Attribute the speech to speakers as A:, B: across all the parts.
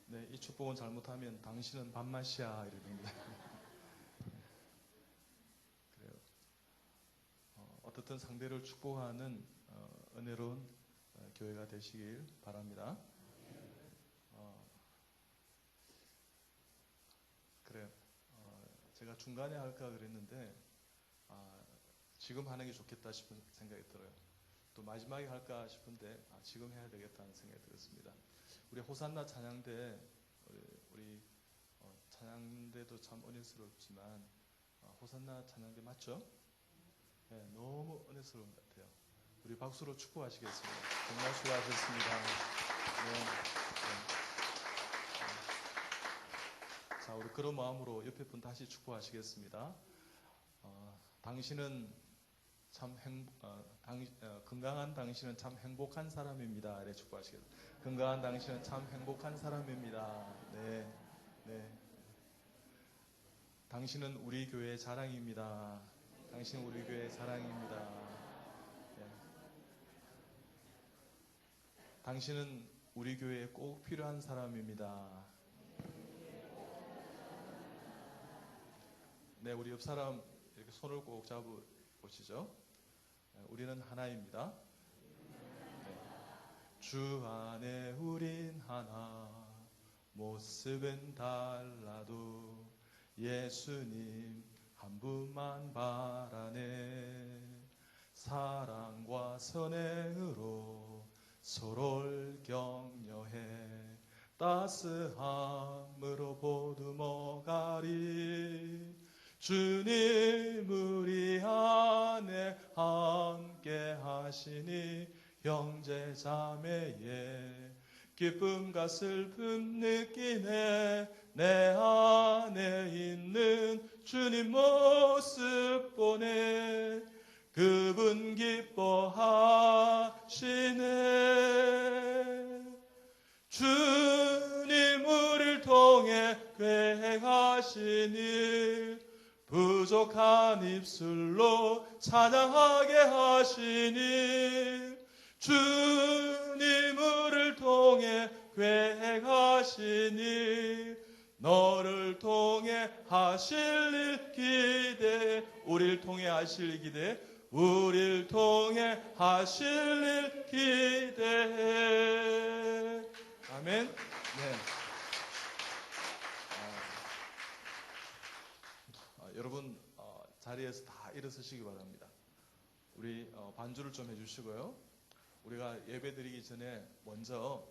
A: 네, 이 축복은 잘못하면 당신은 밥맛이야 이러는데 그래요. 어떻든 상대를 축복하는 은혜로운 교회가 되시길 바랍니다. 그래요. 제가 중간에 할까 그랬는데 지금 하는 게 좋겠다 싶은 생각이 들어요. 또 마지막에 할까 싶은데 지금 해야 되겠다는 생각이 들었습니다. 우리 호산나 찬양대 우리 찬양대도 참 은혜스럽지만 호산나 찬양대 맞죠? 네, 너무 은혜스러운 것 같아요. 우리 박수로 축복하시겠습니다. 정말 수고하셨습니다. 네, 네. 자, 우리 그런 마음으로 옆에 분 다시 축복하시겠습니다. 당신은 참 건강한 당신은 참 행복한 사람입니다. 이렇게 축복하시겠습니다. 건강한 당신은 참 행복한 사람입니다. 네, 네. 당신은 우리 교회의 자랑입니다. 당신은 우리 교회의 자랑입니다. 네. 당신은 우리 교회에 꼭 필요한 사람입니다. 네, 우리 옆 사람 이렇게 손을 꼭 잡으시죠. 우리는 하나입니다. 네. 주 안에 우린 하나, 모습은 달라도 예수님 한 분만 바라네. 사랑과 선행으로 서로를 격려해 따스함으로 보듬어가리. 주님 우리 안에 함께 하시니 형제 자매의 기쁨과 슬픔 느끼네. 내 안에 있는 주님 모습 보네. 그분 기뻐하시네. 주님 우리를 통해 계획하신 일 부족한 입술로 찬양하게 하시니. 주님 우리를 통해 계획하신 일 너를 통해 하실 일 기대. 우리를 통해 하실 일 기대. 우리를 통해 하실 일 기대해. 아멘. 네. 여러분 자리에서 다 일어서시기 바랍니다. 우리 반주를 좀 해주시고요. 우리가 예배드리기 전에 먼저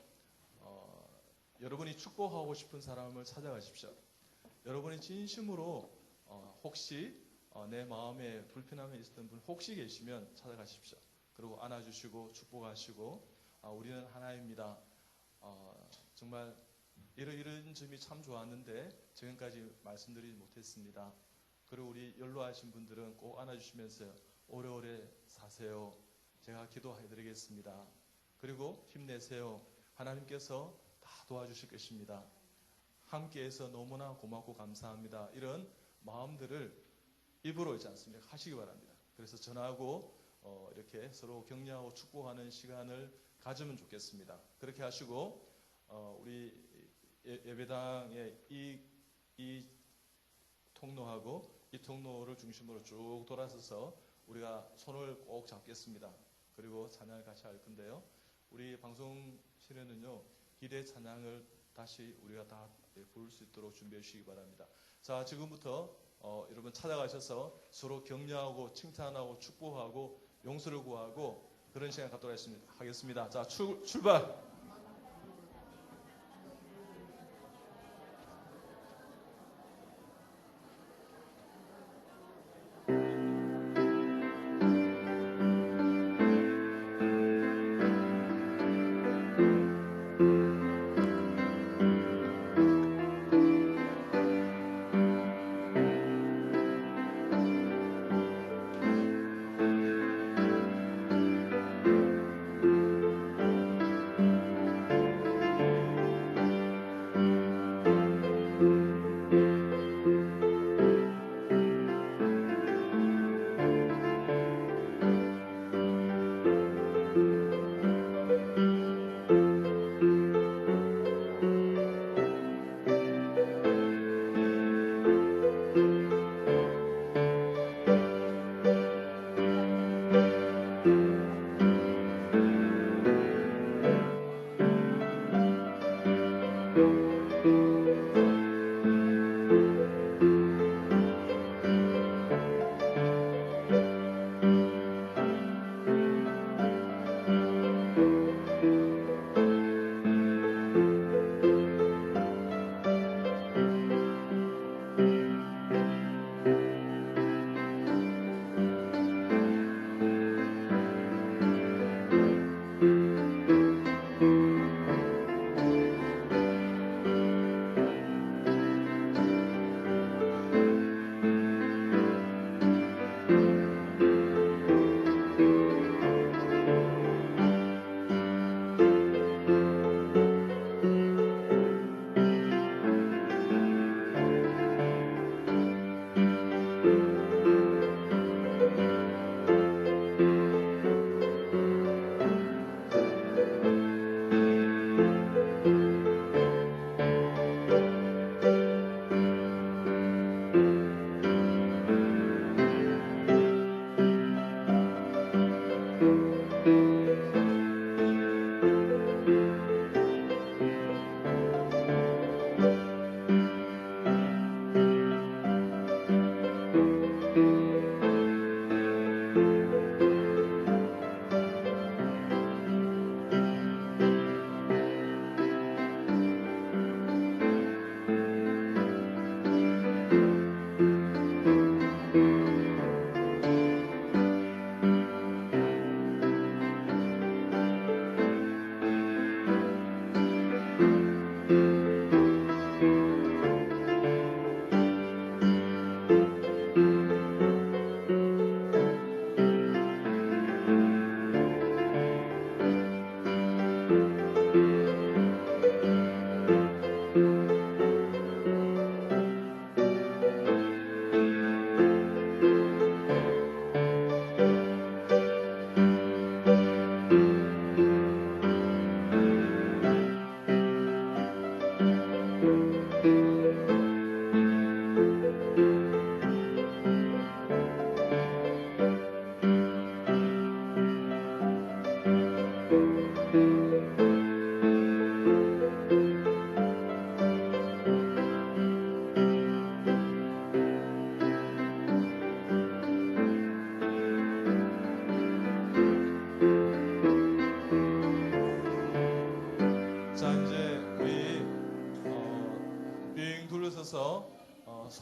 A: 여러분이 축복하고 싶은 사람을 찾아가십시오. 여러분이 진심으로 혹시 내 마음에 불편함이 있었던 분 혹시 계시면 찾아가십시오. 그리고 안아주시고 축복하시고 우리는 하나입니다. 정말 이런 점이 참 좋았는데 지금까지 말씀드리지 못했습니다. 그리고 우리 연로하신 분들은 꼭 안아주시면서 오래오래 사세요. 제가 기도해드리겠습니다. 그리고 힘내세요. 하나님께서 다 도와주실 것입니다. 함께해서 너무나 고맙고 감사합니다. 이런 마음들을 입으로 있지 않습니까? 하시기 바랍니다. 그래서 전하고 이렇게 서로 격려하고 축복하는 시간을 가지면 좋겠습니다. 그렇게 하시고 우리 예배당의 이 통로하고 이 통로를 중심으로 쭉 돌아서서 우리가 손을 꼭 잡겠습니다. 그리고 찬양을 같이 할 건데요. 우리 방송실에는요 기대 찬양을 다시 우리가 다 부를 수 있도록 준비해 주시기 바랍니다. 자, 지금부터 여러분 찾아가셔서 서로 격려하고 칭찬하고 축복하고 용서를 구하고 그런 시간 갖도록 하겠습니다. 자, 출발!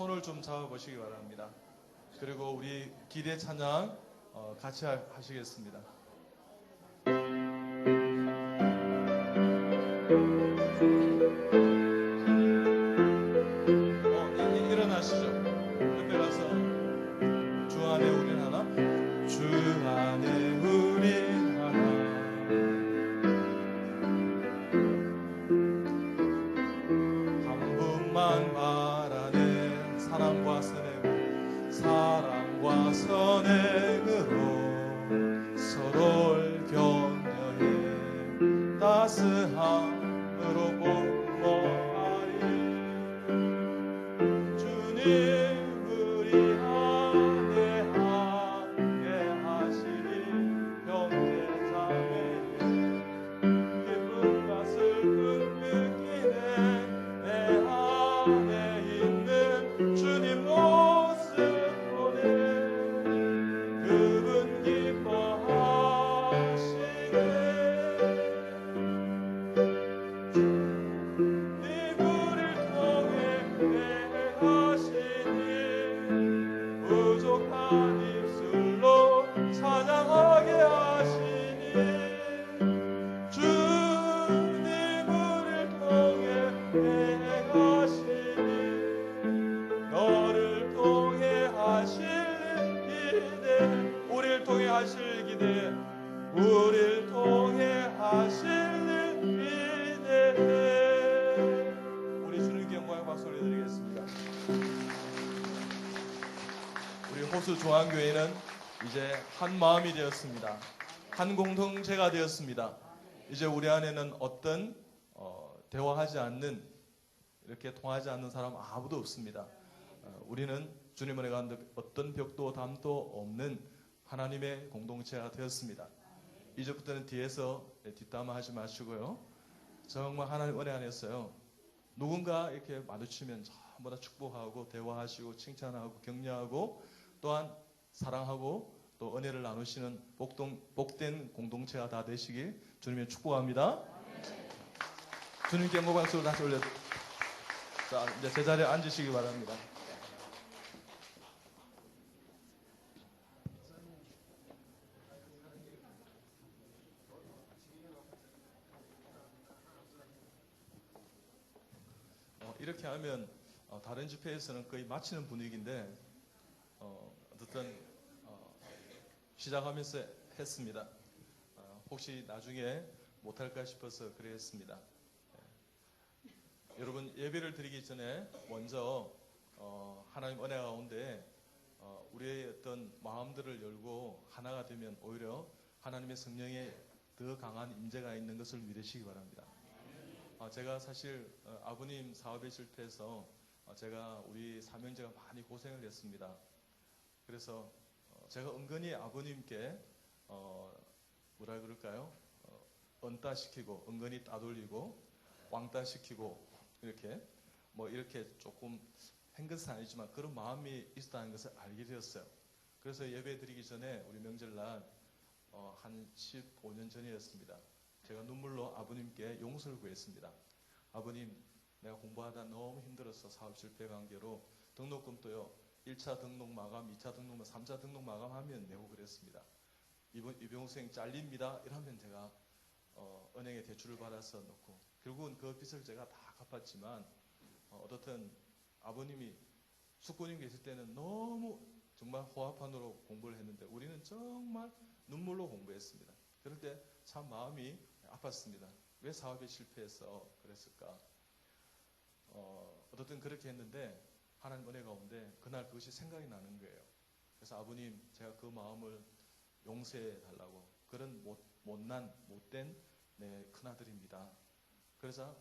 A: 손을 좀 잡아보시기 바랍니다. 그리고 우리 기대 찬양 같이 하시겠습니다. 일어나시죠. 옆에 가서 주 안에 우린 하나, 주 안에 우린 하나, 한 분만 바라는 사랑과 선행으로 서로를 격려해 따스함으로 공모하리. 주님 우리 안에 함께 하시니 형제자매 기쁨과 슬픔 느끼네. 내 안에 있는 주님 모습 보네. 그분 기뻐하시네. 네 우리를 통해 행하시니 부족한 입술로 찬양하게 하시니. 주님 우리를 통해 행하시니 너를 통해 하실 기대, 우리를 통해 하실 기대, 우리를 통해 하실 기대. 우리 주님께 영광의 박수 올려드리겠습니다. 우리 호수 중앙교회는 이제 한 마음이 되었습니다. 한 공동체가 되었습니다. 이제 우리 안에는 어떤 대화하지 않는, 이렇게 통하지 않는 사람 아무도 없습니다. 우리는 주님 은혜 가운데 어떤 벽도 담도 없는 하나님의 공동체가 되었습니다. 이제부터는 뒤에서 뒷담화 하지 마시고요. 정말 하나님 은혜 안에서요, 누군가 이렇게 마주치면 전부 다 축복하고 대화하시고 칭찬하고 격려하고 또한 사랑하고 또 은혜를 나누시는 복된 공동체가 다 되시길 주님의 축복합니다. 주님께 영광 박수를 다시 올려. 자, 이제 제자리에 앉으시기 바랍니다. 이렇게 하면 다른 집회에서는 거의 마치는 분위기인데 어쨌든 시작하면서 했습니다. 혹시 나중에 못할까 싶어서 그랬습니다. 여러분, 예배를 드리기 전에 먼저 하나님 은혜 가운데 우리의 어떤 마음들을 열고 하나가 되면 오히려 하나님의 성령의 더 강한 임재가 있는 것을 믿으시기 바랍니다. 제가 사실 아버님 사업에 실패해서 제가 우리 사명제가 많이 고생을 했습니다. 그래서 제가 은근히 아버님께 뭐라 그럴까요? 언따시키고 은근히 따돌리고 왕따시키고 이렇게 조금 한 것은 아니지만 그런 마음이 있었다는 것을 알게 되었어요. 그래서 예배 드리기 전에 우리 명절날 한 15년 전이었습니다. 제가 눈물로 아버님께 용서를 구했습니다. 아버님, 내가 공부하다 너무 힘들어서 사업 실패 관계로 등록금도요, 1차 등록 마감, 2차 등록 마감, 3차 등록 마감하면 내고 그랬습니다. 이병생 잘립니다. 이러면 제가 은행에 대출을 받아서 넣고 결국은 그 빚을 제가 다 갚았지만 어떻든 아버님이 숙고님 계실 때는 너무 정말 호화판으로 공부를 했는데 우리는 정말 눈물로 공부했습니다. 그럴 때 참 마음이 아팠습니다. 왜 사업에 실패해서 그랬을까? 어쨌든 그렇게 했는데 하나님 은혜 가운데 그날 그것이 생각이 나는 거예요. 그래서 아버님, 제가 그 마음을 용서해 달라고. 그런 못된 내 큰아들입니다. 그래서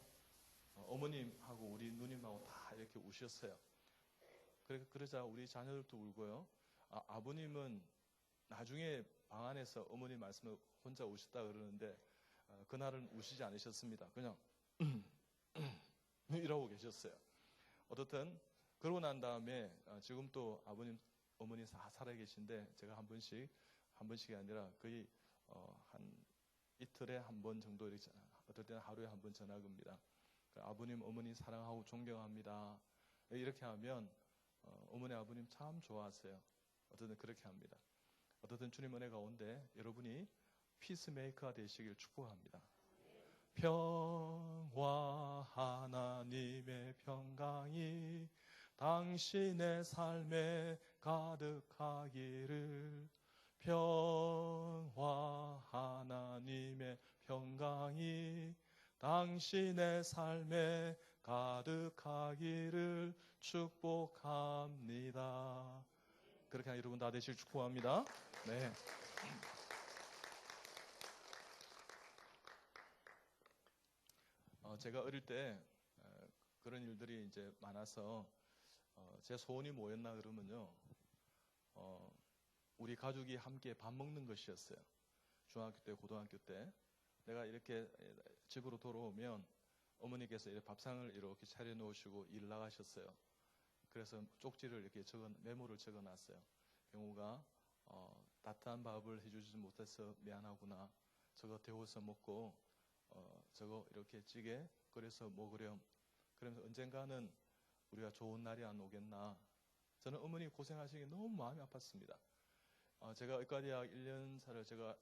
A: 어머님하고 우리 누님하고 다 이렇게 우셨어요. 그러자 우리 자녀들도 울고요. 아버님은 나중에 방 안에서 어머님 말씀을 혼자 우셨다 그러는데 그날은 우시지 않으셨습니다. 그냥 이러고 계셨어요. 어떻든 그러고 난 다음에 지금 또 아버님, 어머니 다 살아계신데 제가 한 번씩이 아니라 거의 한 이틀에 한 번 정도 이렇게, 어떨 때는 하루에 한 번 전화 겁니다. 아버님, 어머니 사랑하고 존경합니다. 이렇게 하면 어머니 아버님 참 좋아하세요. 어쨌든 그렇게 합니다. 어쨌든 주님 은혜 가운데 여러분이 피스메이커가 되시길 축복합니다. 평화 하나님의 평강이 당신의 삶에 가득하기를. 평화 하나님의 평강이 당신의 삶에 가득하기를 축복합니다. 그렇게 여러분 다 되실 축복합니다. 네. 제가 어릴 때 그런 일들이 이제 많아서 제 소원이 뭐였나 그러면요, 우리 가족이 함께 밥 먹는 것이었어요. 중학교 때, 고등학교 때 내가 이렇게 집으로 돌아오면 어머니께서 이렇게 밥상을 이렇게 차려 놓으시고 일 나가셨어요. 그래서 쪽지를 이렇게 메모를 적어놨어요. 경우가 따뜻한 밥을 해주지 못해서 미안하구나. 저거 데워서 먹고 저거 이렇게 찌개 끓여서 먹으렴. 그러면서 언젠가는 우리가 좋은 날이 안 오겠나. 저는 어머니 고생하시기 너무 마음이 아팠습니다. 제가 의과대학 1년사를 제가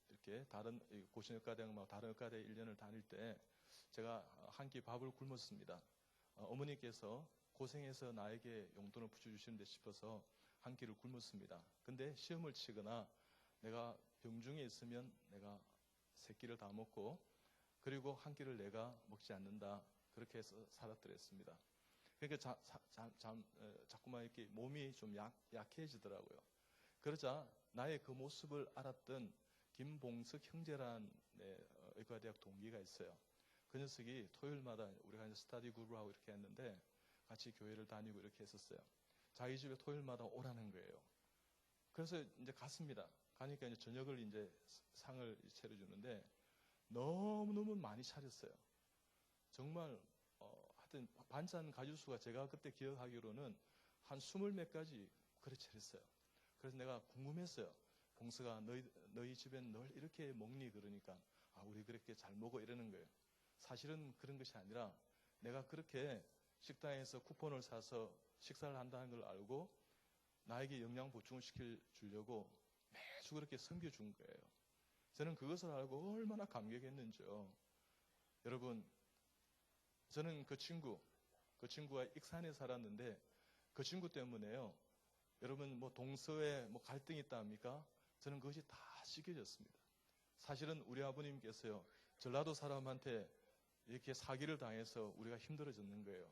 A: 이렇게 다른 고신의과대학 다른 의과대 1년을 다닐 때 제가 한 끼 밥을 굶었습니다. 어머니께서 고생해서 나에게 용돈을 붙여주시는데 싶어서 한 끼를 굶었습니다. 근데 시험을 치거나 내가 병중에 있으면 내가 세 끼를 다 먹고 그리고 한 끼를 내가 먹지 않는다. 그렇게 해서 살았더랬습니다. 그러니까 자꾸만 이렇게 몸이 좀 약해지더라고요. 그러자 나의 그 모습을 알았던 김봉석 형제라는 의과대학 동기가 있어요. 그 녀석이 토요일마다 우리가 이제 스터디 그룹을 하고 이렇게 했는데 같이 교회를 다니고 이렇게 했었어요. 자기 집에 토요일마다 오라는 거예요. 그래서 이제 갔습니다. 가니까 이제 저녁을 이제 상을 차려주는데 너무너무 많이 차렸어요. 정말 하여튼 반찬 가짓수가 제가 그때 기억하기로는 한 20몇 가지 그래 차렸어요. 그래서 내가 궁금했어요. 봉수가 너희 집엔 늘 이렇게 먹니? 그러니까 우리 그렇게 잘 먹어 이러는 거예요. 사실은 그런 것이 아니라 내가 그렇게 식당에서 쿠폰을 사서 식사를 한다는 걸 알고 나에게 영양 보충을 주려고 매주 그렇게 섬겨준 거예요. 저는 그것을 알고 얼마나 감격했는지요. 여러분, 저는 그 친구가 익산에 살았는데 그 친구 때문에요. 여러분 동서에 갈등이 있다 합니까? 저는 그것이 다 씻겨졌습니다. 사실은 우리 아버님께서요, 전라도 사람한테 이렇게 사기를 당해서 우리가 힘들어졌는 거예요.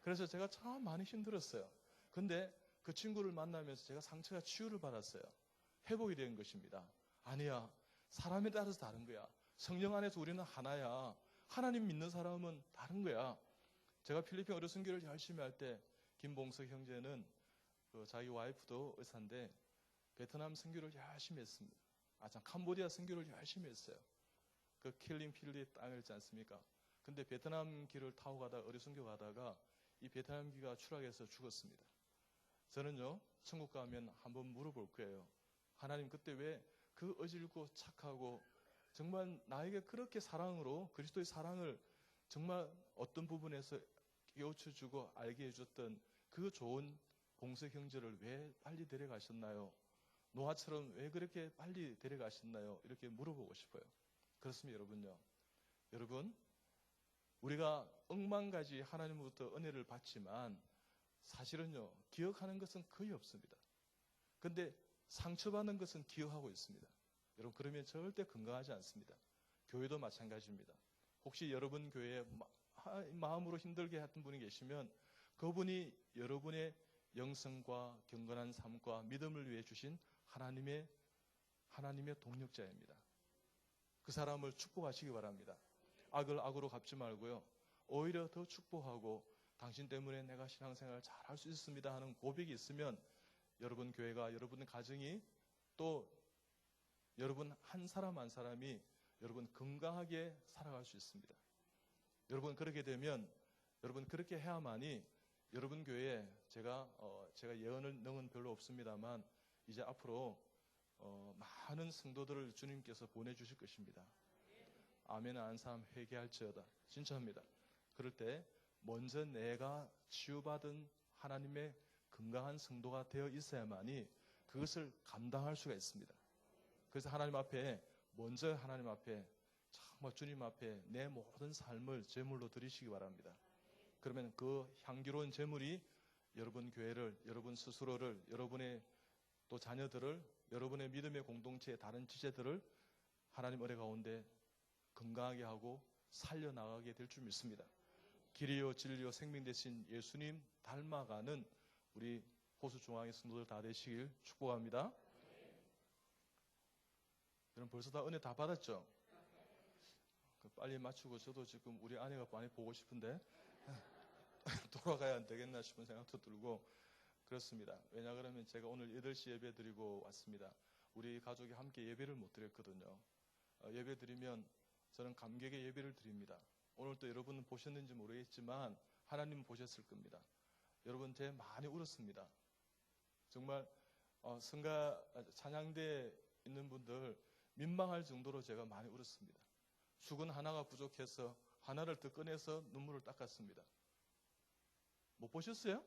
A: 그래서 제가 참 많이 힘들었어요. 근데 그 친구를 만나면서 제가 상처가 치유를 받았어요. 회복이 된 것입니다. 아니야, 사람에 따라서 다른 거야. 성령 안에서 우리는 하나야. 하나님 믿는 사람은 다른 거야. 제가 필리핀 어려 선교를 열심히 할 때 김봉석 형제는 자기 와이프도 의사인데 베트남 선교를 열심히 했습니다. 캄보디아 선교를 열심히 했어요. 그 킬링 필드의 땅을 있지 않습니까? 근데 베트남 길을 타고 어려 선교 가다가 이 베트남 기가 추락해서 죽었습니다. 저는요, 천국 가면 한번 물어볼 거예요. 하나님 그때 왜 그 어질고 착하고 정말 나에게 그렇게 사랑으로 그리스도의 사랑을 정말 어떤 부분에서 깨우쳐주고 알게 해줬던 그 좋은 봉석 형제를 왜 빨리 데려가셨나요? 노아처럼 왜 그렇게 빨리 데려가셨나요? 이렇게 물어보고 싶어요. 그렇습니다, 여러분요. 여러분, 우리가 억만 가지 하나님으로부터 은혜를 받지만 사실은요, 기억하는 것은 거의 없습니다. 근데 상처받는 것은 기억하고 있습니다. 여러분, 그러면 절대 건강하지 않습니다. 교회도 마찬가지입니다. 혹시 여러분 교회에 마음으로 힘들게 했던 분이 계시면 그분이 여러분의 영성과 경건한 삶과 믿음을 위해 주신 하나님의 동력자입니다. 그 사람을 축복하시기 바랍니다. 악을 악으로 갚지 말고요. 오히려 더 축복하고 당신 때문에 내가 신앙생활을 잘 할 수 있습니다 하는 고백이 있으면 여러분 교회가, 여러분 가정이 또 여러분 한 사람 한 사람이 여러분 건강하게 살아갈 수 있습니다. 여러분 그렇게 되면 여러분 그렇게 해야만이 여러분 교회에 제가 예언을 능은 별로 없습니다만 이제 앞으로 많은 성도들을 주님께서 보내주실 것입니다. 아멘 안 사람 회개할지어다. 진짜입니다. 그럴 때 먼저 내가 치유받은 하나님의 건강한 성도가 되어 있어야만이 그것을 감당할 수가 있습니다. 그래서 하나님 앞에 먼저 하나님 앞에 정말 주님 앞에 내 모든 삶을 제물로 드리시기 바랍니다. 그러면 그 향기로운 제물이 여러분 교회를, 여러분 스스로를, 여러분의 또 자녀들을, 여러분의 믿음의 공동체의 다른 지체들을 하나님 은혜 가운데 건강하게 하고 살려나가게 될 줄 믿습니다. 길이요 진리요 생명 되신 예수님 닮아가는 우리 호수중앙의 성도들 다 되시길 축복합니다. 여러분 벌써 다 은혜 다 받았죠? 빨리 마치고 저도 지금 우리 아내가 많이 보고 싶은데 돌아가야 안 되겠나 싶은 생각도 들고 그렇습니다. 왜냐 그러면 제가 오늘 8시 예배 드리고 왔습니다. 우리 가족이 함께 예배를 못 드렸거든요. 예배 드리면 저는 감격의 예배를 드립니다. 오늘 또 여러분은 보셨는지 모르겠지만 하나님은 보셨을 겁니다. 여러분 제 많이 울었습니다. 정말 성가 찬양대에 있는 분들 민망할 정도로 제가 많이 울었습니다. 수건 하나가 부족해서 하나를 더 꺼내서 눈물을 닦았습니다. 못 보셨어요?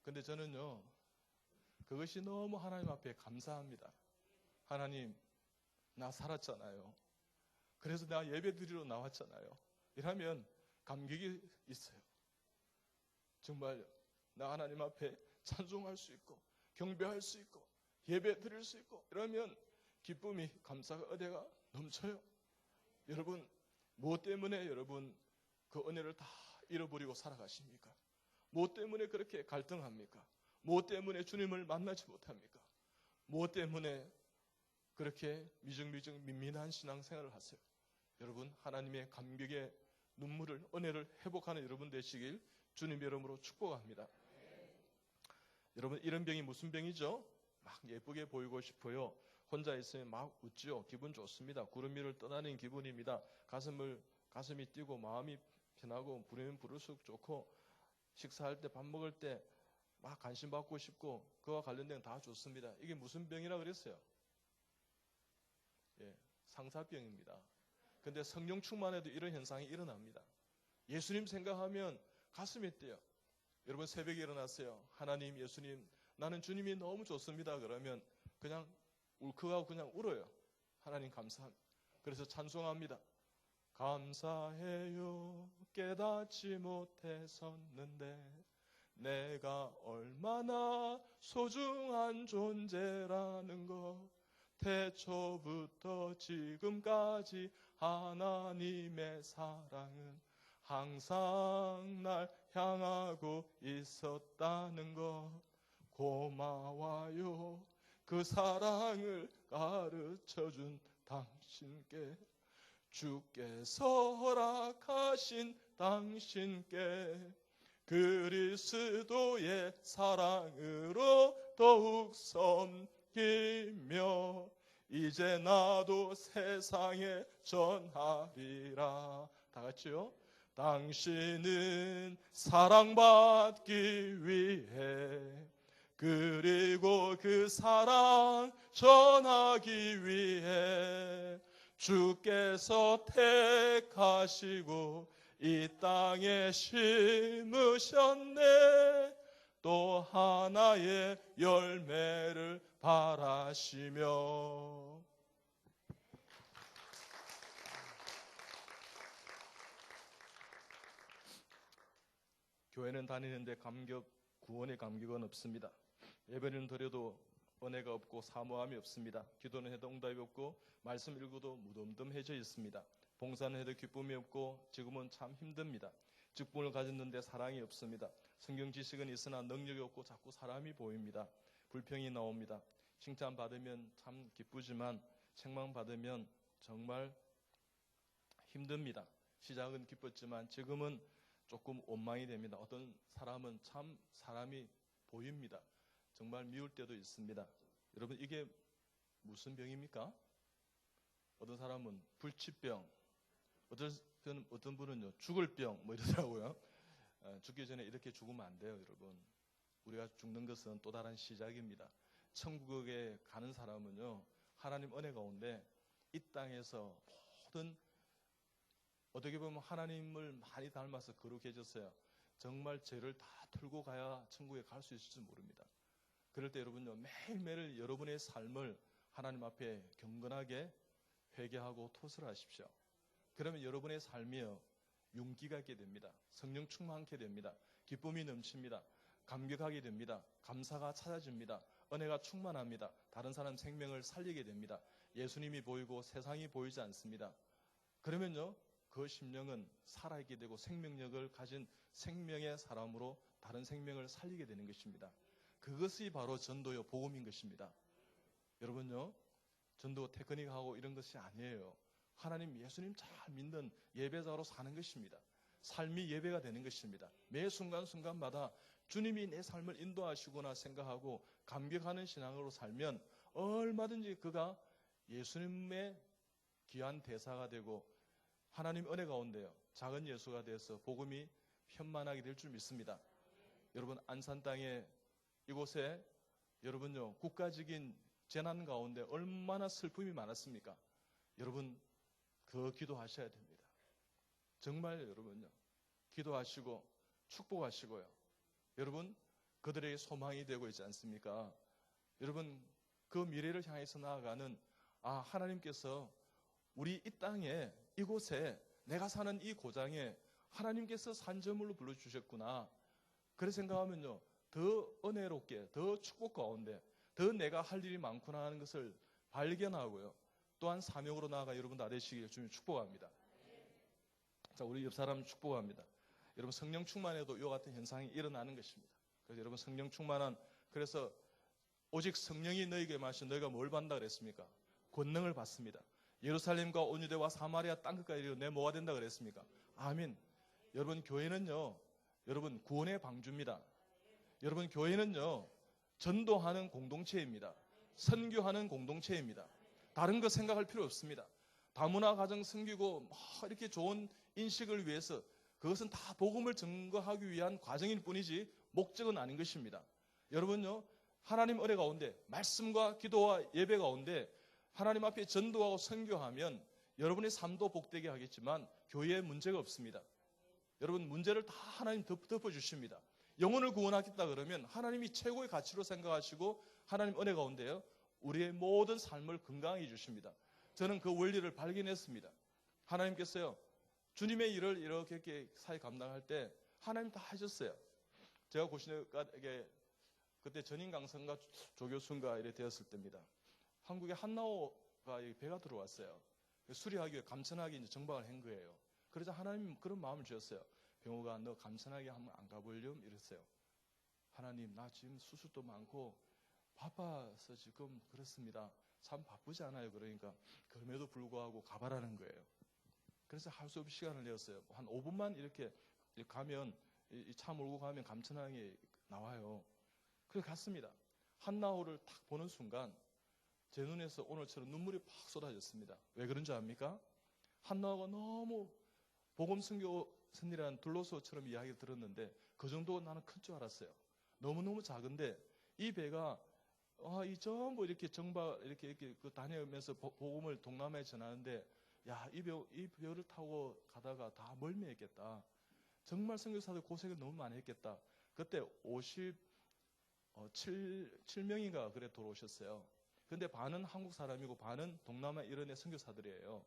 A: 근데 저는요 그것이 너무 하나님 앞에 감사합니다. 하나님 나 살았잖아요. 그래서 나 예배 드리러 나왔잖아요. 이러면 감격이 있어요. 정말 나 하나님 앞에 찬송할 수 있고 경배할 수 있고 예배 드릴 수 있고 이러면 기쁨이 감사가 은혜가 넘쳐요. 여러분 무엇 때문에 여러분 그 은혜를 다 잃어버리고 살아가십니까? 무엇 때문에 그렇게 갈등합니까? 무엇 때문에 주님을 만나지 못합니까? 무엇 때문에 그렇게 미증미증 민민한 신앙생활을 하세요? 여러분 하나님의 감격의 눈물을 은혜를 회복하는 여러분 되시길 주님의 이름으로 축복합니다. 여러분 이런 병이 무슨 병이죠? 막 예쁘게 보이고 싶어요. 혼자 있으면 막 웃죠. 기분 좋습니다. 구름 위를 떠나는 기분입니다. 가슴이 뛰고 마음이 편하고 부르면 부를수록 좋고 식사할 때 밥 먹을 때 막 관심 받고 싶고 그와 관련된 다 좋습니다. 이게 무슨 병이라 그랬어요? 예, 상사병입니다. 근데 성령 충만해도 이런 현상이 일어납니다. 예수님 생각하면 가슴이 뛰어요. 여러분 새벽에 일어났어요. 하나님, 예수님, 나는 주님이 너무 좋습니다. 그러면 그냥 울컥하고 그냥 울어요. 하나님 감사합니다. 그래서 찬송합니다. 감사해요. 깨닫지 못했었는데 내가 얼마나 소중한 존재라는 것 태초부터 지금까지 하나님의 사랑은 항상 날 향하고 있었다는 것 고마워요. 그 사랑을 가르쳐준 당신께 주께서 허락하신 당신께 그리스도의 사랑으로 더욱 섬기며 이제 나도 세상에 전하리라. 다 같이요. 당신은 사랑받기 위해 그리고 그 사랑 전하기 위해 주께서 택하시고 이 땅에 심으셨네. 또 하나의 열매를 바라시며. 교회는 다니는데 구원의 감격은 없습니다. 예배는 드려도 은혜가 없고 사모함이 없습니다. 기도는 해도 응답이 없고 말씀 읽어도 무덤덤해져 있습니다. 봉사는 해도 기쁨이 없고 지금은 참 힘듭니다. 직분을 가졌는데 사랑이 없습니다. 성경 지식은 있으나 능력이 없고 자꾸 사람이 보입니다. 불평이 나옵니다. 칭찬받으면 참 기쁘지만 책망받으면 정말 힘듭니다. 시작은 기뻤지만 지금은 조금 원망이 됩니다. 어떤 사람은 참 사람이 보입니다. 정말 미울 때도 있습니다. 여러분 이게 무슨 병입니까? 어떤 사람은 불치병, 어떤 분은요 죽을 병 뭐 이러더라고요. 죽기 전에 이렇게 죽으면 안 돼요, 여러분. 우리가 죽는 것은 또 다른 시작입니다. 천국에 가는 사람은요 하나님 은혜 가운데 이 땅에서 모든 어떻게 보면 하나님을 많이 닮아서 거룩해졌어요. 정말 죄를 다 털고 가야 천국에 갈 수 있을지 모릅니다. 그럴 때 여러분요, 매일매일 여러분의 삶을 하나님 앞에 경건하게 회개하고 토설하십시오. 그러면 여러분의 삶이요, 윤기가 있게 됩니다. 성령 충만하게 됩니다. 기쁨이 넘칩니다. 감격하게 됩니다. 감사가 찾아집니다. 은혜가 충만합니다. 다른 사람 생명을 살리게 됩니다. 예수님이 보이고 세상이 보이지 않습니다. 그러면요, 그 심령은 살아있게 되고 생명력을 가진 생명의 사람으로 다른 생명을 살리게 되는 것입니다. 그것이 바로 전도요, 복음인 것입니다. 여러분요, 전도 테크닉하고 이런 것이 아니에요. 하나님, 예수님 잘 믿는 예배자로 사는 것입니다. 삶이 예배가 되는 것입니다. 매 순간순간마다 주님이 내 삶을 인도하시구나 생각하고 감격하는 신앙으로 살면 얼마든지 그가 예수님의 귀한 대사가 되고 하나님 은혜 가운데요, 작은 예수가 돼서 복음이 편만하게 될 줄 믿습니다. 여러분, 안산 땅에 이곳에 여러분요, 국가적인 재난 가운데 얼마나 슬픔이 많았습니까? 여러분, 그 기도하셔야 됩니다. 정말 여러분요, 기도하시고 축복하시고요. 여러분, 그들에게 소망이 되고 있지 않습니까? 여러분, 그 미래를 향해서 나아가는, 하나님께서 우리 이 땅에, 이곳에, 내가 사는 이 고장에 하나님께서 산저물로 불러주셨구나. 그래 생각하면요, 더 은혜롭게, 더 축복 가운데, 더 내가 할 일이 많구나 하는 것을 발견하고요, 또한 사명으로 나아가 여러분 다 되시길 주님 축복합니다. 자, 우리 옆 사람 축복합니다. 여러분, 성령 충만해도 이와 같은 현상이 일어나는 것입니다. 그래서 여러분, 성령 충만한, 그래서 오직 성령이 너희에게 마신 너희가 뭘 받는다 그랬습니까? 권능을 받습니다. 예루살렘과 온 유대와 사마리아 땅끝까지 이르러 내 뭐가 된다 그랬습니까? 아멘. 여러분, 교회는요, 여러분 구원의 방주입니다. 여러분, 교회는요, 전도하는 공동체입니다. 선교하는 공동체입니다. 다른 거 생각할 필요 없습니다. 다문화 가정 섬기고 이렇게 좋은 인식을 위해서, 그것은 다 복음을 증거하기 위한 과정일 뿐이지 목적은 아닌 것입니다. 여러분요, 하나님 은혜 가운데, 말씀과 기도와 예배 가운데 하나님 앞에 전도하고 선교하면 여러분의 삶도 복되게 하겠지만 교회에 문제가 없습니다. 여러분, 문제를 다 하나님 덮어주십니다. 영혼을 구원하겠다 그러면 하나님이 최고의 가치로 생각하시고 하나님 은혜 가운데요, 우리의 모든 삶을 건강하게 해주십니다. 저는 그 원리를 발견했습니다. 하나님께서요, 주님의 일을 이렇게 사회 감당할 때 하나님 다 하셨어요. 제가 고신에게 그때 전임 강성과 조교수인가 이래 되었을 때입니다. 한국에 한나호가 배가 들어왔어요. 수리하기 위해 감천하게 이제 정박을 한 거예요. 그러자 하나님 그런 마음을 주셨어요. 병호가 너 감천하게 한번 안 가보렴? 이랬어요. 하나님, 나 지금 수술도 많고 바빠서 지금 그렇습니다. 참 바쁘지 않아요. 그러니까 그럼에도 불구하고 가봐라는 거예요. 그래서 할 수 없이 시간을 내었어요. 한 5분만 이렇게 가면, 이 차 몰고 가면 감천항에 나와요. 그래서 갔습니다. 한나호를 딱 보는 순간 제 눈에서 오늘처럼 눈물이 팍 쏟아졌습니다. 왜 그런 줄 압니까? 한나호가 너무 복음선교선이라는 둘로서처럼 이야기를 들었는데 그 정도가 나는 큰 줄 알았어요. 너무너무 작은데 이 배가 이 전부 이렇게 정박 이렇게 다니면서 복음을 동남아에 전하는데, 야, 이 배를 타고 가다가 다 멀미했겠다. 정말 선교사들 고생을 너무 많이 했겠다. 그때 57명인가 그래 돌아오셨어요. 근데 반은 한국 사람이고 반은 동남아 이런의 선교사들이에요.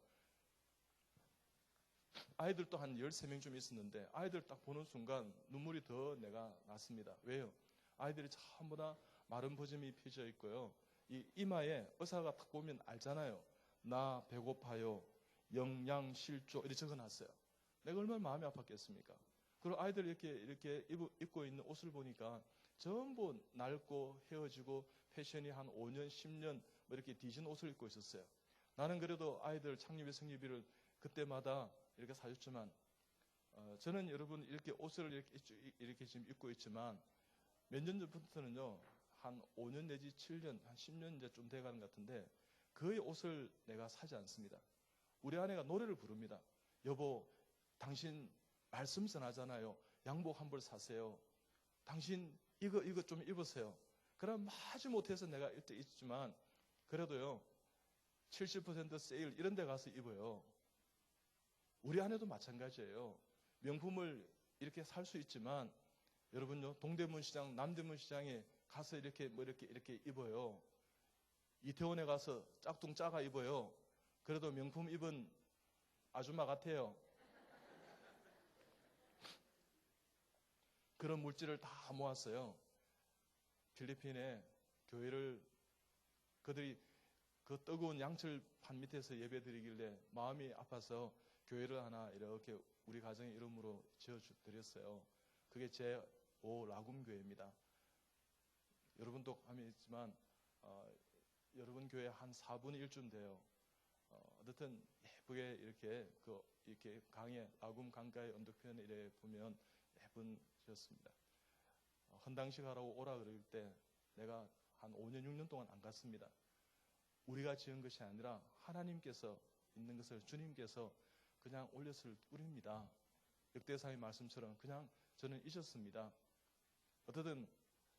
A: 아이들도 한 13명쯤 있었는데 아이들 딱 보는 순간 눈물이 더 내가 났습니다. 왜요? 아이들이 전부 다 마른 버짐이 펴져 있고요. 이 이마에 의사가 딱 보면 알잖아요. 나 배고파요. 영양실조 이렇게 적어놨어요. 내가 얼마나 마음이 아팠겠습니까? 그리고 아이들이 이렇게 입고 있는 옷을 보니까 전부 낡고 헤어지고 패션이 한 5년, 10년 뭐 이렇게 뒤진 옷을 입고 있었어요. 나는 그래도 아이들 창립의 성립일을 그때마다 이렇게 사줬지만, 저는 여러분 이렇게 옷을 이렇게 지금 입고 있지만 몇 년 전부터는요, 한 5년 내지 7년, 한 10년 이제 좀 돼가는 것 같은데 거의 옷을 내가 사지 않습니다. 우리 아내가 노래를 부릅니다. 여보, 당신 말씀 전하잖아요. 양복 한 벌 사세요. 당신 이거 좀 입으세요. 그럼 마지 못해서 내가 이때 있지만 그래도요, 70% 세일 이런 데 가서 입어요. 우리 안에도 마찬가지예요. 명품을 이렇게 살 수 있지만 여러분요, 동대문 시장, 남대문 시장에 가서 이렇게 이렇게 입어요. 이태원에 가서 짝퉁 짜가 입어요. 그래도 명품 입은 아줌마 같아요. 그런 물질을 다 모았어요. 필리핀에 교회를 그들이 그 뜨거운 양철판 밑에서 예배 드리길래 마음이 아파서 교회를 하나 이렇게 우리 가정의 이름으로 지어드렸어요. 그게 제5 라굼교회입니다. 여러분도 감이 있지만 여러분 교회 한 4분의 1쯤 돼요. 어쨌든 예쁘게 이렇게 강에 라굼 강가의 언덕편에 이래 보면 예쁜 지었습니다. 헌당식 하라고 오라 그럴 때 내가 한 5년 6년 동안 안 갔습니다. 우리가 지은 것이 아니라 하나님께서 있는 것을 주님께서 그냥 올렸을 뿐입니다. 역대사의 말씀처럼 그냥 저는 잊었습니다. 어쨌든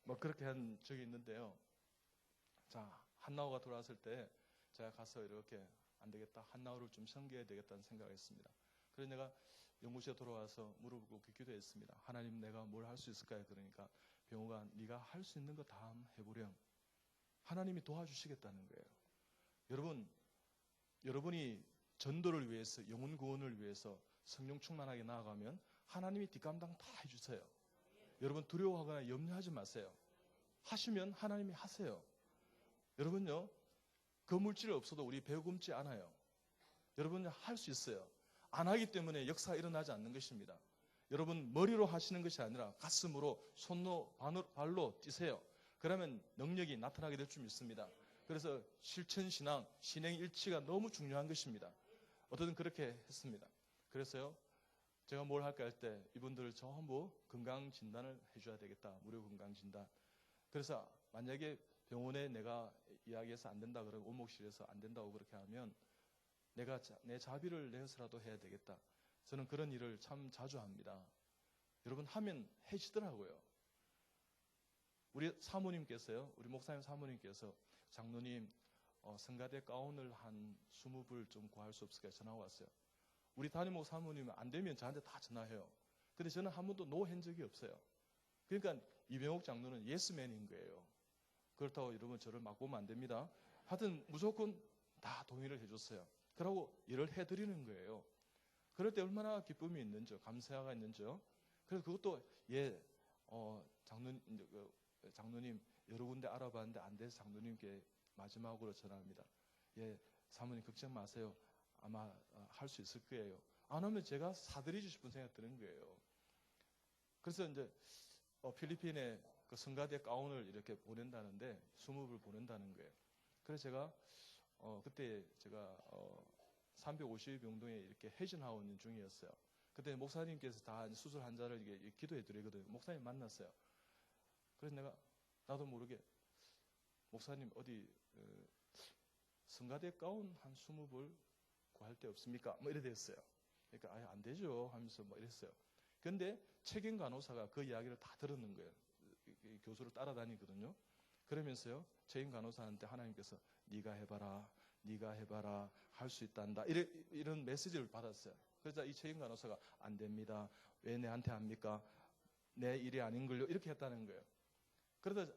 A: 뭐 그렇게 한 적이 있는데요. 자, 한나호가 돌아왔을 때 제가 가서 이렇게 안 되겠다, 한나호를 좀 섬겨야 되겠다는 생각을 했습니다. 그래서 내가 연구실에 돌아와서 무릎 꿇고 기도했습니다. 하나님, 내가 뭘 할 수 있을까요? 그러니까 병호가 네가 할 수 있는 거 다 해보렴. 하나님이 도와주시겠다는 거예요. 여러분이 전도를 위해서, 영혼 구원을 위해서 성령 충만하게 나아가면 하나님이 뒷감당 다 해주세요. 여러분 두려워하거나 염려하지 마세요. 하시면 하나님이 하세요. 여러분요, 그 물질이 없어도 우리 배 굶지 않아요. 여러분요, 할 수 있어요. 안 하기 때문에 역사가 일어나지 않는 것입니다. 여러분 머리로 하시는 것이 아니라 가슴으로, 손로, 발로 뛰세요. 그러면 능력이 나타나게 될 줄 믿습니다. 그래서 실천신앙, 신행일치가 너무 중요한 것입니다. 어쨌든 그렇게 했습니다. 그래서요, 제가 뭘 할까 할 때 이분들을 전부 건강진단을 해줘야 되겠다. 무료 건강진단. 그래서 만약에 병원에 내가 이야기해서 안 된다 그러고 오목실에서 안 된다고 그렇게 하면 내가 내 자비를 내서라도 해야 되겠다. 저는 그런 일을 참 자주 합니다. 여러분 하면 해지더라고요. 우리 사모님께서요, 우리 목사님 사모님께서 장로님 성가대 가운을 한 20불 좀 구할 수 없을까요? 전화가 왔어요. 우리 담임목 사모님은 안 되면 저한테 다 전화해요. 근데 저는 한 번도 노 한 적이 없어요. 그러니까 이병옥 장로는 예스맨인 거예요. 그렇다고 여러분 저를 막 보면 안 됩니다. 하여튼 무조건 다 동의를 해줬어요. 그러고 일을 해드리는 거예요. 그럴 때 얼마나 기쁨이 있는지, 감사가 있는지. 그래서 그것도 장로님 여러 군데 알아봤는데 안 돼서 장로님께 마지막으로 전화합니다. 예, 사모님 걱정 마세요. 아마 할 수 있을 거예요. 안 하면 제가 사드리고 싶은 생각 드는 거예요. 그래서 이제 필리핀에 그 성가대 가운을 이렇게 보낸다는데 20불 보낸다는 거예요. 그래서 제가 그때 제가 350명동에 이렇게 해진하고 있는 중이었어요. 그때 목사님께서 다 수술 환자를 이게 기도해 드리거든요. 목사님 만났어요. 그래서 내가 나도 모르게 목사님 어디 성가대 가운 한 20불 구할 데 없습니까? 뭐 이래 됐어요. 그러니까 아예 안 되죠 하면서 뭐 이랬어요. 근데 책임 간호사가 그 이야기를 다 들었는 거예요. 교수를 따라다니거든요. 그러면서요, 책임 간호사한테 하나님께서 네가 해봐라, 네가 해봐라, 할 수 있단다. 이런 메시지를 받았어요. 그래서 이 책임 간호사가 안 됩니다. 왜 내한테 합니까? 내 일이 아닌걸요. 이렇게 했다는 거예요. 그러다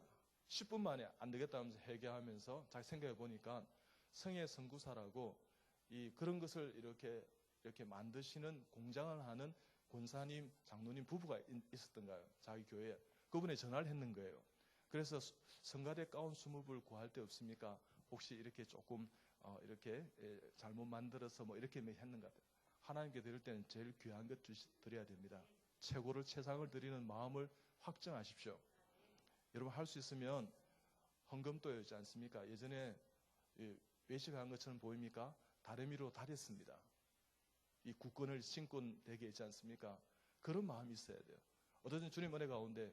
A: 10분 만에 안 되겠다 하면서 회개하면서 잘 생각해 보니까 성의 선구사라고 그런 것을 이렇게 만드시는 공장을 하는 권사님, 장로님 부부가 있었던 거예요. 자기 교회에. 그분에 전화를 했는 거예요. 그래서 성가대 가운 20불 구할 데 없습니까? 혹시 이렇게 조금 이렇게 잘못 만들어서 뭐 이렇게 했는 것 같아요. 하나님께 드릴 때는 제일 귀한 것 드려야 됩니다. 최고를 최상을 드리는 마음을 확정하십시오. 여러분 할 수 있으면 헌금도였지 않습니까? 예전에 외식한 것처럼 보입니까? 다리미로 다렸습니다. 이 국권을 신권 되게 있지 않습니까? 그런 마음이 있어야 돼요. 어떤 주님 은혜 가운데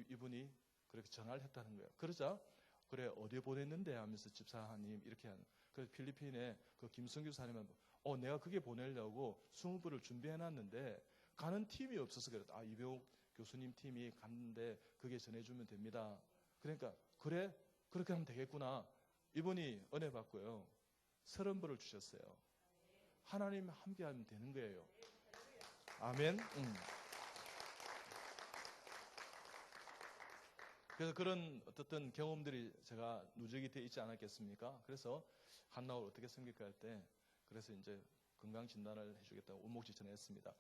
A: 이분이 그렇게 전화를 했다는 거예요. 그러자 그래 어디에 보냈는데 하면서 집사님 이렇게 하는. 그래서 필리핀에 그 김성규 사님은 내가 그게 보내려고 20불을 준비해놨는데 가는 팀이 없어서 그랬다. 이병욱 교수님 팀이 갔는데 그게 전해주면 됩니다. 그러니까 그래 그렇게 하면 되겠구나. 이분이 은혜 받고요. 30불을 주셨어요. 하나님 함께 하면 되는 거예요. 아멘. 그래서 그런 어떤 경험들이 제가 누적이 돼 있지 않았겠습니까? 그래서 한나홀 어떻게 섬길까 할 때, 그래서 이제 건강 진단을 해주겠다고 오목시 전했습니다.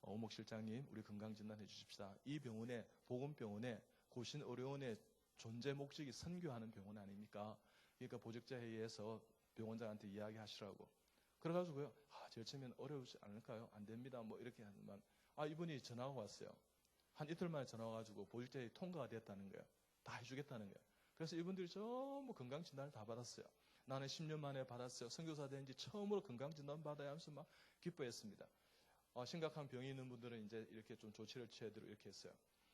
A: 오목 실장님, 우리 건강 진단 해주십시다. 이 병원에, 보건병원에, 고신의료원의 존재 목적이 선교하는 병원 아닙니까? 그러니까 보직자회의에서 병원장한테 이야기하시라고. 그래가지고요, 제일 처음에는 어려우지 않을까요? 안 됩니다. 뭐 이렇게 하지만, 이분이 전화가 왔어요. 한 이틀 만에 전화 와가지고 보직자회의 통과가 됐다는 거예요. 다 해주겠다는 거예요. 그래서 이분들이 전부 건강진단을 다 받았어요. 나는 10년 만에 받았어요. 선교사 된 지 처음으로 건강진단 받아야 하면서 막 기뻐했습니다. 심각한 병이 있는 분들은 이제 이렇게 좀 조치를 취해드리고 이렇게 했어요.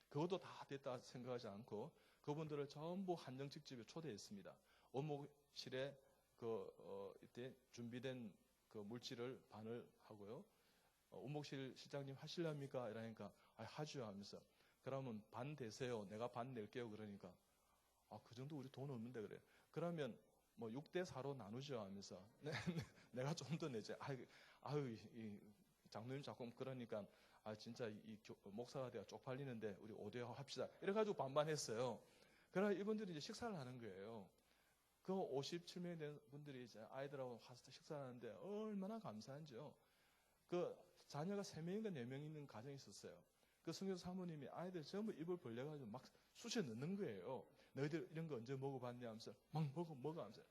A: 그것도 다 됐다 생각하지 않고 그분들을 전부 한정식집에 초대했습니다. 원목실에 이때 준비된 그 물질을 반을 하고요. 원목실 실장님 하실랍니까? 이러니까 하죠 하면서 그러면 반 되세요. 내가 반 낼게요. 그러니까 그 정도 우리 돈 없는데 그래요. 그러면 뭐 6대 4로 나누죠 하면서 내가 좀 더 내지. 이 장로님 자꾸 그러니까 진짜 이 목사가 돼가 쪽팔리는데 우리 5대 5 합시다. 이래가지고 반반했어요. 그러나 이분들이 이제 식사를 하는 거예요. 그 57명이 된 분들이 이제 아이들하고 가서 식사를 하는데 얼마나 감사한지요. 그 자녀가 3명인가 4명 있는 가정이 있었어요. 그 선교사 사모님이 아이들 전부 입을 벌려가지고 막 쑤셔 넣는 거예요. 너희들 이런 거 언제 먹어봤냐 하면서 막 먹어 하면서.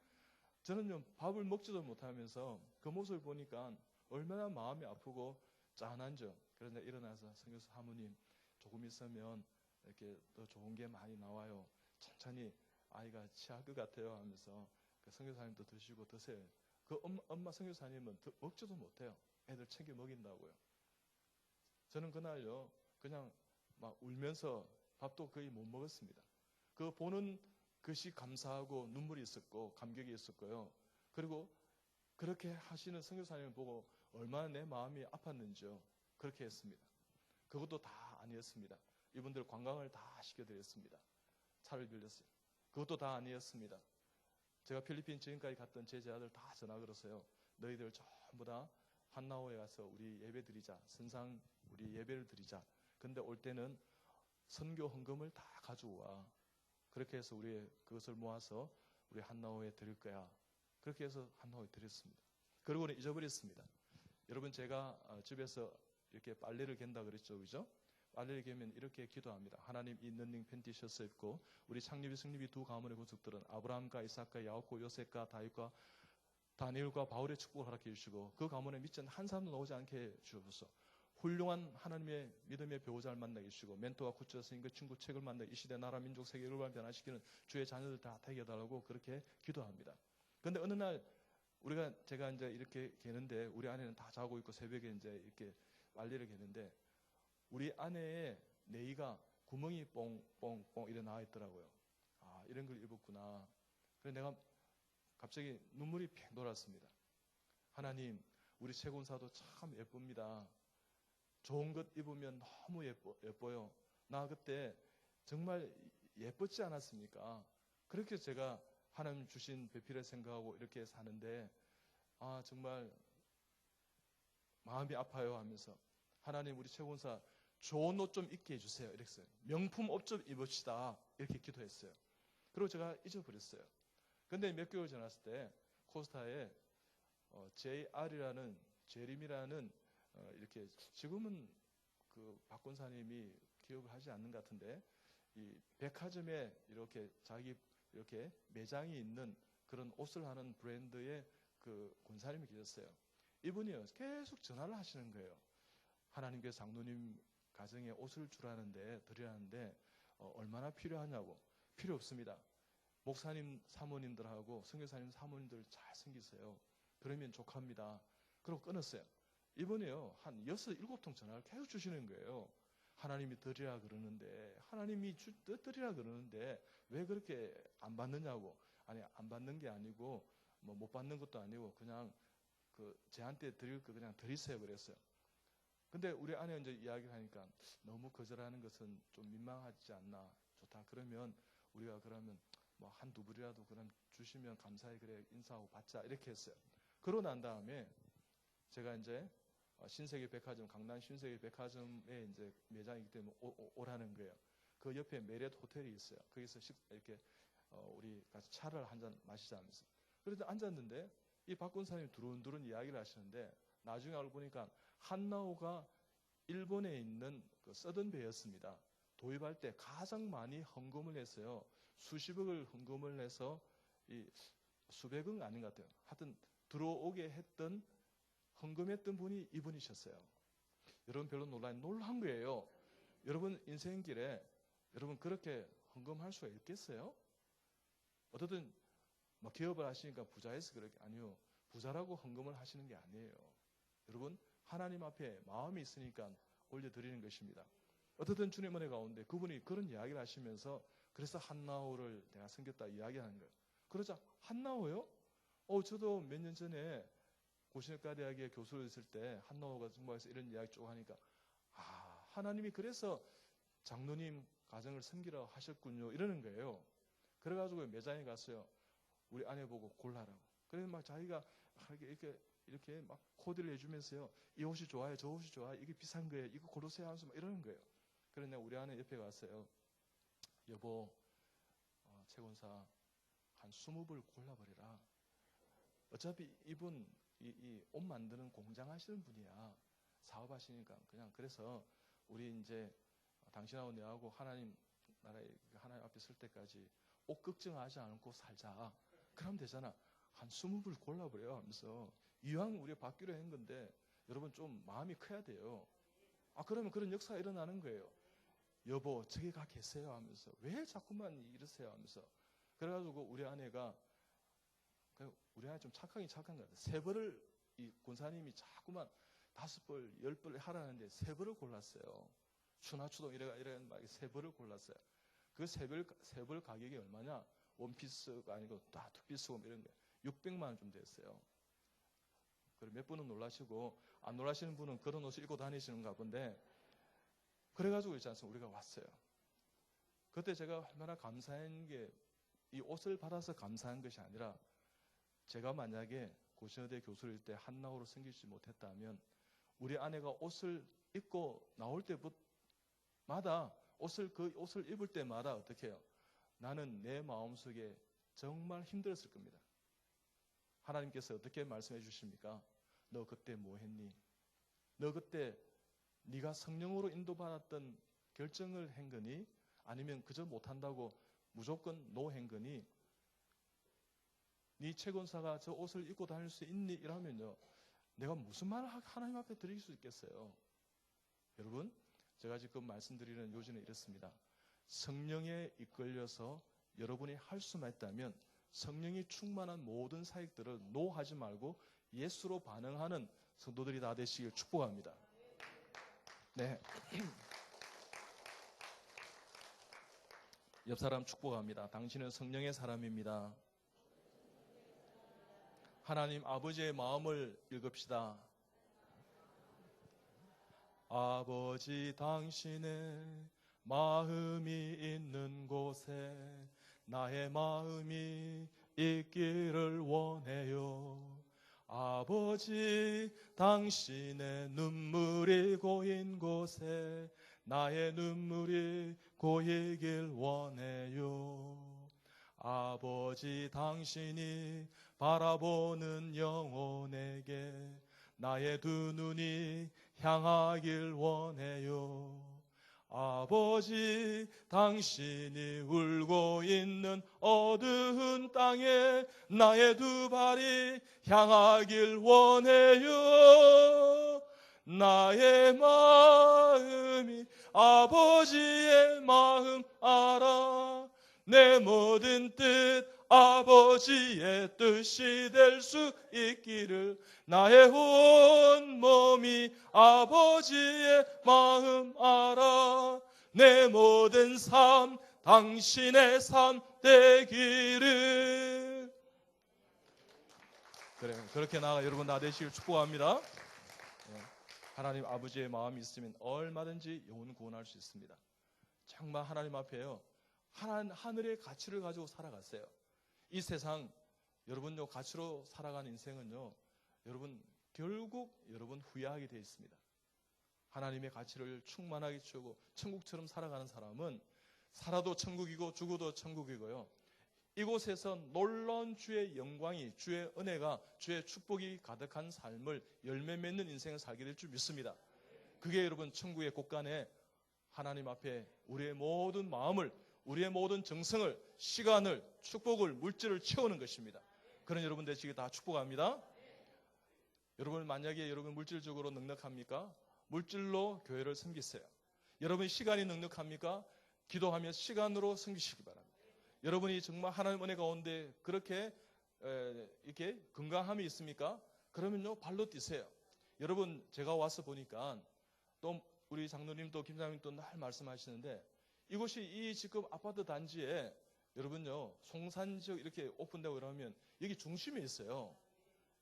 A: 저는요 밥을 먹지도 못하면서 그 모습을 보니까 얼마나 마음이 아프고 짠한죠. 그런데 일어나서 선교사 사모님 조금 있으면 이렇게 더 좋은 게 많이 나와요. 천천히 아이가 취할 것 같아요 하면서 그 선교사님도 드시고 드세요. 그 엄마 선교사님은 먹지도 못해요. 애들 챙겨 먹인다고요. 저는 그날요 그냥 막 울면서 밥도 거의 못 먹었습니다. 그 보는 것이 감사하고 눈물이 있었고 감격이 있었고요. 그리고 그렇게 하시는 선교사님을 보고 얼마나 내 마음이 아팠는지요. 그렇게 했습니다. 그것도 다 아니었습니다. 이분들 관광을 다 시켜드렸습니다. 차를 빌렸어요. 그것도 다 아니었습니다. 제가 필리핀 지금까지 갔던 제자들 다 전화 걸었어요. 너희들 전부 다 한나호에 가서 우리 예배 드리자. 선상 우리 예배를 드리자. 근데 올 때는 선교 헌금을 다 가져와. 그렇게 해서 우리 그것을 모아서 우리 한나호에 드릴 거야. 그렇게 해서 한나호에 드렸습니다. 그러고는 잊어버렸습니다. 여러분 제가 집에서 이렇게 빨래를 갠다 그랬죠. 그죠? 빨래를 개면 이렇게 기도합니다. 하나님 이 런닝 팬티 셔츠 입고 우리 창립이 승립이 두 가문의 권속들은 아브라함과 이삭과 야곱과 요셉과 다윗과 다니엘과 바울의 축복을 허락해 주시고 그 가문에 미친 한 사람도 나오지 않게 해 주옵소서. 훌륭한 하나님의 믿음의 배우자를 만나게 해주시고 멘토와 구처 스님과 친구 책을 만나게 이 시대 나라 민족 세계를 변화시키는 주의 자녀들 다 되게 해달라고 그렇게 기도합니다. 그런데 어느 날 제가 이제 이렇게 개는데 우리 아내는 다 자고 있고 새벽에 이제 이렇게 빨래를 개는데 우리 아내의 내의가 구멍이 뽕뽕뽕 이래 나와 있더라고요. 이런 걸 입었구나. 그래서 내가 갑자기 눈물이 팽 돌았습니다. 하나님, 우리 최군사도 참 예쁩니다. 좋은 것 입으면 너무 예뻐요. 나 그때 정말 예뻤지 않았습니까? 그렇게 제가 하나님 주신 배필을 생각하고 이렇게 사는데 정말 마음이 아파요 하면서 하나님 우리 최군사 좋은 옷 좀 입게 해주세요. 이렇게 했어요. 명품 옷 좀 입읍시다. 이렇게 기도했어요. 그리고 제가 잊어버렸어요. 근데 몇 개월 지났을 때 코스타에 JR이라는 제림이라는 이렇게 지금은 그 박권사님이 기억을 하지 않는 것 같은데 이 백화점에 이렇게 자기 이렇게 매장이 있는 그런 옷을 하는 브랜드의 그 권사님이 계셨어요. 이분이요 계속 전화를 하시는 거예요. 하나님께 장로님 가정에 옷을 드리라는데 얼마나 필요하냐고. 필요 없습니다. 목사님 사모님들하고 선교사님 사모님들 잘 섬기세요. 그러면 족합니다. 그러고 끊었어요. 이번에요 한 6, 7통 전화를 계속 주시는 거예요. 하나님이 드리라 그러는데 드리라 그러는데 왜 그렇게 안 받느냐고. 아니 안 받는 게 아니고 뭐 못 받는 것도 아니고 그냥 제한테 드릴 거 그냥 드리세요 그랬어요. 근데 우리 아내가 이제 이야기를 하니까 너무 거절하는 것은 좀 민망하지 않나. 좋다. 그러면 우리가 그러면 뭐 한두 불이라도 그럼 주시면 감사히 그래 인사하고 받자 이렇게 했어요. 그러고 난 다음에 제가 이제 신세계 백화점, 강남 신세계 백화점에 이제 매장이기 때문에 오라는 거예요. 그 옆에 메리엇 호텔이 있어요. 거기서 이렇게 우리 같이 차를 한 잔 마시자 하면서. 그런데 앉았는데 이 박권사님이 두run두른 이야기를 하시는데 나중에 알고 보니까 한나호가 일본에 있는 그 서든배였습니다. 도입할 때 가장 많이 헌금을 했어요. 수십억을 헌금을 해서 이 수백억 아닌 것 같아요. 하여튼 들어오게 했던 헌금했던 분이 이분이셨어요. 여러분 별로 놀란 거예요. 여러분 인생길에 여러분 그렇게 헌금할 수가 있겠어요? 어쨌든 뭐 기업을 하시니까 부자해서 그렇게 아니요. 부자라고 헌금을 하시는 게 아니에요. 여러분 하나님 앞에 마음이 있으니까 올려드리는 것입니다. 어쨌든 주님 은혜 가운데 그분이 그런 이야기를 하시면서 그래서 한나호를 내가 섬겼다 이야기하는 거예요. 그러자 한나호요? 저도 몇 년 전에 고신학과 대학에 교수를 했을 때 한나호가 정말에서 이런 이야기 쭉 하니까 하나님이 그래서 장로님 가정을 섬기라 하셨군요 이러는 거예요. 그래가지고 매장에 갔어요. 우리 아내 보고 골라라고. 그래서 막 자기가 이렇게 막 코디를 해주면서요. 이 옷이 좋아요, 저 옷이 좋아요, 이게 비싼 거예요, 이거 고르세요 하면서 막 이러는 거예요. 그래서 내가 우리 아내 옆에 갔어요. 여보, 채권사 한 20불 골라버리라. 어차피 이분 이 옷 만드는 공장 하시는 분이야. 사업하시니까 그냥 그래서 우리 이제 당신하고 내하고 하나님 나라에 하나님 앞에 설 때까지 옷 걱정하지 않고 살자. 그러면 되잖아. 한 20불 골라버려 하면서 이왕 우리가 받기로 한 건데 여러분 좀 마음이 커야 돼요. 그러면 그런 역사가 일어나는 거예요. 여보 저기 가 계세요 하면서 왜 자꾸만 이러세요 하면서 그래가지고 우리 아내가 좀 착한 것 같아요. 3벌을 이 권사님이 자꾸만 5벌, 10벌 하라는데 3벌을 골랐어요. 추나추동 이래 막 3벌을 골랐어요. 그 3벌 가격이 얼마냐? 원피스가 아니고 다 투피스고 이런 거 600만 원 좀 됐어요. 그리고 몇 분은 놀라시고 안 놀라시는 분은 그런 옷을 입고 다니시는가 본데 그래가지고 있지 않습니까? 우리가 왔어요. 그때 제가 얼마나 감사한 게 이 옷을 받아서 감사한 것이 아니라 제가 만약에 고신여대 교수일 때 한나호로 섬기지 못했다면 우리 아내가 옷을 입고 나올 때마다 그 옷을 입을 때마다 어떻게 해요? 나는 내 마음속에 정말 힘들었을 겁니다. 하나님께서 어떻게 말씀해 주십니까? 너 그때 뭐 했니? 너 그때 네가 성령으로 인도받았던 결정을 한 거니? 아니면 그저 못한다고 무조건 노 한 거니? 네 채권사가 저 옷을 입고 다닐 수 있니? 이러면요 내가 무슨 말을 하나님 앞에 드릴 수 있겠어요? 여러분 제가 지금 말씀드리는 요지는 이렇습니다. 성령에 이끌려서 여러분이 할 수만 있다면 성령이 충만한 모든 사역들을 노하지 말고 예수로 반응하는 성도들이 다 되시길 축복합니다. 네. 옆 사람 축복합니다. 당신은 성령의 사람입니다. 하나님 아버지의 마음을 읽읍시다. 아버지 당신의 마음이 있는 곳에 나의 마음이 있기를 원해요. 아버지 당신의 눈물이 고인 곳에 나의 눈물이 고이길 원해요. 아버지 당신이 바라보는 영혼에게 나의 두 눈이 향하길 원해요. 아버지 당신이 울고 있는 어두운 땅에 나의 두 발이 향하길 원해요. 나의 마음이 아버지의 마음 알아. 내 모든 뜻 아버지의 뜻이 될 수 있기를. 나의 온 몸이 아버지의 마음 알아. 내 모든 삶 당신의 삶 되기를. 그래요. 그렇게 나아가 여러분 다 되시길 축복합니다. 하나님 아버지의 마음이 있으면 얼마든지 영혼 구원할 수 있습니다. 정말 하나님 앞에요. 하늘의 가치를 가지고 살아갔어요. 이 세상 여러분요 가치로 살아가는 인생은요 여러분 결국 여러분 후회하게 되어 있습니다. 하나님의 가치를 충만하게 채우고 천국처럼 살아가는 사람은 살아도 천국이고 죽어도 천국이고요. 이곳에서 놀라운 주의 영광이, 주의 은혜가, 주의 축복이 가득한 삶을 열매 맺는 인생을 살게 될 줄 믿습니다. 그게 여러분 천국의 곳간에 하나님 앞에 우리의 모든 마음을, 우리의 모든 정성을, 시간을, 축복을, 물질을 채우는 것입니다. 그런 여러분 되시기 다 축복합니다. 여러분 만약에 여러분 물질적으로 넉넉합니까? 물질로 교회를 섬기세요. 여러분 시간이 넉넉합니까? 기도하며 시간으로 섬기시기 바랍니다. 여러분이 정말 하나님 은혜 가운데 그렇게 이렇게 건강함이 있습니까? 그러면요 발로 뛰세요. 여러분 제가 와서 보니까 또 우리 장로님도 김장님도 늘 말씀하시는데 이곳이 이 지금 아파트 단지에 여러분요 송산 지역 이렇게 오픈되고 그러면 여기 중심에 있어요.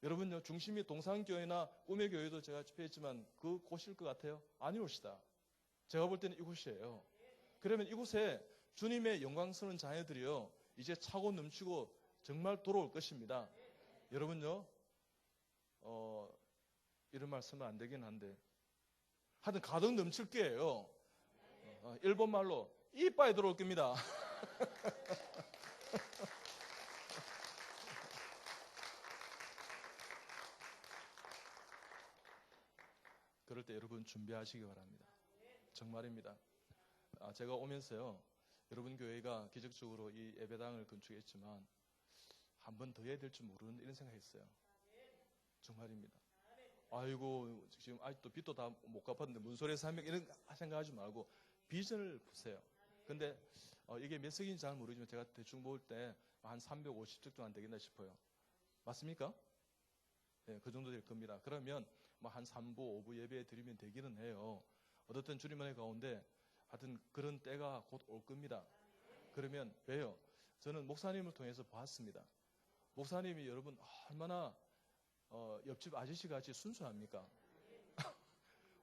A: 여러분요 중심이 동산교회나 꿈의 교회도 제가 집회했지만 그 곳일 것 같아요? 아니오시다. 제가 볼 때는 이곳이에요. 그러면 이곳에 주님의 영광스러운 자녀들이요 이제 차고 넘치고 정말 돌아올 것입니다. 여러분요 이런 말씀은 안 되긴 한데 하여튼 가득 넘칠 거예요. 일본말로 이빠이 들어올 겁니다. 그럴 때 여러분 준비하시기 바랍니다. 정말입니다. 제가 오면서요 여러분 교회가 기적적으로 이 예배당을 건축했지만 한 번 더 해야 될 줄 모르는 이런 생각했어요. 정말입니다. 아이고 지금 아직도 빚도 다 못 갚았는데 뭔 소리에서 하면 이런 생각하지 말고 비전을 보세요. 근데 이게 몇 석인지 잘 모르지만 제가 대충 볼 때 한 350석 정도 안 되겠나 싶어요. 맞습니까? 네, 그 정도 될 겁니다. 그러면 뭐 한 3부, 5부 예배 드리면 되기는 해요. 어떻든 주님 은혜 가운데 하여튼 그런 때가 곧 올 겁니다. 그러면 왜요? 저는 목사님을 통해서 봤습니다. 목사님이 여러분 얼마나 옆집 아저씨 같이 순수합니까?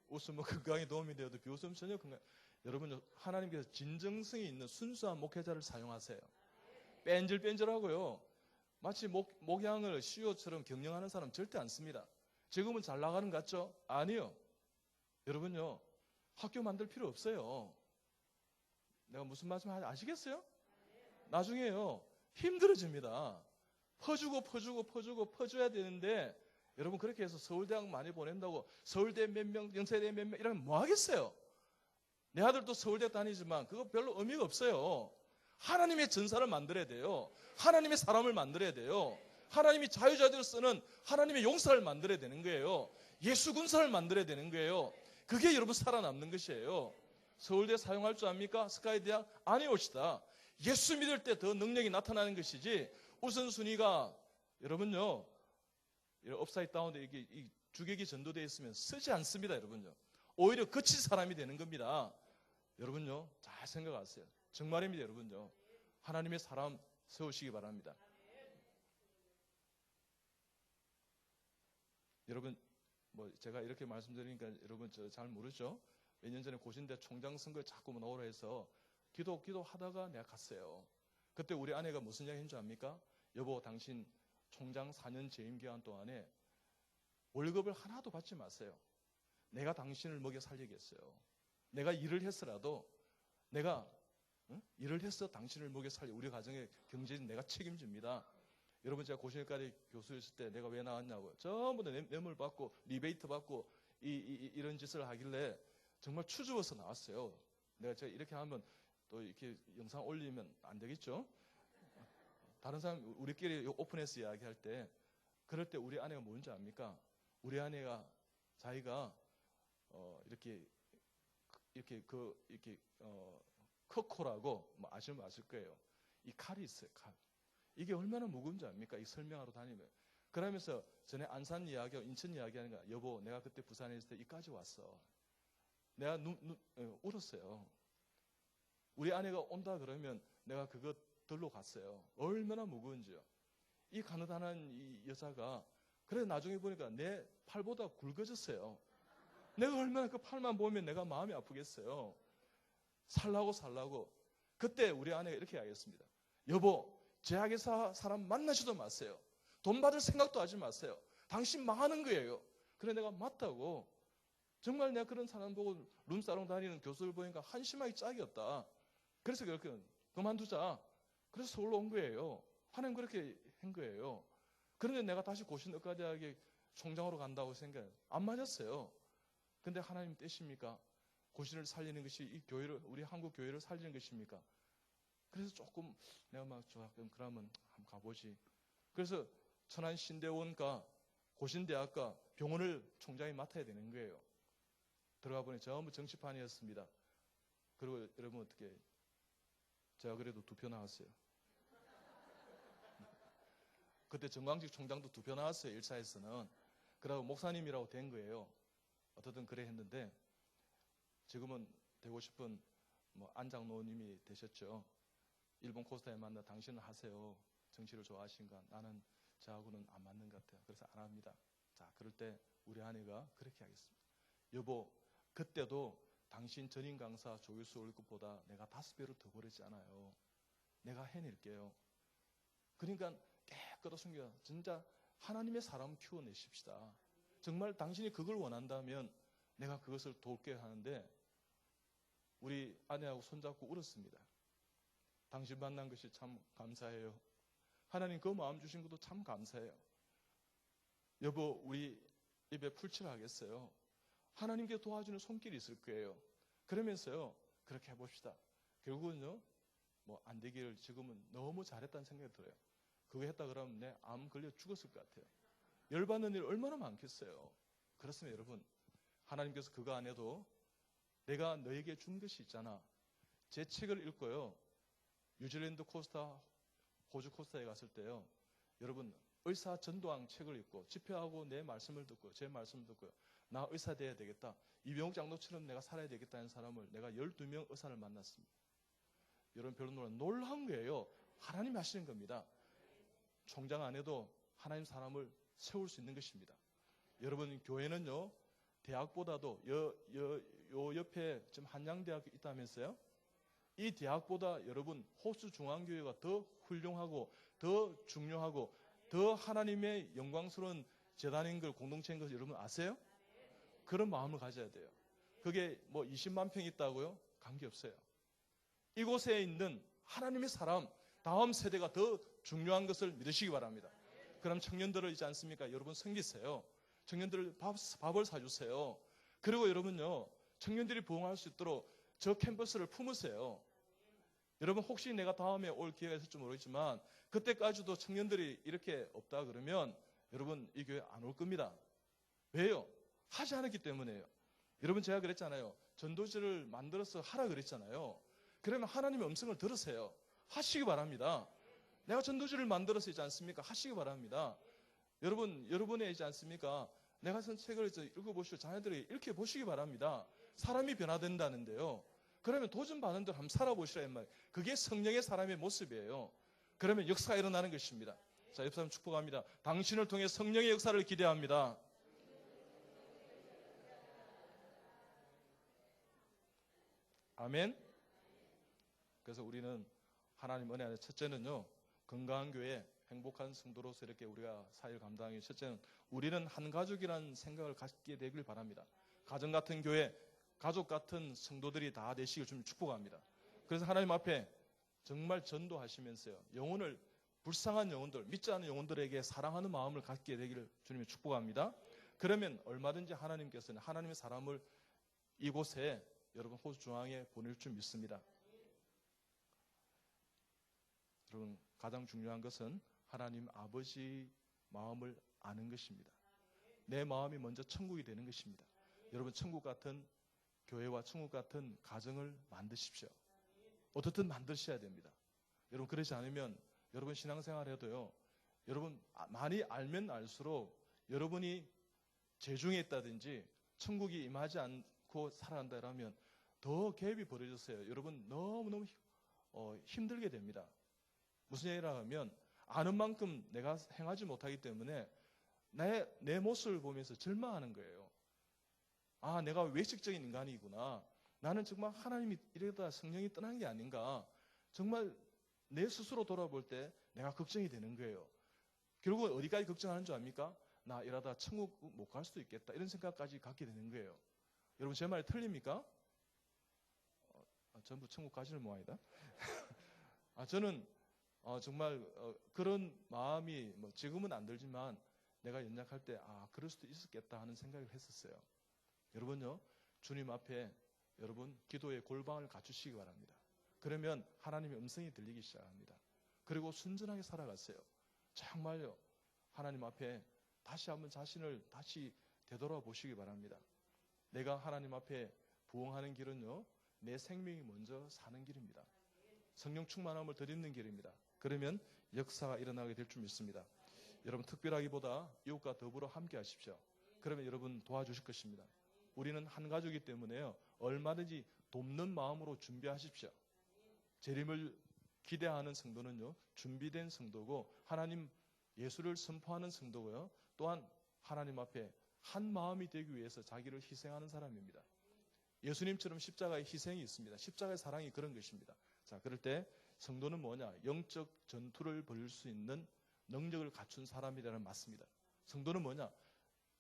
A: 웃으면 건강에 도움이 되어도 비웃으면 전혀 건강. 여러분 하나님께서 진정성이 있는 순수한 목회자를 사용하세요. 뺀질뺀질하고요. 마치 목양을 CEO처럼 경영하는 사람 절대 안 씁니다. 지금은 잘 나가는 것 같죠? 아니요. 여러분요 학교 만들 필요 없어요. 내가 무슨 말씀 하는지 아시겠어요? 나중에요 힘들어집니다. 퍼줘야 되는데 여러분 그렇게 해서 서울대학 많이 보낸다고 서울대 몇 명, 영세대 몇 명 이러면 뭐 하겠어요? 내 아들도 서울대 다니지만 그거 별로 의미가 없어요. 하나님의 전사를 만들어야 돼요. 하나님의 사람을 만들어야 돼요. 하나님이 자유자재로 쓰는 하나님의 용사를 만들어야 되는 거예요. 예수 군사를 만들어야 되는 거예요. 그게 여러분 살아남는 것이에요. 서울대 사용할 줄 압니까? 스카이대학? 아니오시다. 예수 믿을 때 더 능력이 나타나는 것이지 우선순위가 여러분요 업사이드 다운돼 이게 주객이 전도되어 있으면 쓰지 않습니다. 여러분요 오히려 거친 사람이 되는 겁니다. 여러분요 잘 생각하세요. 정말입니다. 여러분요 하나님의 사람 세우시기 바랍니다. 여러분 뭐 제가 이렇게 말씀드리니까 여러분 저 잘 모르죠? 몇 년 전에 고신대 총장 선거에 자꾸 나오라 해서 기도하다가 내가 갔어요. 그때 우리 아내가 무슨 이야기 했는지 압니까? 여보 당신 총장 4년 재임 기간 동안에 월급을 하나도 받지 마세요. 내가 당신을 먹여 살리겠어요. 내가 일을 했어라도 내가 일을 해서 당신을 먹여 살리 우리 가정의 경제는 내가 책임집니다. 여러분 제가 고신일까지 교수였을 때 내가 왜 나왔냐고요. 전부 다 뇌물 받고 리베이트 받고 이런 짓을 하길래 정말 추주어서 나왔어요. 제가 이렇게 하면 또 이렇게 영상 올리면 안 되겠죠? 다른 사람 우리끼리 오픈해서 이야기할 때 그럴 때 우리 아내가 뭔지 압니까? 우리 아내가 자기가 이렇게 커코라고 뭐 아시면 아실 거예요. 이 칼이 있어요. 칼. 이게 얼마나 무거운지 압니까? 이 설명하러 다니면. 그러면서 전에 안산 이야기하고 인천 이야기하는 거야. 여보 내가 그때 부산에 있을 때 이까지 왔어. 내가 울었어요. 우리 아내가 온다 그러면 내가 그거 들러 갔어요. 얼마나 무거운지요. 이 가느다란 이 여자가 그래 나중에 보니까 내 팔보다 굵어졌어요. 내가 얼마나 그 팔만 보면 내가 마음이 아프겠어요. 살라고. 그때 우리 아내가 이렇게 이야기했습니다. 여보 제약회사 사람 만나지도 마세요. 돈 받을 생각도 하지 마세요. 당신 망하는 거예요. 그래 내가 맞다고. 정말 내가 그런 사람 보고 룸사롱 다니는 교수를 보니까 한심하기 짝이었다. 그래서 그렇게 그만두자. 그래서 서울로 온 거예요. 하나님 그렇게 한 거예요. 그런데 내가 다시 고신의과대학에 총장으로 간다고 생각해요. 안 맞았어요. 근데 하나님 뜻입니까? 고신을 살리는 것이 이 교회를, 우리 한국 교회를 살리는 것입니까? 그래서 조금 내가 막 그러면 한번 가보지. 그래서 천안신대원과 고신대학과 병원을 총장이 맡아야 되는 거예요. 들어가 보니 전부 정치판이었습니다. 그리고 여러분 어떻게, 제가 그래도 2표 나왔어요. 그때 정광식 총장도 2표 나왔어요. 1차에서는. 그러고 목사님이라고 된 거예요. 어떻든 그래 했는데 지금은 되고 싶은 안장로님이 되셨죠. 일본 코스타에 만나 당신은 하세요. 정치를 좋아하신가? 나는 저하고는 안 맞는 것 같아요. 그래서 안 합니다. 자, 그럴 때 우리 아내가 그렇게 하겠습니다. 여보, 그때도 당신 전임 강사 조교수 월급보다 내가 5배를 더 벌지 않아요. 내가 해낼게요. 그러니까 깨끗하게 숨겨. 진짜 하나님의 사람 키워내십시다. 정말 당신이 그걸 원한다면 내가 그것을 돕게 하는데 우리 아내하고 손잡고 울었습니다. 당신 만난 것이 참 감사해요. 하나님 그 마음 주신 것도 참 감사해요. 여보, 우리 입에 풀칠을 하겠어요. 하나님께 도와주는 손길이 있을 거예요. 그러면서요, 그렇게 해봅시다. 결국은요, 안 되기를 지금은 너무 잘했다는 생각이 들어요. 그거 했다 그러면 내 암 걸려 죽었을 것 같아요. 열받는 일 얼마나 많겠어요. 그렇습니다, 여러분. 하나님께서 그거 안 해도 내가 너에게 준 것이 있잖아. 제 책을 읽고요. 뉴질랜드 코스타, 호주 코스타에 갔을 때요. 여러분, 의사 전도왕 책을 읽고 집회하고 내 말씀을 듣고 제 말씀을 듣고요. 나 의사 돼야 되겠다. 이병욱 장로처럼 내가 살아야 되겠다는 사람을 내가 12명 의사를 만났습니다. 여러분 별로 놀란 거예요. 하나님이 하시는 겁니다. 총장 안 해도 하나님 사람을 세울 수 있는 것입니다. 여러분 교회는요. 대학보다도 요 옆에 지금 한양대학이 있다면서요? 이 대학보다 여러분 호수중앙교회가 더 훌륭하고 더 중요하고 더 하나님의 영광스러운 재단인 걸 공동체인 것을 여러분 아세요? 그런 마음을 가져야 돼요. 그게 20만 평 있다고요? 관계없어요. 이곳에 있는 하나님의 사람 다음 세대가 더 중요한 것을 믿으시기 바랍니다. 그럼 청년들을 있지 않습니까? 여러분 섬기세요. 청년들 밥을 사주세요. 그리고 여러분요 청년들이 부흥할 수 있도록 저 캠퍼스를 품으세요. 여러분 혹시 내가 다음에 올 기회가 있을지 모르겠지만 그때까지도 청년들이 이렇게 없다 그러면 여러분 이 교회 안 올 겁니다. 왜요? 하지 않았기 때문에요. 여러분 제가 그랬잖아요. 전도지를 만들어서 하라 그랬잖아요. 그러면 하나님의 음성을 들으세요. 하시기 바랍니다. 내가 전도지를 만들어서 있지 않습니까? 하시기 바랍니다. 여러분의 있지 않습니까? 내가 쓴 책을 읽어보시고 자녀들이 읽혀 보시기 바랍니다. 사람이 변화된다는데요. 그러면 도전받는 대로 한번 살아보시라 이 말. 그게 성령의 사람의 모습이에요. 그러면 역사가 일어나는 것입니다. 자, 옆 사람 축복합니다. 당신을 통해 성령의 역사를 기대합니다. 아멘. 그래서 우리는 하나님 은혜 안에 첫째는요. 건강한 교회, 행복한 성도로서 이렇게 우리가 사회를 감당하기 첫째는 우리는 한 가족이라는 생각을 갖게 되길 바랍니다. 가정 같은 교회, 가족 같은 성도들이 다 되시길 주님 축복합니다. 그래서 하나님 앞에 정말 전도하시면서요. 영혼을 불쌍한 영혼들, 믿지 않는 영혼들에게 사랑하는 마음을 갖게 되기를 주님이 축복합니다. 그러면 얼마든지 하나님께서는 하나님의 사람을 이곳에 여러분 호수 중앙에 보낼 줄 믿습니다. 여러분 가장 중요한 것은 하나님 아버지 마음을 아는 것입니다. 내 마음이 먼저 천국이 되는 것입니다. 여러분 천국 같은 교회와 천국 같은 가정을 만드십시오. 어떻든 만드셔야 됩니다. 여러분 그러지 않으면 여러분 신앙생활 해도요. 여러분 많이 알면 알수록 여러분이 재중에 있다든지 천국이 임하지 않고 살아간다면 더 갭이 벌어졌어요. 여러분 너무너무 힘들게 됩니다. 무슨 얘기라 하면 아는 만큼 내가 행하지 못하기 때문에 내 모습을 보면서 절망하는 거예요. 아, 내가 외식적인 인간이구나. 나는 정말 하나님이 이러다 성령이 떠난 게 아닌가. 정말 내 스스로 돌아볼 때 내가 걱정이 되는 거예요. 결국 어디까지 걱정하는 줄 압니까? 나 이러다 천국 못 갈 수도 있겠다. 이런 생각까지 갖게 되는 거예요. 여러분 제 말이 틀립니까? 전부 천국 가시는 모양이다. 저는 정말 그런 마음이 뭐 지금은 안 들지만 내가 연약할 때 그럴 수도 있었겠다 하는 생각을 했었어요. 여러분요, 주님 앞에 여러분 기도의 골방을 갖추시기 바랍니다. 그러면 하나님의 음성이 들리기 시작합니다. 그리고 순전하게 살아가세요. 정말요, 하나님 앞에 다시 한번 자신을 다시 되돌아보시기 바랍니다. 내가 하나님 앞에 부응하는 길은요, 내 생명이 먼저 사는 길입니다. 성령 충만함을 드리는 길입니다. 그러면 역사가 일어나게 될 줄 믿습니다. 여러분 특별하기보다 이웃과 더불어 함께 하십시오. 그러면 여러분 도와주실 것입니다. 우리는 한 가족이기 때문에요, 얼마든지 돕는 마음으로 준비하십시오. 재림을 기대하는 성도는요, 준비된 성도고 하나님 예수를 선포하는 성도고요, 또한 하나님 앞에 한 마음이 되기 위해서 자기를 희생하는 사람입니다. 예수님처럼 십자가의 희생이 있습니다. 십자가의 사랑이 그런 것입니다. 자, 그럴 때 성도는 뭐냐? 영적 전투를 벌일 수 있는 능력을 갖춘 사람이라는 맞습니다. 성도는 뭐냐?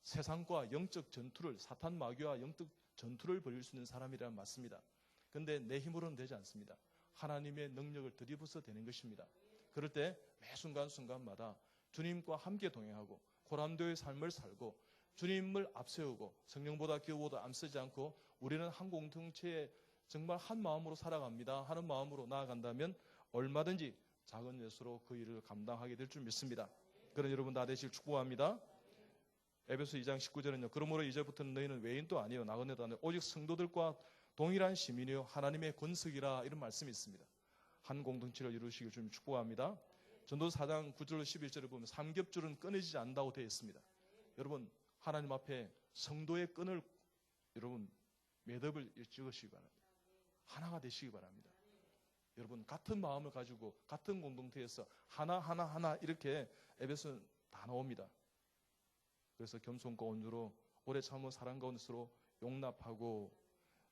A: 세상과 영적 전투를, 사탄 마귀와 영적 전투를 벌일 수 있는 사람이라는 맞습니다. 그런데 내 힘으로는 되지 않습니다. 하나님의 능력을 들이부어서 되는 것입니다. 그럴 때 매 순간순간마다 주님과 함께 동행하고 고난도의 삶을 살고 주님을 앞세우고 성령보다 기호보다 앞서지 않고 우리는 한 공동체에 정말 한 마음으로 살아갑니다 하는 마음으로 나아간다면 얼마든지 작은 예수로 그 일을 감당하게 될 줄 믿습니다. 그런 여러분 다 되시길 축복합니다. 에베소 2장 19절은요. 그러므로 이제부터는 너희는 외인도 아니요 나그네도 아니요 오직 성도들과 동일한 시민이요 하나님의 권석이라, 이런 말씀이 있습니다. 한 공동체를 이루시길 주님 축복합니다. 전도서 4장 9절 11절을 보면 삼겹줄은 끊어지지 않는다고 되어 있습니다. 여러분 하나님 앞에 성도의 끈을 여러분 매듭을 찍으시기 바랍니다. 하나가 되시기 바랍니다. 여러분 같은 마음을 가지고 같은 공동체에서 하나 이렇게 에베소 다 나옵니다. 그래서 겸손과 온유로 오래 참은 사랑 가운데서 용납하고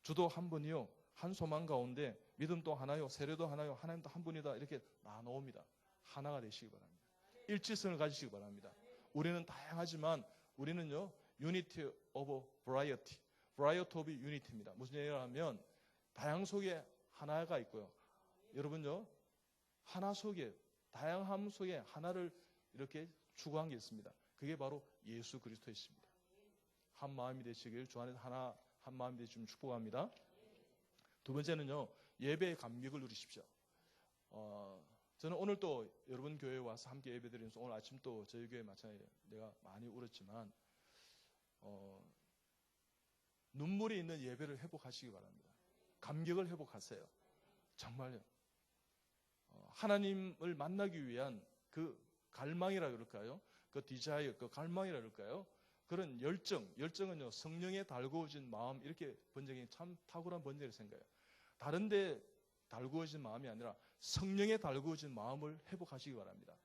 A: 주도 한 분이요 한 소망 가운데 믿음도 하나요 세례도 하나요 하나님도 한 분이다 이렇게 나눠옵니다. 하나가 되시기 바랍니다. 일치성을 가지시기 바랍니다. 우리는 다양하지만 우리는요 unity of variety, variety of unity입니다. 무슨 얘기를 하면 다양 속에 하나가 있고요. 여러분요 하나 속에 다양함 속에 하나를 이렇게 추구한 게 있습니다. 그게 바로 예수 그리스도이십니다. 한 마음이 되시길 주 안에서 하나 한 마음이 되시면 축복합니다. 두 번째는요 예배의 감격을 누리십시오. 저는 오늘 또 여러분 교회에 와서 함께 예배드리면서 오늘 아침 또 저희 교회 마찬가지로 내가 많이 울었지만 눈물이 있는 예배를 회복하시기 바랍니다. 감격을 회복하세요. 정말요. 하나님을 만나기 위한 그 갈망이라 그럴까요? 그 디자이어, 그 갈망이라 그럴까요? 그런 열정은요 성령에 달구어진 마음, 이렇게 번역이 참 탁월한 번역을 생각해요. 다른데 달구어진 마음이 아니라 성령에 달구어진 마음을 회복하시기 바랍니다.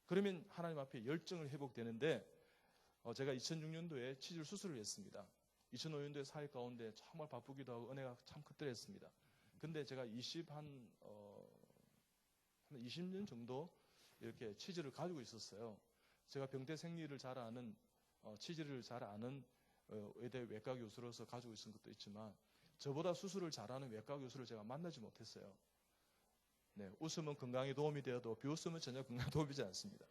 A: 그러면 하나님 앞에 열정을 회복되는데 제가 2006년도에 치질 수술을 했습니다. 2005년도에 사회 가운데 정말 바쁘기도 하고 은혜가 참 크더랬습니다. 근데 제가 20년 정도 이렇게 치질을 가지고 있었어요. 제가 병태 생리를 잘 아는 치질을 잘 아는 의대 외과 교수로서 가지고 있는 것도 있지만 저보다 수술을 잘하는 외과 교수를 제가 만나지 못했어요. 네, 웃으면 건강에 도움이 되어도 비웃으면 전혀 건강에 도움이 되지 않습니다.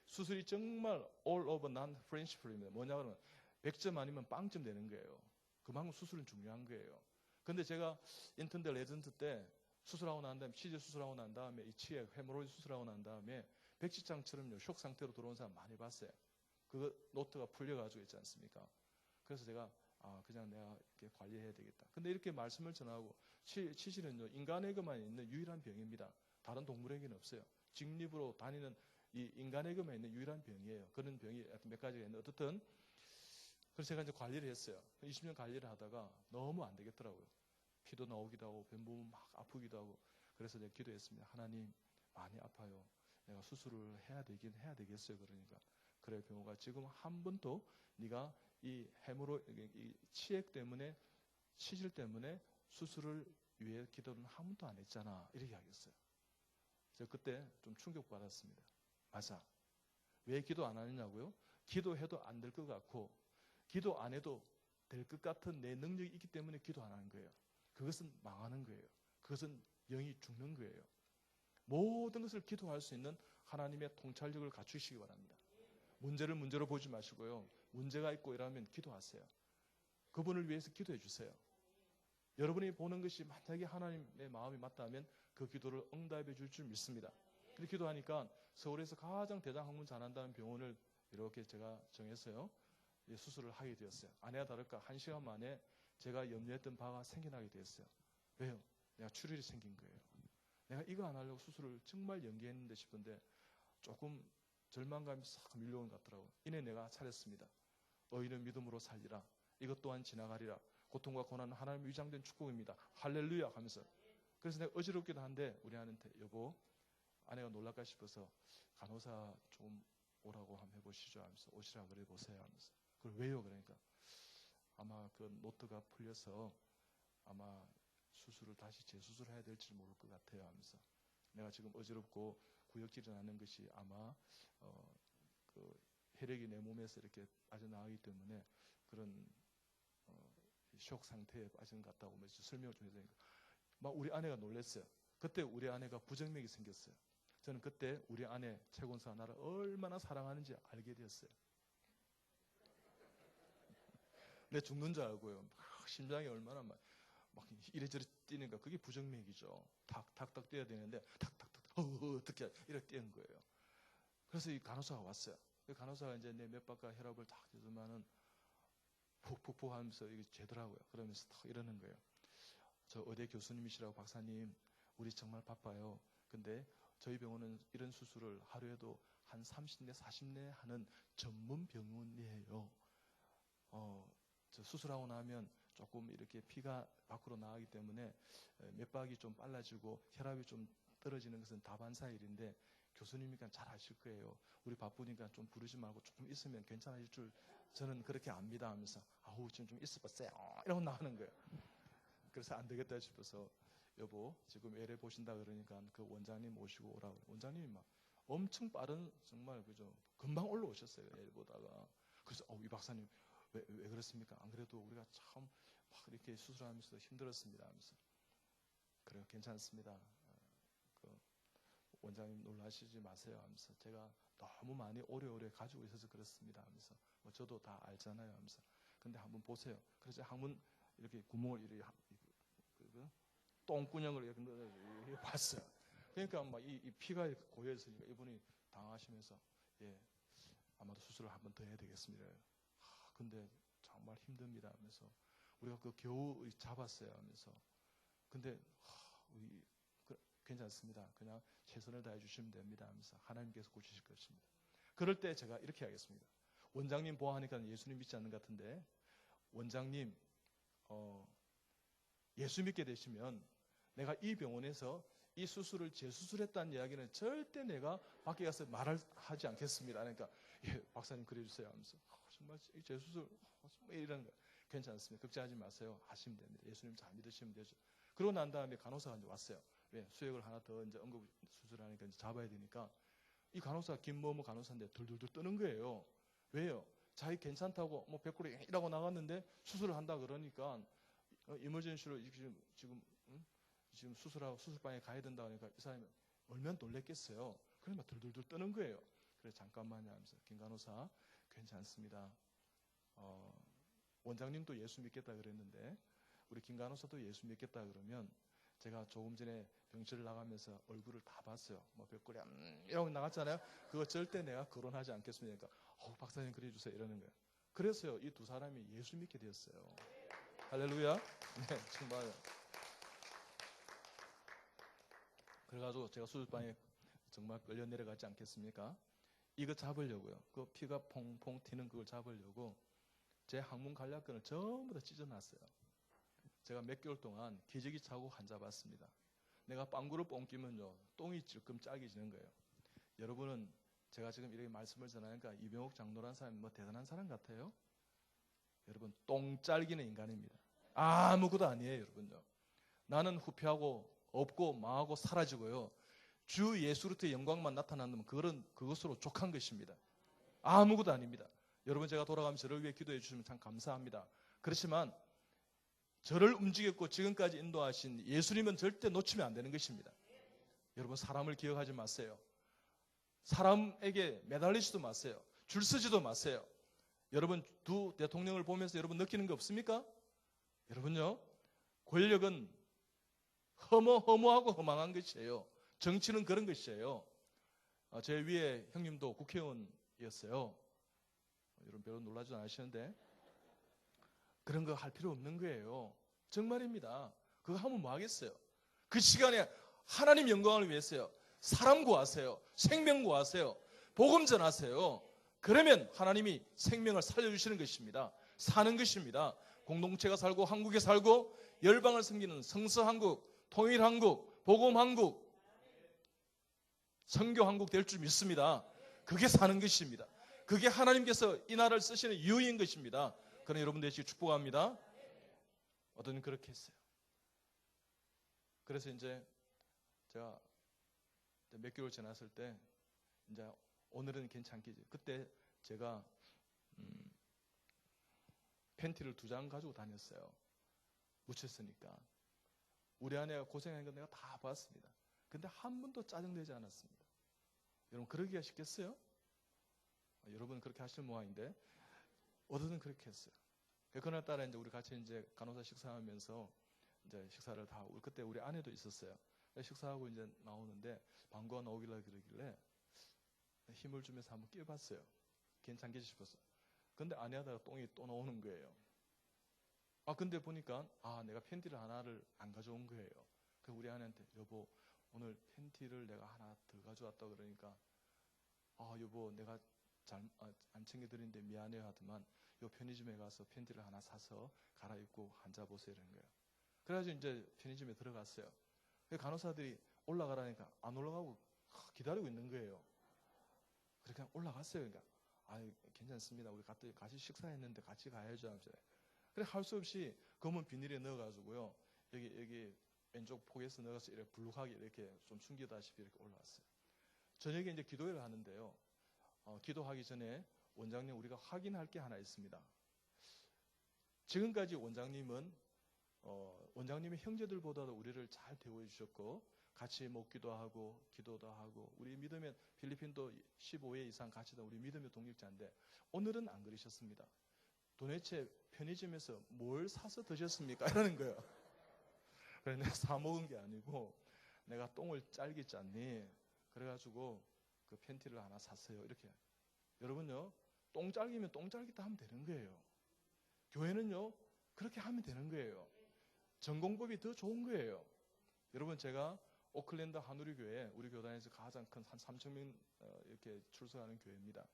A: 수술이 정말 all over non-French입니다. 뭐냐 그러면 100점 아니면 빵점 되는 거예요. 그만큼 수술은 중요한 거예요. 근데 제가 인턴 때 레전드 때 수술하고 난 다음에 치질 수술하고 난 다음에 이 치에 헤모로이드 수술하고 난 다음에 백지장처럼요 쇼크 상태로 들어온 사람 많이 봤어요. 그 노트가 풀려가지고 있지 않습니까? 그래서 제가 그냥 내가 이렇게 관리해야 되겠다. 근데 이렇게 말씀을 전하고 치질은요 인간에게만 있는 유일한 병입니다. 다른 동물에게는 없어요. 직립으로 다니는 이 인간에게만 있는 유일한 병이에요. 그런 병이 몇 가지가 있는데 어떻든 그래서 제가 이제 관리를 했어요. 20년 관리를 하다가 너무 안 되겠더라고요. 피도 나오기도 하고 변부면 막 아프기도 하고 그래서 제가 기도했습니다. 하나님 많이 아파요. 내가 수술을 해야 되겠어요. 그러니까 그래 병호가 지금 한 번도 네가 이 치액 때문에 치질 때문에 수술을 위해 기도는 한 번도 안 했잖아 이렇게 하겠어요. 제가 그때 좀 충격받았습니다. 맞아. 왜 기도 안 하느냐고요? 기도해도 안 될 것 같고 기도 안 해도 될 것 같은 내 능력이 있기 때문에 기도 안 하는 거예요. 그것은 망하는 거예요. 그것은 영이 죽는 거예요. 모든 것을 기도할 수 있는 하나님의 통찰력을 갖추시기 바랍니다. 문제를 문제로 보지 마시고요. 문제가 있고 이러면 기도하세요. 그분을 위해서 기도해 주세요. 여러분이 보는 것이 만약에 하나님의 마음이 맞다면 그 기도를 응답해 줄 줄 믿습니다. 그렇게 기도하니까 서울에서 가장 대장 학문 잘한다는 병원을 이렇게 제가 정했어요. 수술을 하게 되었어요. 아내와 다를까 1시간 만에 제가 염려했던 바가 생겨나게 되었어요. 왜요? 내가 출혈이 생긴 거예요. 내가 이거 안 하려고 수술을 정말 연기했는데 싶은데 조금 절망감이 싹 밀려온 것 같더라고요. 이내 내가 차렸습니다. 의인은 믿음으로 살리라. 이것 또한 지나가리라. 고통과 고난은 하나님의 위장된 축복입니다. 할렐루야 하면서. 그래서 내가 어지럽기도 한데 우리 아내한테 여보, 아내가 놀랄까 싶어서 간호사 좀 오라고 한번 해보시죠 하면서 오시라 그래 보세요 하면서. 그걸 왜요? 그러니까 아마 그 노트가 풀려서 아마 수술을 다시 재수술해야 될지 모를 것 같아요 하면서. 내가 지금 어지럽고 구역질이 나는 것이 아마 그 혈액이 내 몸에서 이렇게 빠져나가기 때문에 그런 쇼크 상태에 빠진 것 같다고 설명을 좀 해야 되니까 막 우리 아내가 놀랐어요. 그때 우리 아내가 부정맥이 생겼어요. 저는 그때 우리 아내 최곤사 나를 얼마나 사랑하는지 알게 되었어요. 내 죽는 줄 알고요. 막 심장이 얼마나 막 이래저래 뛰니까 그게 부정맥이죠. 탁탁탁 뛰어야 되는데 탁탁탁 어떻게 이렇게 뛰는 거예요. 그래서 이 간호사가 왔어요. 간호사가 이제 내 맥박과 혈압을 딱 해주면은 푹푹푹 하면서 이게 재더라고요. 그러면서 딱 이러는 거예요. 저 의대 교수님이시라고 박사님, 우리 정말 바빠요. 근데 저희 병원은 이런 수술을 하루에도 한 30내 40내 하는 전문 병원이에요. 저 수술하고 나면 조금 이렇게 피가 밖으로 나가기 때문에 맥박이 좀 빨라지고 혈압이 좀 떨어지는 것은 다반사 일인데 교수님이니까 잘 아실 거예요. 우리 바쁘니까 좀 부르지 말고 조금 있으면 괜찮아질 줄 저는 그렇게 압니다 하면서 아우 지금 좀 있어봤어요 이러고 나가는 거예요. 그래서 안 되겠다 싶어서 여보 지금 LA 보신다 그러니까 그 원장님 모시고 오라고. 원장님이 막 엄청 빠른 정말 그죠 금방 올라오셨어요. LA 보다가. 그래서 이 박사님 왜 그렇습니까? 안 그래도 우리가 참 막 이렇게 수술하면서 힘들었습니다 하면서. 그래요 괜찮습니다. 그 원장님 놀라시지 마세요 하면서 제가 너무 많이 오래오래 가지고 있어서 그렇습니다 하면서 저도 다 알잖아요 하면서. 근데 한번 보세요. 그래서 항문 이렇게 구멍을 이렇게 똥구녕을 이렇게 봤어요. 그러니까 막 이 피가 이렇게 고여 있으니까 이분이 당하시면서 아마도 수술을 한번 더 해야 되겠습니다. 근데 정말 힘듭니다 하면서 우리가 그 겨우 잡았어요 하면서. 근데 괜찮습니다. 그냥 최선을 다해 주시면 됩니다 하면서 하나님께서 고치실 것입니다. 그럴 때 제가 이렇게 하겠습니다. 원장님 보아하니까 예수님 믿지 않는 것 같은데 원장님 예수 믿게 되시면 내가 이 병원에서 이 수술을 재수술했다는 이야기는 절대 내가 밖에 가서 하지 않겠습니다. 그러니까 박사님 그래주세요 하면서 정말 이 재수술 이런 거 괜찮습니다. 걱정하지 마세요. 하시면 됩니다. 예수님 잘 믿으시면 되죠. 그러고 난 다음에 간호사가 이제 왔어요. 왜? 수액을 하나 더 이제 응급 수술하니까 이제 잡아야 되니까 이 간호사가 김某某 간호사인데 둘둘둘 뜨는 거예요. 왜요? 자기 괜찮다고 뭐 100%이 일하고 나갔는데 수술을 한다 그러니까 이머전시로 지금 수술하고 수술방에 가야 된다 그러니까 이 사람이 얼마나 놀랬겠어요. 그러면 둘둘둘 뜨는 거예요. 그래서 잠깐만요 하면서 김 간호사 괜찮습니다. 원장님도 예수 믿겠다 그랬는데 우리 김 간호사도 예수 믿겠다 그러면 제가 조금 전에 병실을 나가면서 얼굴을 다 봤어요. 뭐 벽걸이 이러고 나갔잖아요. 그거 절대 내가 거론하지 않겠습니다. 그러니까 박사님 그래 주세요 이러는 거예요. 그래서요 이 두 사람이 예수 믿게 되었어요. 할렐루야. 네, 정말. 그래가지고 제가 수술방에 정말 끌려 내려가지 않겠습니까? 이거 잡으려고요. 그 피가 퐁퐁 튀는 그걸 잡으려고 제 항문 관략근을 전부 다 찢어놨어요. 제가 몇 개월 동안 기저귀 차고 환자봤습니다. 내가 빵구를 뻥 끼면요 똥이 찔끔 짝이 지는 거예요. 여러분은 제가 지금 이렇게 말씀을 전하니까 이병옥 장로라는 사람이 뭐 대단한 사람 같아요? 여러분 똥 짤기는 인간입니다. 아무것도 아니에요 여러분요. 나는 후퇴하고 없고 망하고 사라지고요. 주 예수 그리스도의 영광만 나타나면 그것으로 족한 것입니다. 아무것도 아닙니다. 여러분 제가 돌아가면서 저를 위해 기도해 주시면 참 감사합니다. 그렇지만 저를 움직였고 지금까지 인도하신 예수님은 절대 놓치면 안 되는 것입니다. 여러분 사람을 기억하지 마세요. 사람에게 매달리지도 마세요. 줄 서지도 마세요. 여러분 두 대통령을 보면서 여러분 느끼는 게 없습니까? 여러분요, 권력은 허무하고 허망한 것이에요. 정치는 그런 것이에요. 제 위에 형님도 국회의원이었어요. 여러분 별로 놀라지 않으시는데 그런 거 할 필요 없는 거예요. 정말입니다. 그거 하면 뭐 하겠어요? 그 시간에 하나님 영광을 위해서요. 사람 구하세요. 생명 구하세요. 복음 전하세요. 그러면 하나님이 생명을 살려주시는 것입니다. 사는 것입니다. 공동체가 살고 한국에 살고 열방을 섬기는 성서한국, 통일한국, 복음한국, 선교한국 될 줄 믿습니다. 그게 사는 것입니다. 그게 하나님께서 이 나라를 쓰시는 이유인 것입니다. 그러나 여러분 되시기 축복합니다. 어떤 그렇게 했어요. 그래서 이제 제가 몇 개월 지났을 때 이제 오늘은 괜찮겠지. 그때 제가 팬티를 2장 가지고 다녔어요. 묻혔으니까. 우리 아내가 고생한 건 내가 다 봤습니다. 근데 한 번도 짜증내지 않았습니다. 여러분 그러기가 쉽겠어요? 여러분 그렇게 하실 모양인데 어디든 그렇게 했어요. 그날따라 이제 우리 같이 이제 간호사 식사하면서 이제 식사를 다 하고 그때 우리 아내도 있었어요. 식사하고 이제 나오는데 방구가 나오길래 그러길래 힘을 주면서 한번 끼워봤어요. 괜찮겠지 싶었어요. 근데 안에 하다가 똥이 또 나오는 거예요. 근데 보니까 내가 팬티를 하나를 안 가져온 거예요. 그래서 우리 아내한테 여보 오늘 팬티를 내가 하나 더 가져왔다 그러니까 여보 내가 안 챙겨드린데 미안해요 하더만 요 편의점에 가서 팬티를 하나 사서 갈아입고 앉아보세요 이런 거예요. 그래가지고 이제 편의점에 들어갔어요. 간호사들이 올라가라니까 안 올라가고 기다리고 있는 거예요. 그러니까 올라갔어요. 그러니까 괜찮습니다. 우리 같이 식사했는데 같이 가야죠 하면서. 그래 할 수 없이 검은 비닐에 넣어가지고요. 여기 왼쪽 포개에서 넣어서 이렇게 불룩하게 이렇게 좀 숨기다시피 이렇게 올라왔어요. 저녁에 이제 기도회를 하는데요. 기도하기 전에 원장님 우리가 확인할 게 하나 있습니다. 지금까지 원장님은 원장님의 형제들보다도 우리를 잘 대우해 주셨고 같이 먹기도 하고 기도도 하고 우리 믿으면 필리핀도 15회 이상 같이 다 우리 믿음의 동역자인데 오늘은 안 그러셨습니다. 도대체 편의점에서 뭘 사서 드셨습니까? 이러는 거예요. 그래 내가 사 먹은 게 아니고 내가 똥을 짤기 짰니? 그래가지고 그 팬티를 하나 샀어요. 이렇게. 여러분요, 똥 짤기면 똥 짤기다 하면 되는 거예요. 교회는요, 그렇게 하면 되는 거예요. 전공법이 더 좋은 거예요. 여러분 제가 오클랜드 한우리교회 우리 교단에서 가장 큰 한 3,000명 이렇게 출석하는 교회입니다.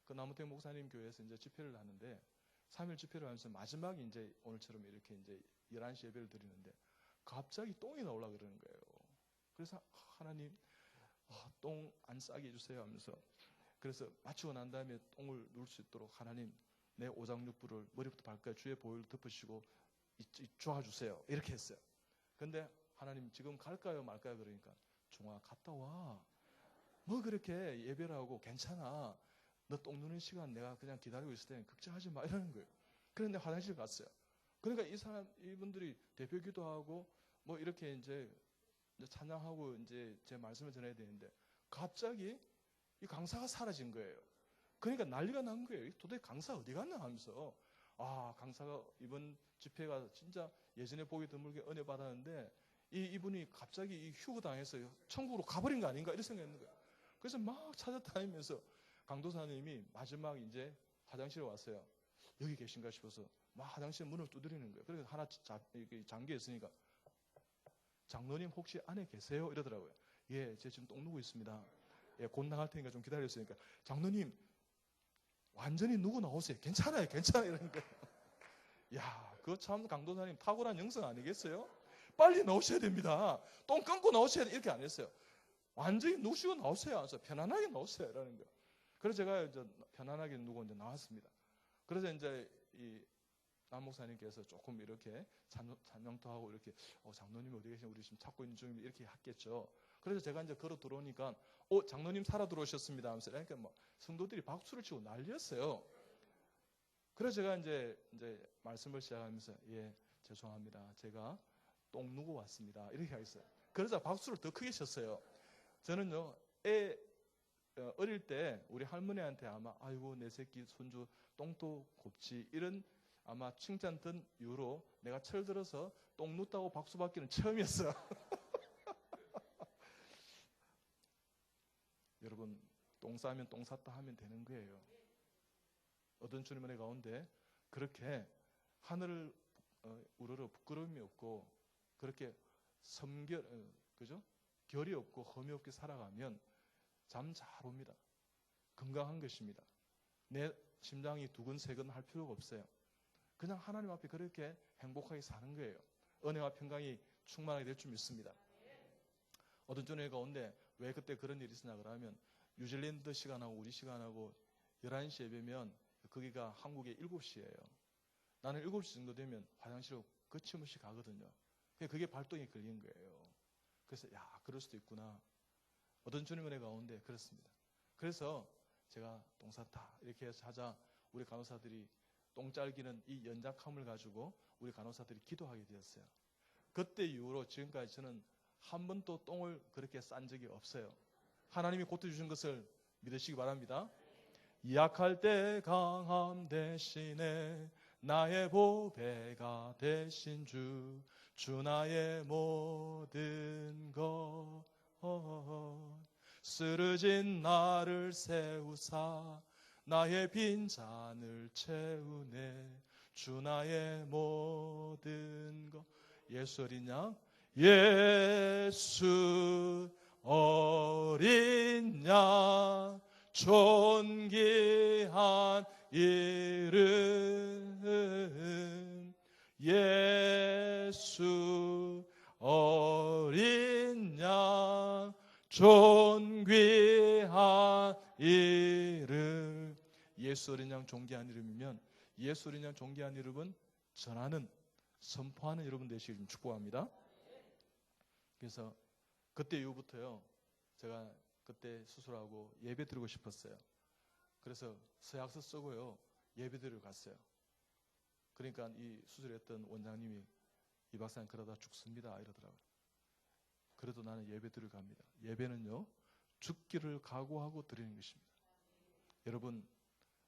A: 그 나무택 목사님 교회에서 이제 집회를 하는데 3일 집회를 하면서 마지막에 이제 오늘처럼 이렇게 이제 11시 예배를 드리는데 갑자기 똥이 나오려 그러는 거예요. 그래서 하나님 똥 안 싸게 해주세요 하면서 그래서 마치고 난 다음에 똥을 누울 수 있도록 하나님 내 오장육부를 머리부터 발까지 주의 보혈로 덮으시고 도와주세요. 이렇게 했어요. 근데 하나님 지금 갈까요 말까요 그러니까 종아 갔다 와. 뭐 그렇게 예배를 하고 괜찮아. 너 똥 누는 시간 내가 그냥 기다리고 있을 테니 걱정하지 마 이러는 거예요. 그런데 화장실 갔어요. 그러니까 이분들이 대표 기도하고 뭐 이렇게 이제 찬양하고 이제 제 말씀을 전해야 되는데 갑자기 이 강사가 사라진 거예요. 그러니까 난리가 난 거예요. 도대체 강사 어디 갔나 하면서 강사가 이번 집회가 진짜 예전에 보기 드물게 은혜 받았는데 이분이 갑자기 이 휴거 당해서 천국으로 가버린 거 아닌가 이런 생각했는 거예요. 그래서 막 찾아다니면서 강도사님이 마지막 이제 화장실에 왔어요. 여기 계신가 싶어서 막 화장실 문을 두드리는 거예요. 그래서 하나 잠겨 있으니까 장로님 혹시 안에 계세요? 이러더라고요. 예, 제가 지금 똥 누고 있습니다. 예, 곧 나갈 테니까 좀 기다렸으니까 장로님 완전히 누구 나오세요. 괜찮아요. 이러는 거예요. 야, 그거 참 강도사님 탁월한 영성 아니겠어요? 빨리 나오셔야 됩니다. 똥 끊고 나오셔야 돼. 이렇게 안 했어요. 완전히 누시고 나오세요. 그래서 편안하게 나오세요. 이러는 거예요. 그래서 제가 이제 편안하게 누고 이제 나왔습니다. 그래서 이제 이 남 목사님께서 조금 이렇게 찬양도 하고 이렇게 장로님 어디 계시냐 우리 지금 찾고 있는 중입니다. 이렇게 했겠죠. 그래서 제가 이제 걸어 들어오니까 장로님 살아 들어오셨습니다 하면서 그러니까 뭐 성도들이 박수를 치고 난리였어요. 그래서 제가 이제 말씀을 시작하면서 예, 죄송합니다. 제가 똥 누고 왔습니다. 이렇게 하겠어요. 그러자 박수를 더 크게 쳤어요. 저는요, 어릴 때 우리 할머니한테 아마 아이고 내 새끼 손주 똥도 곱지 이런 아마 칭찬 든 이후로 내가 철들어서 똥 눕다고 박수 받기는 처음이었어요. 여러분, 똥 싸면 똥 쌌다 하면 되는 거예요. 어떤 주님의 은혜 가운데 그렇게 하늘을 우러러 부끄러움이 없고 그렇게 그죠? 결이 없고 험이 없게 살아가면 잠 잘 옵니다. 건강한 것입니다. 내 심장이 두근세근 할 필요가 없어요. 그냥 하나님 앞에 그렇게 행복하게 사는 거예요. 은혜와 평강이 충만하게 될 줄 믿습니다. 어떤 주님 가운데 왜 그때 그런 일이 있었냐 그러면 뉴질랜드 시간하고 우리 시간하고 11시 예배면 거기가 한국의 7시예요. 나는 7시 정도 되면 화장실로 거침없이 가거든요. 그게 발동이 걸린 거예요. 그래서 그럴 수도 있구나. 어떤 주님 은혜 가운데 그렇습니다. 그래서 제가 똥 쌌다 이렇게 해서 하자 우리 간호사들이 똥 짤기는 이 연약함을 가지고 우리 간호사들이 기도하게 되었어요. 그때 이후로 지금까지 저는 한 번도 똥을 그렇게 싼 적이 없어요. 하나님이 고쳐주신 것을 믿으시기 바랍니다. 약할 때 강함 대신에 나의 보배가 되신 주 나의 모든 것 쓰러진 나를 세우사 나의 빈잔을 채우네 주 나의 모든 것 예수 어린 양 예수 어린 양 존귀한 이름 예수 어린 양 존귀한 이름 예수 어린 양 존귀한 이름이면 예수 어린 양 존귀한 이름은 전하는 선포하는 여러분 되시길 축복합니다. 그래서 그때 이후부터요 제가 그때 수술하고 예배 드리고 싶었어요. 그래서 서약서 쓰고요 예배 드리러 갔어요. 그러니까 이 수술했던 원장님이 이 박사님 그러다 죽습니다 이러더라고요. 그래도 나는 예배 드리러 갑니다. 예배는요 죽기를 각오하고 드리는 것입니다. 여러분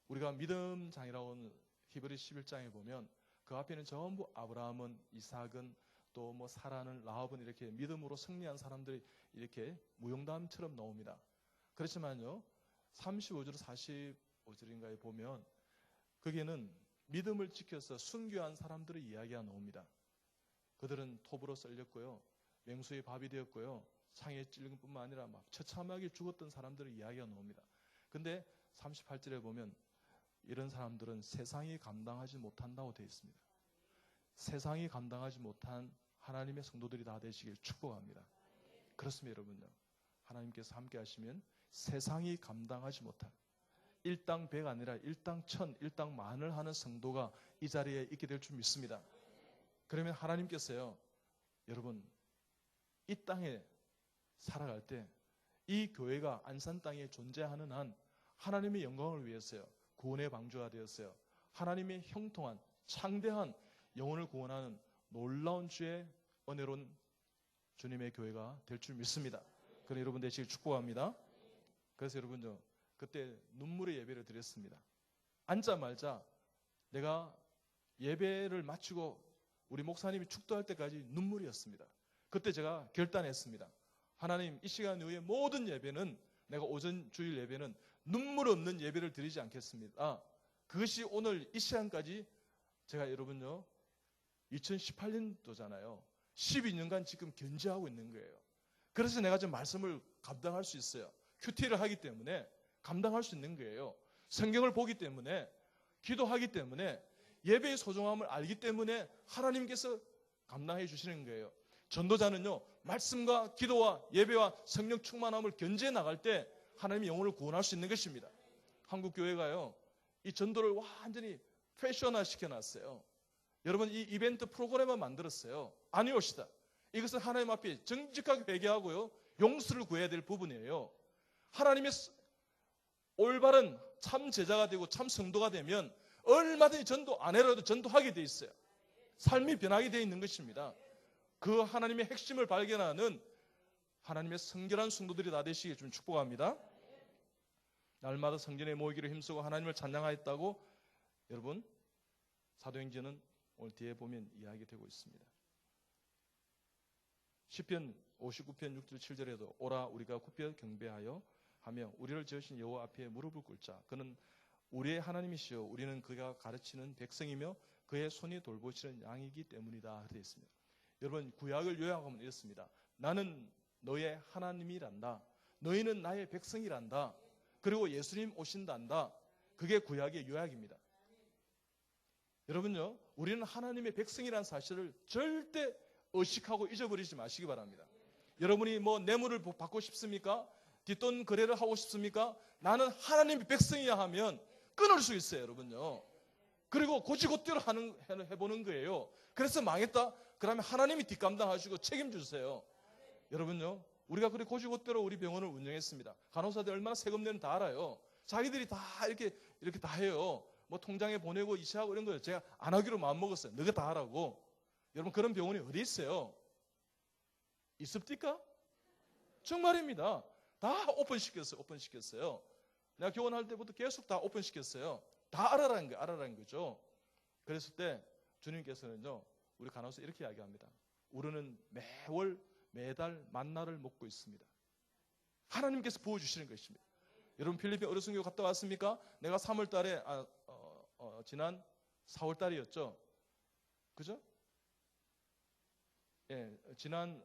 A: 우리가 믿음장이라고 하는 히브리 11장에 보면 그 앞에는 전부 아브라함은 이삭은 또 뭐 사라는 라합은 이렇게 믿음으로 승리한 사람들이 이렇게 무용담처럼 나옵니다. 그렇지만요 35절 45절인가에 보면 거기에는 믿음을 지켜서 순교한 사람들의 이야기가 나옵니다. 그들은 톱으로 썰렸고요 맹수의 밥이 되었고요 창에 찔린 뿐만 아니라 막 처참하게 죽었던 사람들의 이야기가 나옵니다. 근데 38절에 보면 이런 사람들은 세상이 감당하지 못한다고 되어 있습니다. 세상이 감당하지 못한 하나님의 성도들이 다 되시길 축복합니다. 그렇습니다 여러분요. 하나님께서 함께 하시면 세상이 감당하지 못한 일당 100 아니라 일당 1000, 일당 만을 하는 성도가 이 자리에 있게 될 줄 믿습니다. 그러면 하나님께서요 여러분 이 땅에 살아갈 때 이 교회가 안산 땅에 존재하는 한 하나님의 영광을 위해서요 구원의 방주가 되었어요. 하나님의 형통한 창대한 영혼을 구원하는 놀라운 주의 은혜로운 주님의 교회가 될 줄 믿습니다. 그럼 여러분 되시길 축복합니다. 그래서 여러분요 그때 눈물의 예배를 드렸습니다. 앉자마자 내가 예배를 마치고 우리 목사님이 축도할 때까지 눈물이었습니다. 그때 제가 결단했습니다. 하나님 이 시간 이후에 모든 예배는 내가 오전 주일 예배는 눈물 없는 예배를 드리지 않겠습니다. 그것이 오늘 이 시간까지 제가 여러분요 2018년도잖아요. 12년간 지금 견제하고 있는 거예요. 그래서 내가 지금 말씀을 감당할 수 있어요. 큐티를 하기 때문에 감당할 수 있는 거예요. 성경을 보기 때문에 기도하기 때문에 예배의 소중함을 알기 때문에 하나님께서 감당해 주시는 거예요. 전도자는요 말씀과 기도와 예배와 성령 충만함을 견제해 나갈 때 하나님이 영혼을 구원할 수 있는 것입니다. 한국 교회가요 이 전도를 완전히 패션화 시켜놨어요. 여러분 이 이벤트 프로그램을 만들었어요. 아니옵시다. 이것은 하나님 앞에 정직하게 회개하고요 용서를 구해야 될 부분이에요. 하나님의 올바른 참 제자가 되고 참 성도가 되면 얼마든지 전도 안 해라도 전도하게 돼 있어요. 삶이 변하게 돼 있는 것입니다. 그 하나님의 핵심을 발견하는 하나님의 성결한 성도들이 다 되시길 좀 축복합니다. 날마다 성전에 모이기로 힘쓰고 하나님을 찬양하였다고 여러분 사도행전은 오늘 뒤에 보면 이야기되고 있습니다. 시편 59편 6절 7절에도 오라 우리가 굽혀 경배하여 하며 우리를 지으신 여호와 앞에 무릎을 꿇자. 그는 우리의 하나님이시요 우리는 그가 가르치는 백성이며 그의 손이 돌보시는 양이기 때문이다 되어 있습니다. 여러분 구약을 요약하면 이렇습니다. 나는 너의 하나님이란다. 너희는 나의 백성이란다. 그리고 예수님 오신단다. 그게 구약의 요약입니다. 여러분요, 우리는 하나님의 백성이라는 사실을 절대 의식하고 잊어버리지 마시기 바랍니다. 여러분이 뭐 뇌물을 받고 싶습니까? 뒷돈 거래를 하고 싶습니까? 나는 하나님의 백성이야 하면 끊을 수 있어요, 여러분요. 그리고 고지고대로 해보는 거예요. 그래서 망했다? 그러면 하나님이 뒷감당하시고 책임주세요. 여러분요, 우리가 그렇게 고지고대로 우리 병원을 운영했습니다. 간호사들 얼마나 세금 내는 다 알아요. 자기들이 다 이렇게 다 해요. 뭐 통장에 보내고 이체하고 이런 거예요. 제가 안 하기로 마음먹었어요. 너가 다 하라고. 여러분 그런 병원이 어디 있어요? 있습니까? 정말입니다. 다 오픈시켰어요. 내가 교원할 때부터 계속 다 오픈시켰어요. 다 알아라는 거죠. 그랬을 때 주님께서는요, 우리 간호사 이렇게 이야기합니다. 우리는 매달 만나를 먹고 있습니다. 하나님께서 부어주시는 것입니다. 여러분 필리핀 어려선교 갔다 왔습니까? 내가 3월 달에 지난 4월 달이었죠. 그죠? 예, 지난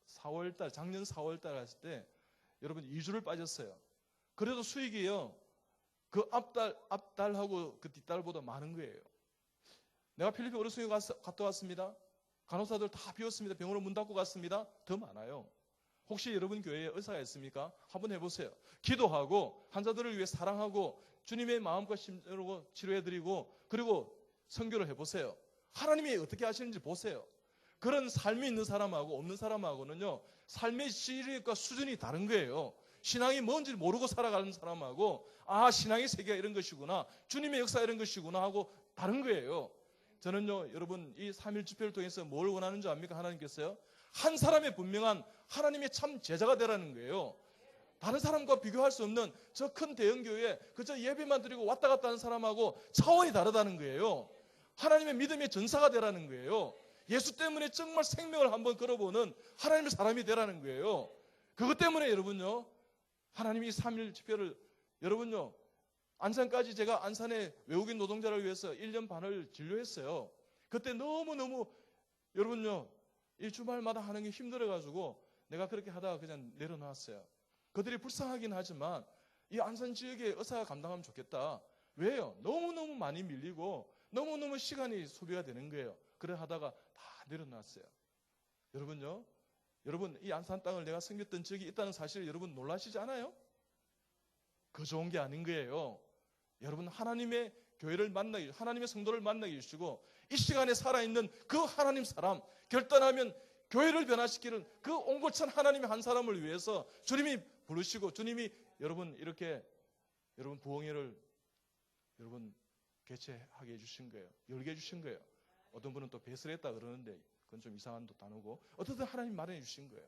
A: 4월 달, 작년 4월 달 갔을 때 여러분 2주를 빠졌어요. 그래도 수익이요. 그 앞달하고 그 뒷달보다 많은 거예요. 내가 필리핀 어려선교 갔다 왔습니다. 간호사들 다 비웠습니다. 병원을 문 닫고 갔습니다. 더 많아요. 혹시 여러분 교회에 의사가 있습니까? 한번 해보세요. 기도하고 환자들을 위해 사랑하고 주님의 마음과 심으로 치료해드리고 그리고 선교를 해보세요. 하나님이 어떻게 하시는지 보세요. 그런 삶이 있는 사람하고 없는 사람하고는요, 삶의 질과 수준이 다른 거예요. 신앙이 뭔지 모르고 살아가는 사람하고 신앙의 세계가 이런 것이구나, 주님의 역사 이런 것이구나 하고 다른 거예요. 저는요, 여러분 이 3.1 집회를 통해서 뭘 원하는 줄 압니까? 하나님께서요, 한 사람의 분명한 하나님의 참 제자가 되라는 거예요. 다른 사람과 비교할 수 없는 저 큰 대형교회에 그저 예배만 드리고 왔다 갔다 하는 사람하고 차원이 다르다는 거예요. 하나님의 믿음의 전사가 되라는 거예요. 예수 때문에 정말 생명을 한번 걸어보는 하나님의 사람이 되라는 거예요. 그것 때문에 여러분요, 하나님이 3.1 집회를, 여러분요, 안산까지 제가 안산의 외국인 노동자를 위해서 1년 반을 진료했어요. 그때 너무너무 여러분요, 이 주말마다 하는 게 힘들어가지고 내가 그렇게 하다가 그냥 내려놨어요. 그들이 불쌍하긴 하지만 이 안산 지역에 의사가 감당하면 좋겠다. 왜요? 너무너무 많이 밀리고 너무너무 시간이 소비가 되는 거예요. 그래 하다가 다 내려놨어요. 여러분요, 여러분 이 안산 땅을 내가 섬겼던 적이 있다는 사실을 여러분 놀라시지 않아요? 그 좋은 게 아닌 거예요. 여러분 하나님의 교회를 만나게, 하나님의 성도를 만나게 해주시고 이 시간에 살아있는 그 하나님 사람, 결단하면 교회를 변화시키는 그 옹골찬 하나님의 한 사람을 위해서 주님이 부르시고 주님이 여러분 이렇게 여러분 부흥회를 여러분 개최하게 해주신 거예요. 열게 해주신 거예요. 어떤 분은 또 배설했다 그러는데 그건 좀 이상한 단어고 어떻든 하나님 마련해 주신 거예요.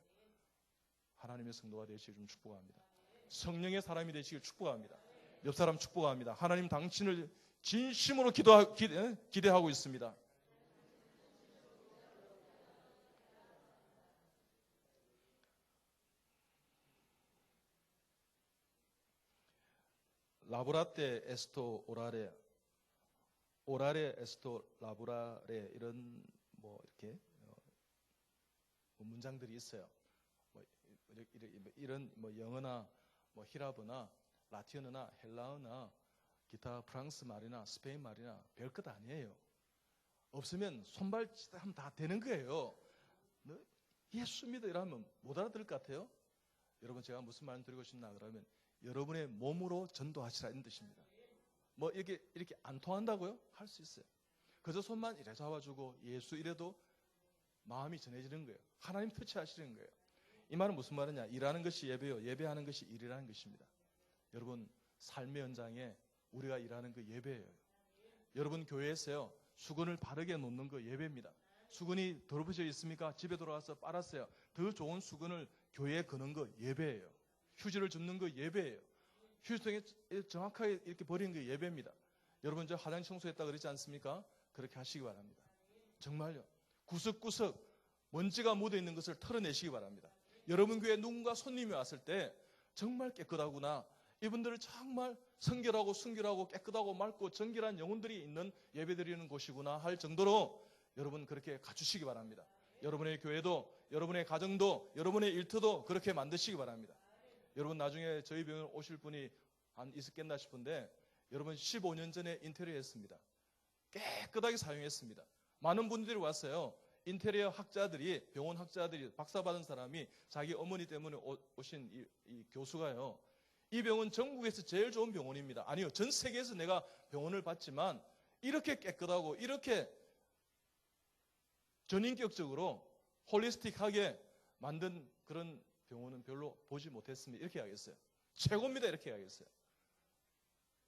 A: 하나님의 성도가 되시길 좀 축복합니다. 성령의 사람이 되시길 축복합니다. 옆 사람 축복합니다. 하나님 당신을 진심으로 기대하고 있습니다. 라보라테 에스토 오라레 에스토 라보라레 이런 뭐 이렇게 문장들이 있어요. 이런 뭐 영어나 뭐 히라브나 라틴어나 헬라어나 기타 프랑스 말이나 스페인 말이나 별것 아니에요. 없으면 손발하면 다 되는 거예요. 예수 믿어 이러면 못 알아들을 것 같아요. 여러분 제가 무슨 말 드리고 싶나 그러면 여러분의 몸으로 전도하시라 이런 뜻입니다. 뭐 이렇게 안 통한다고요? 할 수 있어요. 그저 손만 이래 잡아주고 예수 이래도 마음이 전해지는 거예요. 하나님 터치하시는 거예요. 이 말은 무슨 말이냐? 일하는 것이 예배요, 예배하는 것이 일이라는 것입니다. 여러분, 삶의 현장에 우리가 일하는 그 예배예요. 여러분, 교회에서요, 수건을 바르게 놓는 거 예배입니다. 수건이 더러워져 있습니까? 집에 돌아가서 빨았어요. 더 좋은 수건을 교회에 거는 거 예배예요. 휴지를 줍는 거 예배예요. 휴지통에 정확하게 이렇게 버리는 거 예배입니다. 여러분, 저 화장실 청소했다 그러지 않습니까? 그렇게 하시기 바랍니다. 정말요. 구석구석 먼지가 묻어있는 것을 털어내시기 바랍니다. 여러분 교회에 누군가 손님이 왔을 때 정말 깨끗하구나, 이분들을 정말 성결하고 순결하고 깨끗하고 맑고 정결한 영혼들이 있는 예배드리는 곳이구나 할 정도로 여러분 그렇게 갖추시기 바랍니다. 여러분의 교회도, 여러분의 가정도, 여러분의 일터도 그렇게 만드시기 바랍니다. 여러분, 나중에 저희 병원 오실 분이 한 있었겠나 싶은데, 여러분 15년 전에 인테리어 했습니다. 깨끗하게 사용했습니다. 많은 분들이 왔어요. 인테리어 학자들이, 병원 학자들이, 박사 받은 사람이 자기 어머니 때문에 오신 이 교수가요, 이 병원 전국에서 제일 좋은 병원입니다. 아니요, 전 세계에서 내가 병원을 봤지만 이렇게 깨끗하고 이렇게 전인격적으로 홀리스틱하게 만든 그런 병원은 별로 보지 못했습니다. 이렇게 이야기했어요. 최고입니다. 이렇게 이야기했어요.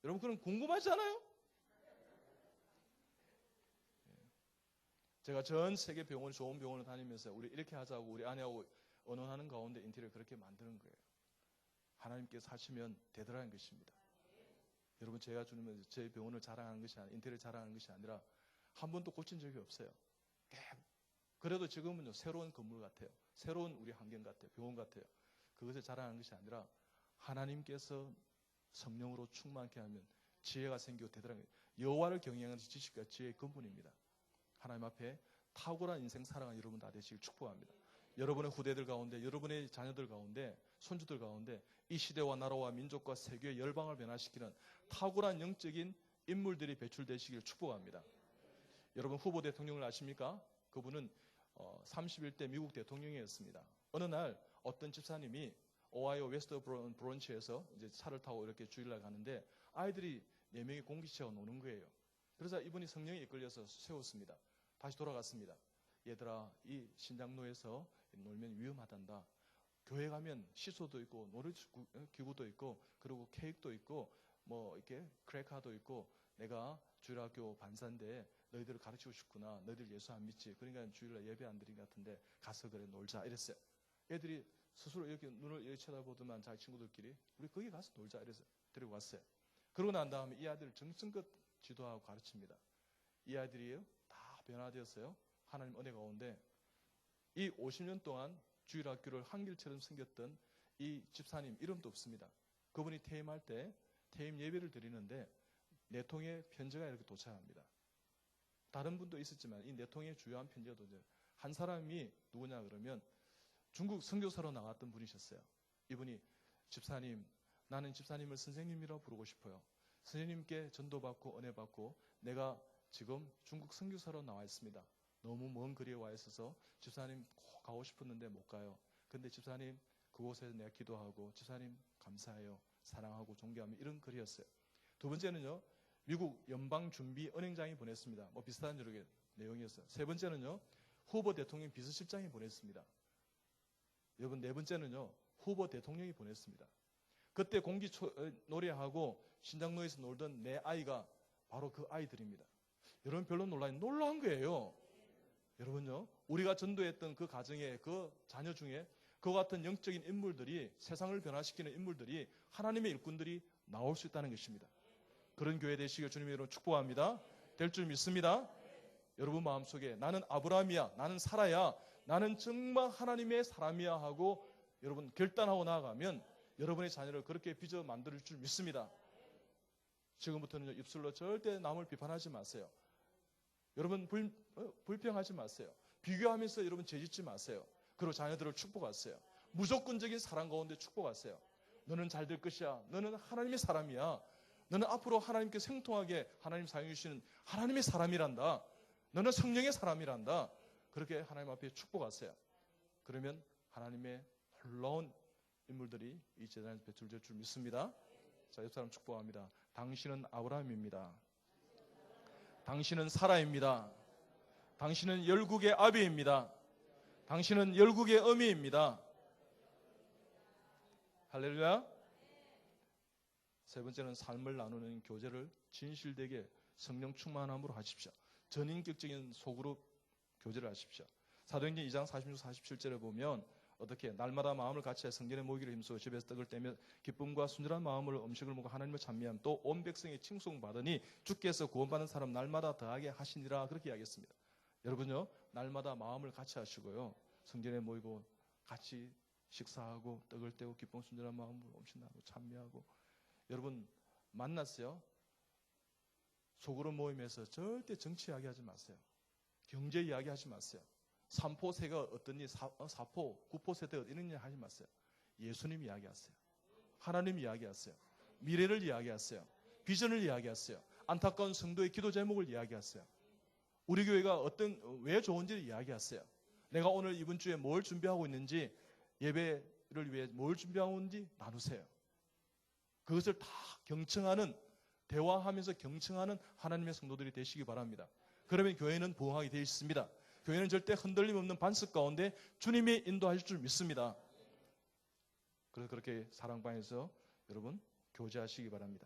A: 여러분, 그럼 궁금하지 않아요? 제가 전 세계 병원, 좋은 병원을 다니면서 우리 이렇게 하자고 우리 아내하고 언언하는 가운데 인테리어 그렇게 만드는 거예요. 하나님께서 하시면 되더라는 것입니다. 여러분, 제가 주는 제 병원을 자랑하는 것이 아니라, 인테리어 자랑하는 것이 아니라 한 번도 고친 적이 없어요. 그래도 지금은요, 새로운 건물 같아요. 새로운 우리 환경 같아요. 병원 같아요. 그것을 자랑하는 것이 아니라 하나님께서 성령으로 충만케 하면 지혜가 생기고 되더라는 거예요. 여호와를 경외하는 지식과 지혜의 근본입니다. 하나님 앞에 탁월한 인생 살아가는 여러분 다 되시길 축복합니다. 여러분의 후대들 가운데, 여러분의 자녀들 가운데, 손주들 가운데 이 시대와 나라와 민족과 세계의 열방을 변화시키는 탁월한 영적인 인물들이 배출되시길 축복합니다. 여러분, 후보 대통령을 아십니까? 그분은 31대 미국 대통령이었습니다. 어느 날 어떤 집사님이 오하이오 웨스트 브론치에서 이제 차를 타고 이렇게 주일날 가는데 아이들이 4명이 공기채워 노는 거예요. 그래서 이분이 성령에 이끌려서 세웠습니다. 다시 돌아갔습니다. 얘들아, 이 신장로에서 놀면 위험하단다. 교회 가면 시소도 있고 놀이기구도 있고 그리고 케이크도 있고 뭐 이렇게 크래커도 있고, 내가 주일학교 반사인데 너희들을 가르치고 싶구나. 너희들 예수 안 믿지? 그러니까 주일날 예배 안 드린 것 같은데 가서 그래 놀자 이랬어요. 애들이 스스로 이렇게 눈을 이렇게 쳐다보더만 자기 친구들끼리 우리 거기 가서 놀자 이래서 데리고 왔어요. 그러고 난 다음에 이 아이들을 정성껏 지도하고 가르칩니다. 이 아이들이요, 다 변화되었어요. 하나님 은혜 가운데 이 50년 동안 주일학교를 한길처럼 생겼던 이 집사님 이름도 없습니다. 그분이 퇴임할 때 퇴임 예배를 드리는데 4통의 편지가 이렇게 도착합니다. 다른 분도 있었지만 이 4통의 주요한 편지가 도착해요. 한 사람이 누구냐 그러면 중국 선교사로 나왔던 분이셨어요. 이분이, 집사님, 나는 집사님을 선생님이라고 부르고 싶어요. 선생님께 전도받고 은혜받고 내가 지금 중국 선교사로 나와 있습니다. 너무 먼 거리에 와 있어서 집사님 꼭 가고 싶었는데 못 가요. 근데 집사님 그곳에서 내가 기도하고 집사님 감사해요. 사랑하고 존경하며, 이런 글이었어요. 두 번째는요, 미국 연방준비은행장이 보냈습니다. 뭐 비슷한 내용이었어요. 세 번째는요, 후보 대통령 비서실장이 보냈습니다. 여러분, 네 번째는요, 후보 대통령이 보냈습니다. 그때 공기놀이하고 신장로에서 놀던 내 아이가 바로 그 아이들입니다. 여러분, 별로 놀라운 거예요. 여러분요, 우리가 전도했던 그 가정의 그 자녀 중에 그와 같은 영적인 인물들이, 세상을 변화시키는 인물들이, 하나님의 일꾼들이 나올 수 있다는 것입니다. 그런 교회 되시길 주님의 이름으로 축복합니다. 될 줄 믿습니다. 여러분 마음속에 나는 아브라함이야, 나는 사라야, 나는 정말 하나님의 사람이야 하고 여러분 결단하고 나아가면 여러분의 자녀를 그렇게 빚어 만들 줄 믿습니다. 지금부터는 입술로 절대 남을 비판하지 마세요. 여러분 불평하지 마세요. 비교하면서 여러분 죄짓지 마세요. 그리고 자녀들을 축복하세요. 무조건적인 사랑 가운데 축복하세요. 너는 잘 될 것이야. 너는 하나님의 사람이야. 너는 앞으로 하나님께 생통하게 하나님 사용해 주시는 하나님의 사람이란다. 너는 성령의 사람이란다. 그렇게 하나님 앞에 축복하세요. 그러면 하나님의 놀라운 인물들이 이 재단에서 배출될 줄 믿습니다. 자, 옆 사람 축복합니다. 당신은 아브라함입니다. 당신은 사라입니다. 당신은 열국의 아비입니다. 당신은 열국의 어미입니다. 할렐루야. 세 번째는 삶을 나누는 교제를 진실되게 성령 충만함으로 하십시오. 전인격적인 소그룹 교제를 하십시오. 사도행전 2장 46, 47절에 보면 어떻게 날마다 마음을 같이 성전에 모이기를 힘쓰고 집에서 떡을 떼며 기쁨과 순전한 마음으로 음식을 먹고 하나님을 찬미함 또 온 백성이 칭송받으니 주께서 구원받는 사람 날마다 더하게 하시니라 그렇게 이야기했습니다. 여러분요 날마다 마음을 같이 하시고요 성전에 모이고 같이 식사하고 떡을 떼고 기쁨 순전한 마음으로 음식 나누고 찬미하고 여러분 만났어요. 소그룹 모임에서 절대 정치 이야기하지 마세요. 경제 이야기하지 마세요. 삼포세가 어떠니 사포, 구포세대가 이런 이야기 하지 마세요. 예수님 이야기하세요. 하나님 이야기하세요. 미래를 이야기하세요. 비전을 이야기하세요. 안타까운 성도의 기도 제목을 이야기하세요. 우리 교회가 왜 좋은지를 이야기하세요. 내가 오늘 이번 주에 뭘 준비하고 있는지 예배를 위해 뭘 준비하고 있는지 나누세요. 그것을 다 경청하는 대화하면서 경청하는 하나님의 성도들이 되시기 바랍니다. 그러면 교회는 부흥하게 되어 있습니다. 교회는 절대 흔들림 없는 반석 가운데 주님이 인도하실 줄 믿습니다. 그래서 그렇게 사랑방에서 여러분 교제하시기 바랍니다.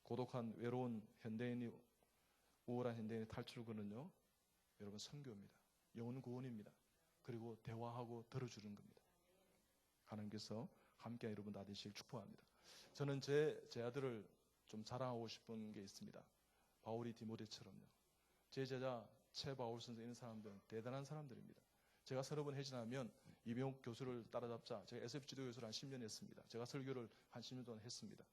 A: 고독한 외로운 현대인이 우울한 현대인의 탈출구는요 여러분 선교입니다. 영혼 구원입니다. 그리고 대화하고 들어주는 겁니다. 하나님께서 함께 여러분 다 되시길 축복합니다. 저는 제 아들을 좀 자랑하고 싶은 게 있습니다. 바울이 디모데처럼요. 제 제자 최바울 선생 이런 사람들은 대단한 사람들입니다. 제가 서너 번 회진하면 이병욱 교수를 따라잡자. 제가 SF 지도교수를 한 10년 했습니다. 제가 설교를 한 10년 동안 했습니다.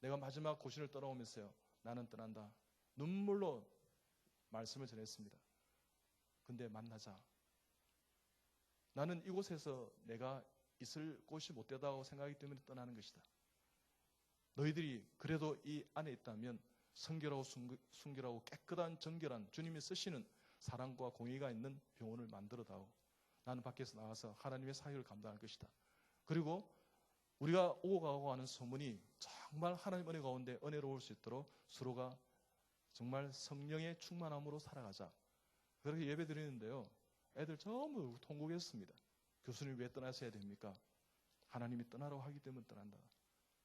A: 내가 마지막 고신을 떠나오면서요. 나는 떠난다. 눈물로 말씀을 전했습니다. 근데 만나자. 나는 이곳에서 내가 있을 곳이 못되다고 생각하기 때문에 떠나는 것이다. 너희들이 그래도 이 안에 있다면 성결하고 순결하고 깨끗한 정결한 주님이 쓰시는 사랑과 공의가 있는 병원을 만들어다오. 나는 밖에서 나가서 하나님의 사역을 감당할 것이다. 그리고 우리가 오고 가고 하는 소문이 정말 하나님 은혜 가운데 은혜로울 수 있도록 서로가 정말 성령의 충만함으로 살아가자. 그렇게 예배 드리는데요. 애들 전부 통곡했습니다. 교수님 왜 떠나셔야 됩니까? 하나님이 떠나라고 하기 때문에 떠난다.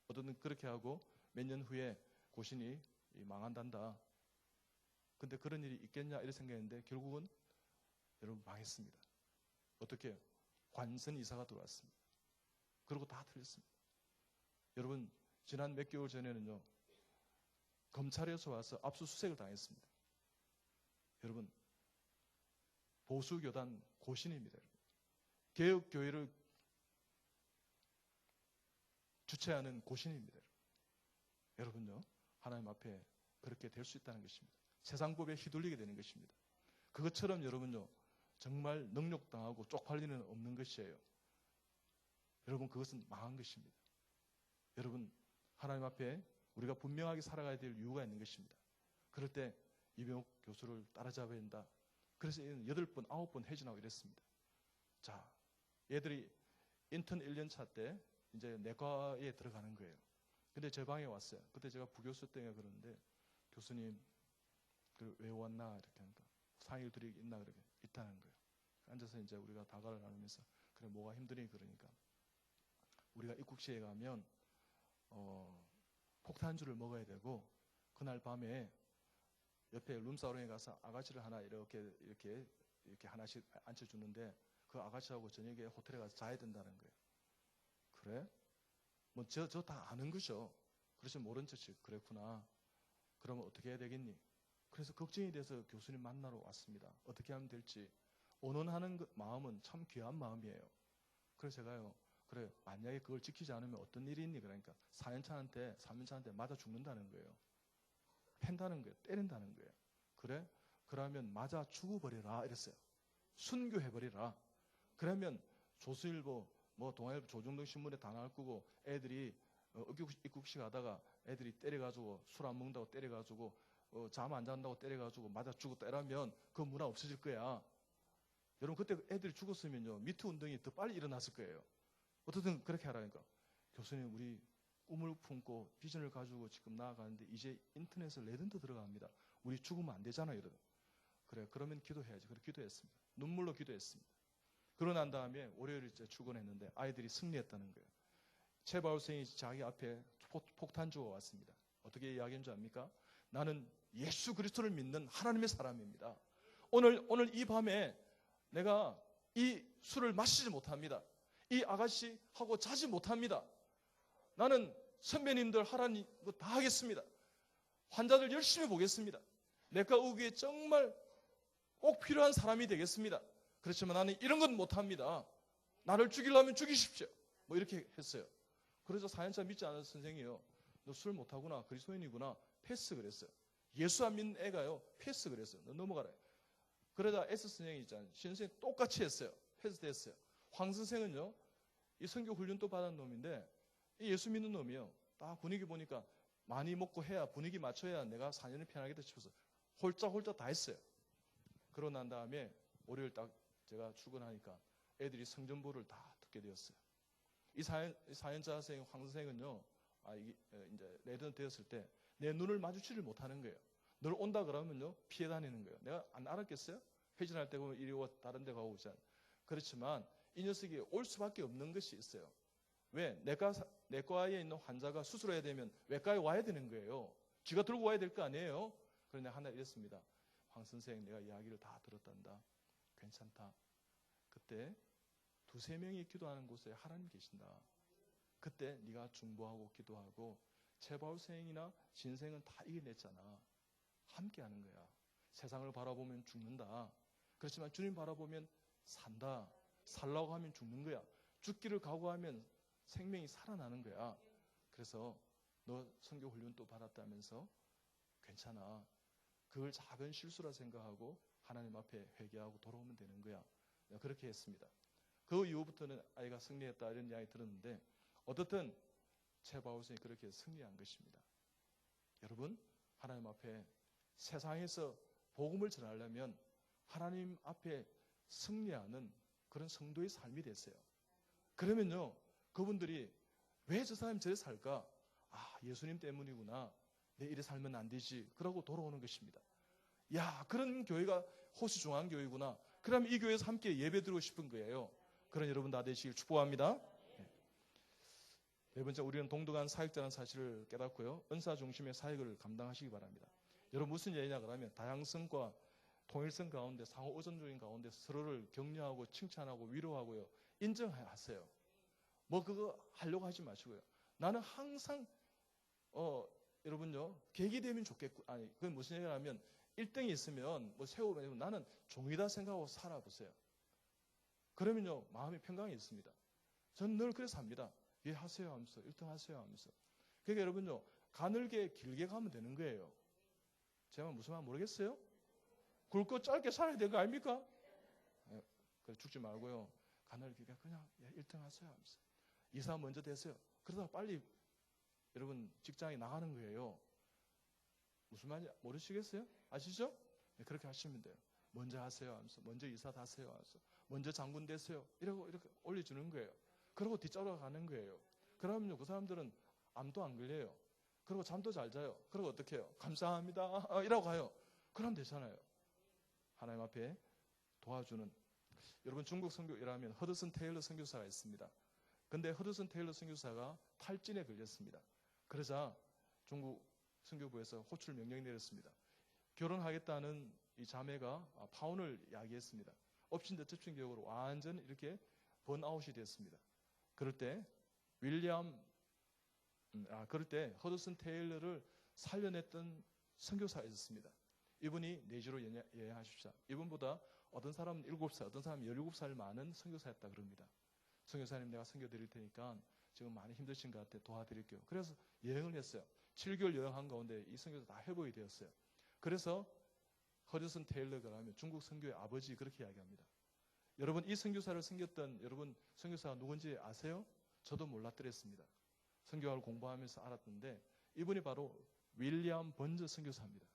A: 어떤 그렇게 하고 몇 년 후에 고신이 망한단다. 근데 그런 일이 있겠냐 이렇게 생각했는데 결국은 여러분 망했습니다. 어떻게? 관선 이사가 들어왔습니다. 그리고 다 틀렸습니다. 여러분 지난 몇 개월 전에는요. 검찰에서 와서 압수수색을 당했습니다. 여러분 보수교단 고신입니다. 개혁교회를 주최하는 고신입니다. 여러분요. 하나님 앞에 그렇게 될 수 있다는 것입니다. 세상법에 휘둘리게 되는 것입니다. 그것처럼 여러분요. 정말 능욕당하고 쪽팔리는 없는 것이에요. 여러분 그것은 망한 것입니다. 여러분 하나님 앞에 우리가 분명하게 살아가야 될 이유가 있는 것입니다. 그럴 때 이병욱 교수를 따라잡아야 된다. 그래서 8번, 9번 회진하고 이랬습니다. 자, 얘들이 인턴 1년 차 때 이제 내과에 들어가는 거예요. 근데 제 방에 왔어요. 그때 제가 부교수 때문에 그러는데 교수님 왜 왔나 이렇게 하니까 상의를 드리기 있나 그렇게 있다는 거예요. 앉아서 이제 우리가 다가를 나누면서 그래 뭐가 힘드니 그러니까 우리가 입국시에 가면 폭탄주를 먹어야 되고 그날 밤에 옆에 룸사롱에 가서 아가씨를 하나 이렇게 하나씩 앉혀주는데 그 아가씨하고 저녁에 호텔에 가서 자야 된다는 거예요. 그래? 뭐 저 다 아는 거죠. 그래서 모른 척이 그랬구나. 그러면 어떻게 해야 되겠니? 그래서 걱정이 돼서 교수님 만나러 왔습니다. 어떻게 하면 될지. 언언하는 마음은 참 귀한 마음이에요. 그래서 제가요. 그래 만약에 그걸 지키지 않으면 어떤 일이 있니? 그러니까 4년차한테 3년차한테 맞아 죽는다는 거예요. 팬다는 거예요. 때린다는 거예요. 그래? 그러면 맞아 죽어버리라 이랬어요. 순교해버리라. 그러면 조선일보 뭐 동아일보 조중동 신문에 다 나올 거고 애들이 입국식 하다가 애들이 때려가지고 술 안 먹는다고 때려가지고 잠 안 잔다고 때려가지고 맞아 죽었다 이러면 그 문화 없어질 거야. 여러분 그때 애들이 죽었으면요 미투 운동이 더 빨리 일어났을 거예요. 어떻든 그렇게 하라니까. 교수님 우리 꿈을 품고 비전을 가지고 지금 나아가는데 이제 인터넷에 레전드 들어갑니다. 우리 죽으면 안 되잖아요. 이러다. 그래 그러면 기도해야지. 그래 기도했습니다. 눈물로 기도했습니다. 그러고 난 다음에 월요일에 출근했는데 아이들이 승리했다는 거예요. 최바울 선생이 자기 앞에 폭탄 주고 왔습니다. 어떻게 이야기한 줄 압니까? 나는 예수 그리스도를 믿는 하나님의 사람입니다. 오늘 이 밤에 내가 이 술을 마시지 못합니다. 이 아가씨하고 자지 못합니다. 나는 선배님들 하라는 거 다 하겠습니다. 환자들 열심히 보겠습니다. 내과 의교에 정말 꼭 필요한 사람이 되겠습니다. 그렇지만 나는 이런 건 못합니다. 나를 죽이려면 죽이십시오. 뭐 이렇게 했어요. 그래서 4년차 믿지 않은 선생이요. 너 술 못하구나. 그리스도인이구나. 패스 그랬어요. 예수 안 믿는 애가요. 패스 그랬어요. 너 넘어가라. 그러다 S 선생이 있잖아요. 신 선생이 똑같이 했어요. 패스됐어요. 황 선생은요. 이 선교 훈련도 받은 놈인데 이 예수 믿는 놈이요. 딱 분위기 보니까 많이 먹고 해야 분위기 맞춰야 내가 4년을 편하겠다 싶어서 홀짝홀짝 다 했어요. 그러고 난 다음에 월요일 딱 제가 출근하니까 애들이 성전부를 다 듣게 되었어요. 이 4년차 선생 황 선생은요. 이제 레드는 되었을 때 내 눈을 마주치를 못하는 거예요. 널 온다 그러면요. 피해 다니는 거예요. 내가 안 알았겠어요? 회진할 때 보면 이리 와 다른 데 가고 오잖아요. 그렇지만 이 녀석이 올 수밖에 없는 것이 있어요. 왜? 내과에 있는 환자가 수술해야 되면 외과에 와야 되는 거예요. 쥐가 들고 와야 될 거 아니에요. 그런데 하나 이랬습니다. 황 선생 내가 이야기를 다 들었단다. 괜찮다. 그때 두세 명이 기도하는 곳에 하나님 계신다. 그때 네가 중보하고 기도하고 최바울 선생이나 신생은 다 이겨냈잖아. 함께 하는 거야. 세상을 바라보면 죽는다. 그렇지만 주님 바라보면 산다. 살라고 하면 죽는 거야. 죽기를 각오하면 생명이 살아나는 거야. 그래서 너 선교 훈련도 받았다면서 괜찮아. 그걸 작은 실수라 생각하고 하나님 앞에 회개하고 돌아오면 되는 거야. 내가 그렇게 했습니다. 그 이후부터는 아이가 승리했다 이런 이야기 들었는데 어떻든 최바울 선생이 그렇게 승리한 것입니다. 여러분 하나님 앞에 세상에서 복음을 전하려면 하나님 앞에 승리하는 그런 성도의 삶이 됐어요. 그러면요 그분들이 왜 저 사람이 저래 살까? 예수님 때문이구나. 내 이래 살면 안 되지. 그러고 돌아오는 것입니다. 야 그런 교회가 호수중앙교회구나. 그러면 이 교회에서 함께 예배 드리고 싶은 거예요. 그런 여러분 다 되시길 축복합니다. 네 번째 우리는 동등한 사역자라는 사실을 깨닫고요. 은사 중심의 사역을 감당하시기 바랍니다. 여러분 무슨 얘기냐 그러면 다양성과 통일성 가운데 상호 의존적인 가운데 서로를 격려하고 칭찬하고 위로하고요. 인정하세요. 뭐 그거 하려고 하지 마시고요. 나는 항상 여러분요. 계기 되면 좋겠고 그건 무슨 얘기냐면 1등이 있으면 뭐 세우면 나는 종이다 생각하고 살아보세요. 그러면요. 마음의 평강이 있습니다. 저는 늘 그래서 합니다. 예 하세요 하면서 1등 하세요 하면서. 그러니까 여러분요. 가늘게 길게 가면 되는 거예요. 제가 무슨 말 모르겠어요? 굵고 짧게 살아야 되는 거 아닙니까? 그래 죽지 말고요. 가늘게 그냥 1등 하세요 하면서. 이사 먼저 되세요. 그러다가 빨리 여러분 직장에 나가는 거예요. 무슨 말인지 모르시겠어요? 아시죠? 네, 그렇게 하시면 돼요. 먼저 하세요 하면서 먼저 이사 다세요 하면서 먼저 장군 되세요. 이렇게 올려주는 거예요. 그러고 뒤따라 가는 거예요. 그러면요 그 사람들은 암도 안 걸려요. 그리고 잠도 잘 자요. 그리고 어떻게 해요? 감사합니다 이라고 가요. 그럼 되잖아요. 하나님 앞에 도와주는 여러분 중국 선교일하면 허드슨 테일러 선교사가 있습니다. 근데 허드슨 테일러 선교사가 탈진에 걸렸습니다. 그러자 중국 선교부에서 호출 명령이 내렸습니다. 결혼하겠다는 이 자매가 파혼을 야기했습니다. 엎친 데 덮친 격으로 완전 이렇게 번아웃이 됐습니다. 그럴 때 허드슨 테일러를 살려냈던 선교사가 있었습니다. 이분이 내주로 여행하십시오. 이분보다 어떤 사람은 7살, 어떤 사람은 17살 많은 선교사였다 그럽니다. 선교사님 내가 선교 드릴 테니까 지금 많이 힘드신 것 같아 도와드릴게요. 그래서 여행을 했어요. 7개월 여행한 가운데 이 선교사 다 회복이 되었어요. 그래서 허드슨 테일러가 하면 중국 선교의 아버지 그렇게 이야기합니다. 여러분 이 선교사를 섬겼던 여러분 선교사가 누군지 아세요? 저도 몰랐더랬습니다. 선교학을 공부하면서 알았는데 이분이 바로 윌리엄 번저 선교사입니다.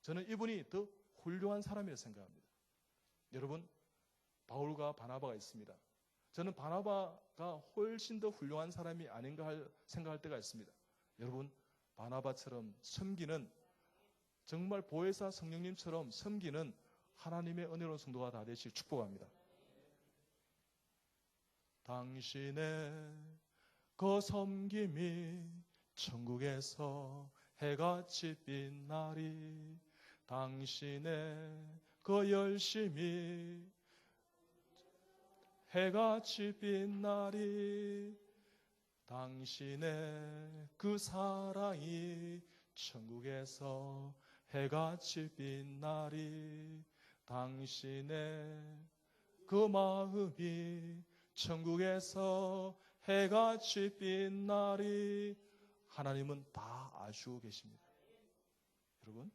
A: 저는 이분이 더 훌륭한 사람이라고 생각합니다. 여러분 바울과 바나바가 있습니다. 저는 바나바가 훨씬 더 훌륭한 사람이 아닌가 생각할 때가 있습니다. 여러분 바나바처럼 섬기는 정말 보혜사 성령님처럼 섬기는 하나님의 은혜로운 성도가 다 되시길 축복합니다. 당신의 그 섬김이 천국에서 해같이 빛나리. 당신의 그 열심이 해같이 빛나리. 당신의 그 사랑이 천국에서 해같이 빛나리. 당신의 그 마음이 천국에서 해같이 빛나리. 하나님은 다 아시고 계십니다. 여러분,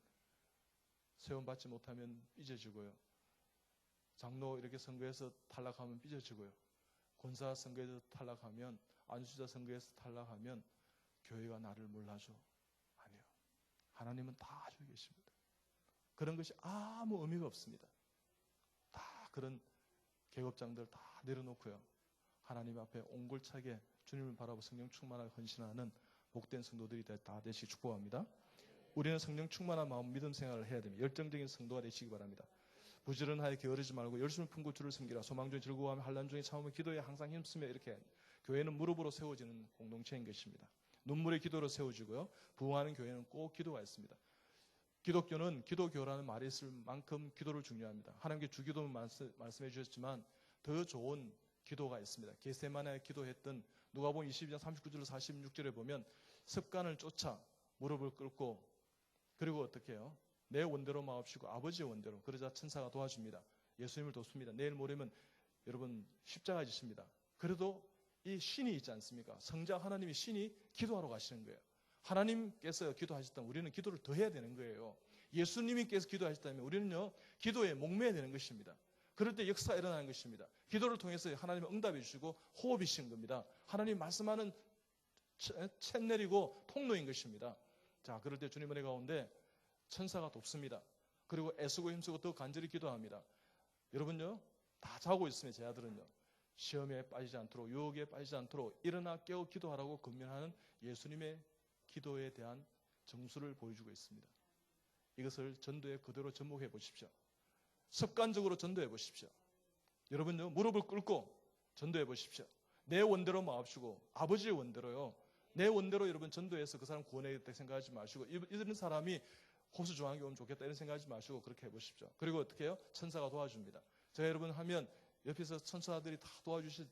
A: 세움받지 못하면 삐져지고요, 장로 이렇게 선거에서 탈락하면 삐져지고요, 권사 선거에서 탈락하면, 안수자 선거에서 탈락하면 교회가 나를 몰라줘. 아니요, 하나님은 다 아시고 계십니다. 그런 것이 아무 의미가 없습니다. 다 그런 계급장들 다 내려놓고요, 하나님 앞에 옹골차게 주님을 바라보고 성령 충만하게 헌신하는 복된 성도들이 다 되시기 축복합니다. 우리는 성령 충만한 마음, 믿음 생활을 해야 됩니다. 열정적인 성도가 되시기 바랍니다. 부지런하게 게으르지 말고 열심히 품고 주를 섬기라. 소망 중에 즐거워하며 환난 중에 참으며 기도에 항상 힘쓰며. 이렇게 교회는 무릎으로 세워지는 공동체인 것입니다. 눈물의 기도로 세워지고요, 부흥하는 교회는 꼭 기도가 있습니다. 기독교는 기도교라는 말이 있을 만큼 기도를 중요합니다. 하나님께 주기도는 말씀해 주셨지만 더 좋은 기도가 있습니다. 겟세마네에 기도했던 누가복음 22장 39절 46절에 보면 습관을 쫓아 무릎을 꿇고, 그리고 어떻게 해요? 내 원대로 마옵시고 아버지의 원대로. 그러자 천사가 도와줍니다. 예수님을 돕습니다. 내일 모레면 여러분 십자가 지십니다. 그래도 이 신이 있지 않습니까? 성자 하나님이 신이 기도하러 가시는 거예요. 하나님께서 기도하셨다면 우리는 기도를 더 해야 되는 거예요. 예수님께서 기도하셨다면 우리는요, 기도에 목매야 되는 것입니다. 그럴 때 역사가 일어나는 것입니다. 기도를 통해서 하나님은 응답해 주시고 호흡이신 겁니다. 하나님 말씀하는 챗넬이고 통로인 것입니다. 자, 그럴 때 주님 은혜 가운데 천사가 돕습니다. 그리고 애쓰고 힘쓰고 더 간절히 기도합니다. 여러분요, 다 자고 있으면 제 아들은요, 시험에 빠지지 않도록, 유혹에 빠지지 않도록 일어나 깨어 기도하라고 권면하는 예수님의 기도에 대한 정수를 보여주고 있습니다. 이것을 전도에 그대로 접목해 보십시오. 습관적으로 전도해 보십시오. 여러분요, 무릎을 꿇고 전도해 보십시오. 내 원대로 마옵시고 아버지의 원대로요. 내 원대로 여러분 전도해서 그 사람 구원해야겠다 생각하지 마시고, 이런 사람이 호수 중앙에 오면 좋겠다 이런 생각하지 마시고 그렇게 해보십시오. 그리고 어떻게 해요? 천사가 도와줍니다. 제가 여러분 하면 옆에서 천사들이 다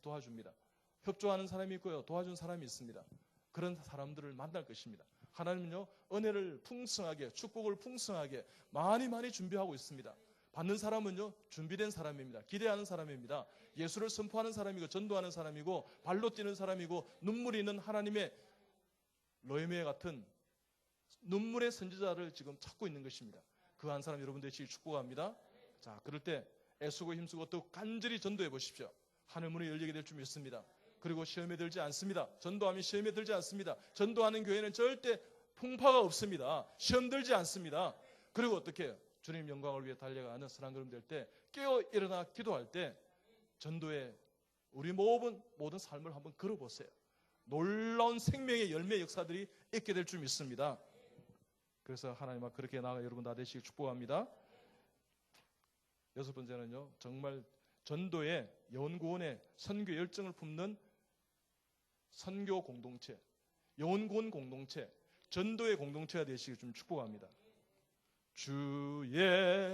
A: 도와줍니다. 협조하는 사람이 있고요, 도와준 사람이 있습니다. 그런 사람들을 만날 것입니다. 하나님은요, 은혜를 풍성하게, 축복을 풍성하게 많이 준비하고 있습니다. 받는 사람은요, 준비된 사람입니다. 기대하는 사람입니다. 예수를 선포하는 사람이고 전도하는 사람이고 발로 뛰는 사람이고 눈물이 있는 하나님의 노예미에 같은 눈물의 선지자를 지금 찾고 있는 것입니다. 그 한 사람 여러분 되시길 축복합니다. 자, 그럴 때 애쓰고 힘쓰고 또 간절히 전도해 보십시오. 하늘 문이 열리게 될 줄 믿습니다. 그리고 시험에 들지 않습니다. 전도하면 시험에 들지 않습니다. 전도하는 교회는 절대 풍파가 없습니다. 시험 들지 않습니다. 그리고 어떻게 해요? 주님 영광을 위해 달려가는 선한 걸음 될 때, 깨어 일어나 기도할 때 전도에 우리 모든 삶을 한번 걸어보세요. 놀라운 생명의 열매 역사들이 있게 될 줄 믿습니다. 그래서 하나님 앞 그렇게 나아가 여러분 다 되시길 축복합니다. 여섯 번째는요, 정말 전도의 영혼구원의 선교 열정을 품는 선교 공동체, 영혼구원 공동체, 전도의 공동체가 되시길 좀 축복합니다. 주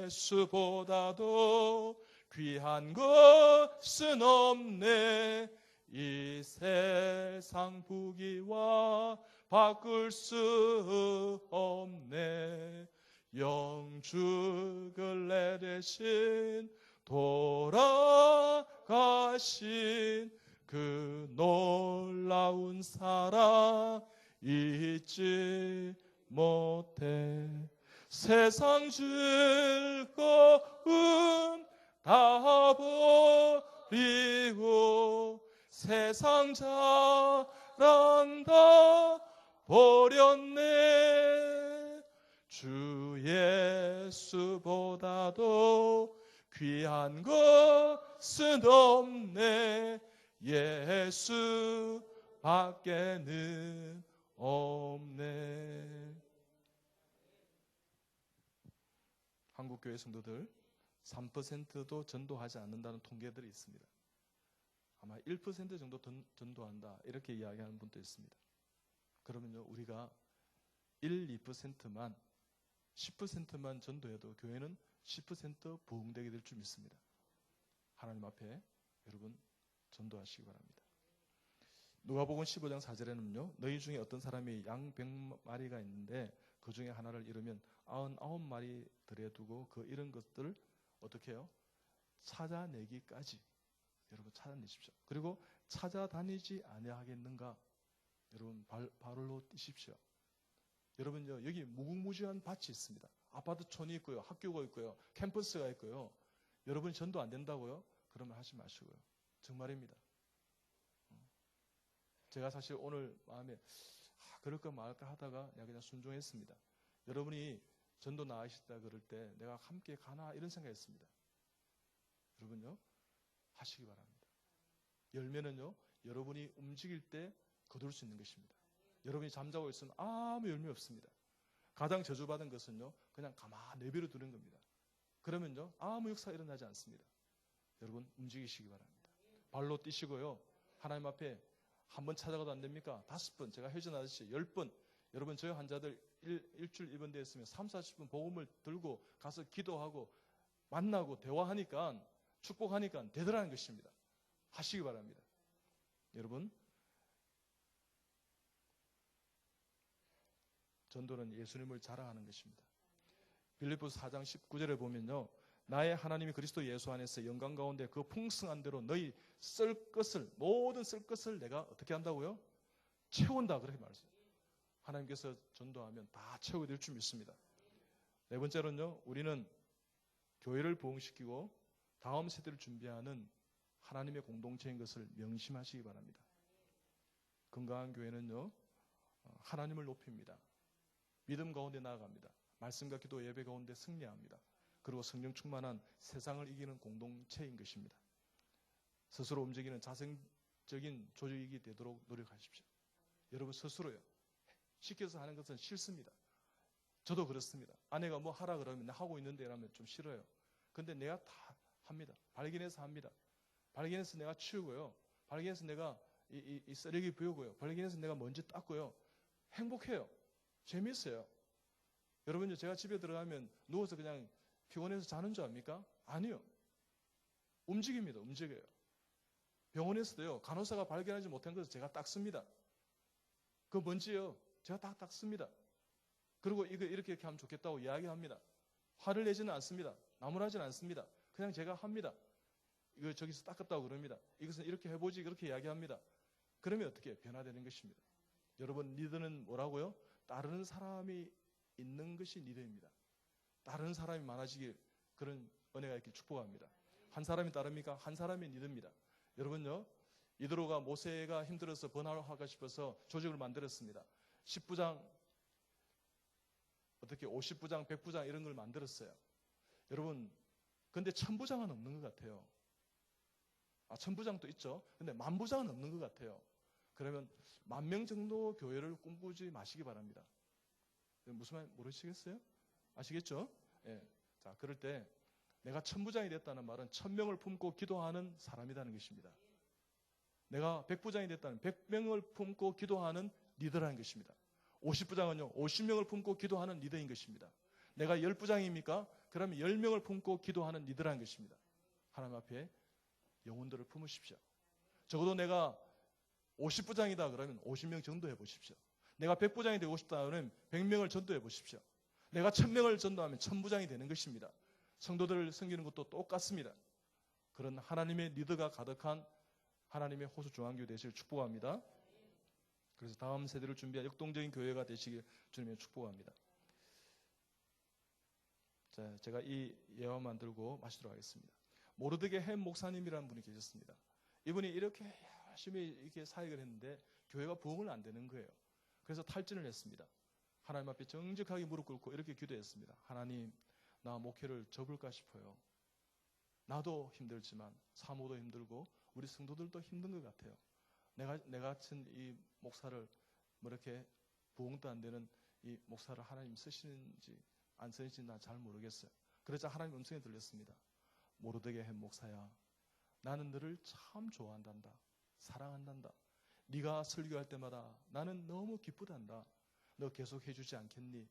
A: 예수보다도 귀한 것은 없네. 이 세상 부귀와 바꿀 수 없네. 영주 근래 대신 돌아가신 그 놀라운 사랑 잊지 못해. 세상 즐거움 다 버리고 세상 자랑 다 버렸네. 주 예수보다도 귀한 것은 없네. 예수 밖에는 없네. 한국교회 성도들 3%도 전도하지 않는다는 통계들이 있습니다. 아마 1% 정도 전도한다 이렇게 이야기하는 분도 있습니다. 그러면요 우리가 1, 2%만 10%만 전도해도 교회는 10% 부흥되게 될 줄 믿습니다. 하나님 앞에 여러분 전도하시기 바랍니다. 누가복음 15장 4절에는요 너희 중에 어떤 사람이 양 100마리가 있는데 그 중에 하나를 잃으면 99마리 들여 두고 그 잃은 것들을 어떻게 해요? 찾아내기까지 여러분 찾아내십시오. 그리고 찾아다니지 아니하겠는가? 여러분 발로 뛰십시오. 여러분요 여기 무궁무진한 밭이 있습니다. 아파트촌이 있고요, 학교가 있고요, 캠퍼스가 있고요. 여러분이 전도 안 된다고요? 그러면 하지 마시고요. 정말입니다. 제가 사실 오늘 마음에 그럴까 말까 하다가 그냥 순종했습니다. 여러분이 전도 나가시다 그럴 때 내가 함께 가나 이런 생각했습니다. 여러분요 하시기 바랍니다. 열매는요 여러분이 움직일 때 거둘 수 있는 것입니다. 여러분이 잠자고 있으면 아무 열매 없습니다. 가장 저주받은 것은요 그냥 가만히 내버려 두는 겁니다. 그러면요 아무 역사가 일어나지 않습니다. 여러분 움직이시기 바랍니다. 발로 뛰시고요 하나님 앞에 한 번 찾아가도 안 됩니까? 5번 제가 회전하듯이 10번 여러분 저희 환자들 일주일 입원되어 있으면 3, 40분 복음을 들고 가서 기도하고 만나고 대화하니까 축복하니까 되더라는 것입니다. 하시기 바랍니다. 여러분 전도는 예수님을 자랑하는 것입니다. 빌립보서 4장 19절에 보면요 나의 하나님이 그리스도 예수 안에서 영광 가운데 그 풍성한 대로 너희 쓸 것을 모든 쓸 것을 내가 어떻게 한다고요? 채운다 그렇게 말했어요. 하나님께서 전도하면 다 채우게 될 줄 믿습니다. 네 번째로는요 우리는 교회를 부흥시키고 다음 세대를 준비하는 하나님의 공동체인 것을 명심하시기 바랍니다. 건강한 교회는요 하나님을 높입니다. 믿음 가운데 나아갑니다. 말씀과 기도 예배 가운데 승리합니다. 그리고 성령 충만한 세상을 이기는 공동체인 것입니다. 스스로 움직이는 자생적인 조직이 되도록 노력하십시오. 여러분 스스로요. 시켜서 하는 것은 싫습니다. 저도 그렇습니다. 아내가 뭐 하라 그러면 하고 있는데 이러면 좀 싫어요. 근데 내가 다 합니다. 발견해서 합니다. 발견해서 내가 치우고요. 발견해서 내가 이 쓰레기 비우고요. 발견해서 내가 먼지 닦고요. 행복해요. 재미있어요. 여러분요 제가 집에 들어가면 누워서 그냥 피곤해서 자는 줄 압니까? 아니요. 움직입니다. 움직여요. 병원에서도요. 간호사가 발견하지 못한 것을 제가 닦습니다. 그 먼지요. 제가 다 닦습니다. 그리고 이거 이렇게 하면 좋겠다고 이야기합니다. 화를 내지는 않습니다. 나무라지는 않습니다. 그냥 제가 합니다. 이거 저기서 닦았다고 그럽니다. 이것은 이렇게 해보지 그렇게 이야기합니다. 그러면 어떻게 해요? 변화되는 것입니다. 여러분 리더는 뭐라고요? 따르는 사람이 있는 것이 리더입니다. 다른 사람이 많아지길 그런 은혜가 있길 축복합니다. 한 사람이 따릅니까? 한 사람이 리더입니다. 여러분요 이드로가 모세가 힘들어서 번화하고 싶어서 조직을 만들었습니다. 10부장 어떻게 50부장 100부장 이런 걸 만들었어요. 여러분 근데 1000부장은 없는 것 같아요. 1000부장도 있죠. 근데 10,000부장은 없는 것 같아요. 그러면 10,000명 정도 교회를 꿈꾸지 마시기 바랍니다. 무슨 말 모르시겠어요? 아시겠죠? 예. 자, 그럴 때 내가 1000부장이 됐다는 말은 1000명을 품고 기도하는 사람이라는 것입니다. 내가 100부장이 됐다는 100명을 품고 기도하는 리더라는 것입니다. 50부장은요, 50명을 품고 기도하는 리더인 것입니다. 내가 10부장입니까? 그러면 10명을 품고 기도하는 리더라는 것입니다. 하나님 앞에 영혼들을 품으십시오. 적어도 내가 50부장이다 그러면 50명 전도해 보십시오. 내가 100부장이 되고 싶다 그러면 100명을 전도해 보십시오. 내가 1000명을 전도하면 1000부장이 되는 것입니다. 성도들을 섬기는 것도 똑같습니다. 그런 하나님의 리더가 가득한 하나님의 호수 중앙교회 되시길 축복합니다. 그래서 다음 세대를 준비한 역동적인 교회가 되시길 주님의 축복합니다. 자, 제가 이 예화만 들고 마치도록 하겠습니다. 모르드게 햄 목사님이라는 분이 계셨습니다. 이분이 이렇게 열심히 이렇게 사역을 했는데 교회가 부흥을 안 되는 거예요. 그래서 탈진을 했습니다. 하나님 앞에 정직하게 무릎 꿇고 이렇게 기도했습니다. 하나님, 나 목회를 접을까 싶어요. 나도 힘들지만 사모도 힘들고 우리 성도들도 힘든 것 같아요. 내가 같은 이 목사를 뭐 이렇게 부흥도 안 되는 이 목사를 하나님 쓰시는지 안 쓰시는지 나 잘 모르겠어요. 그러자 하나님 음성이 들렸습니다. 모르드게 햄 목사야, 나는 너를 참 좋아한단다. 사랑한단다. 네가 설교할 때마다 나는 너무 기쁘단다. 너 계속 해주지 않겠니?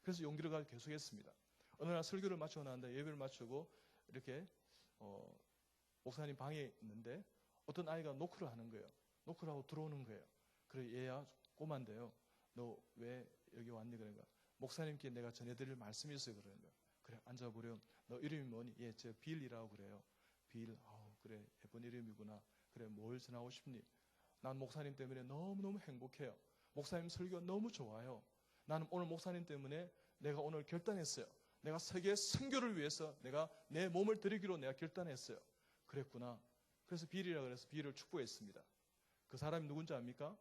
A: 그래서 용기를 가지고 계속했습니다. 어느 날 설교를 마치고 나는데 예배를 마치고 이렇게 목사님 방에 있는데 어떤 아이가 노크를 하는 거예요. 노크를 하고 들어오는 거예요. 그래 얘야 꼬만데요. 너 왜 여기 왔니? 그러니까 목사님께 내가 전해드릴 말씀이 있어요. 그러는 거예요. 그래 앉아보렴. 너 이름이 뭐니? 예, 저 빌이라고 그래요. 빌. 그래 예쁜 이름이구나. 그래 뭘 전하고 싶니? 난 목사님 때문에 너무너무 행복해요. 목사님 설교가 너무 좋아요. 나는 오늘 목사님 때문에 내가 오늘 결단했어요. 내가 세계 선교를 위해서 내가 내 몸을 드리기로 내가 결단했어요. 그랬구나. 그래서 빌이라고 해서 빌을 축복했습니다. 그 사람이 누군지 압니까?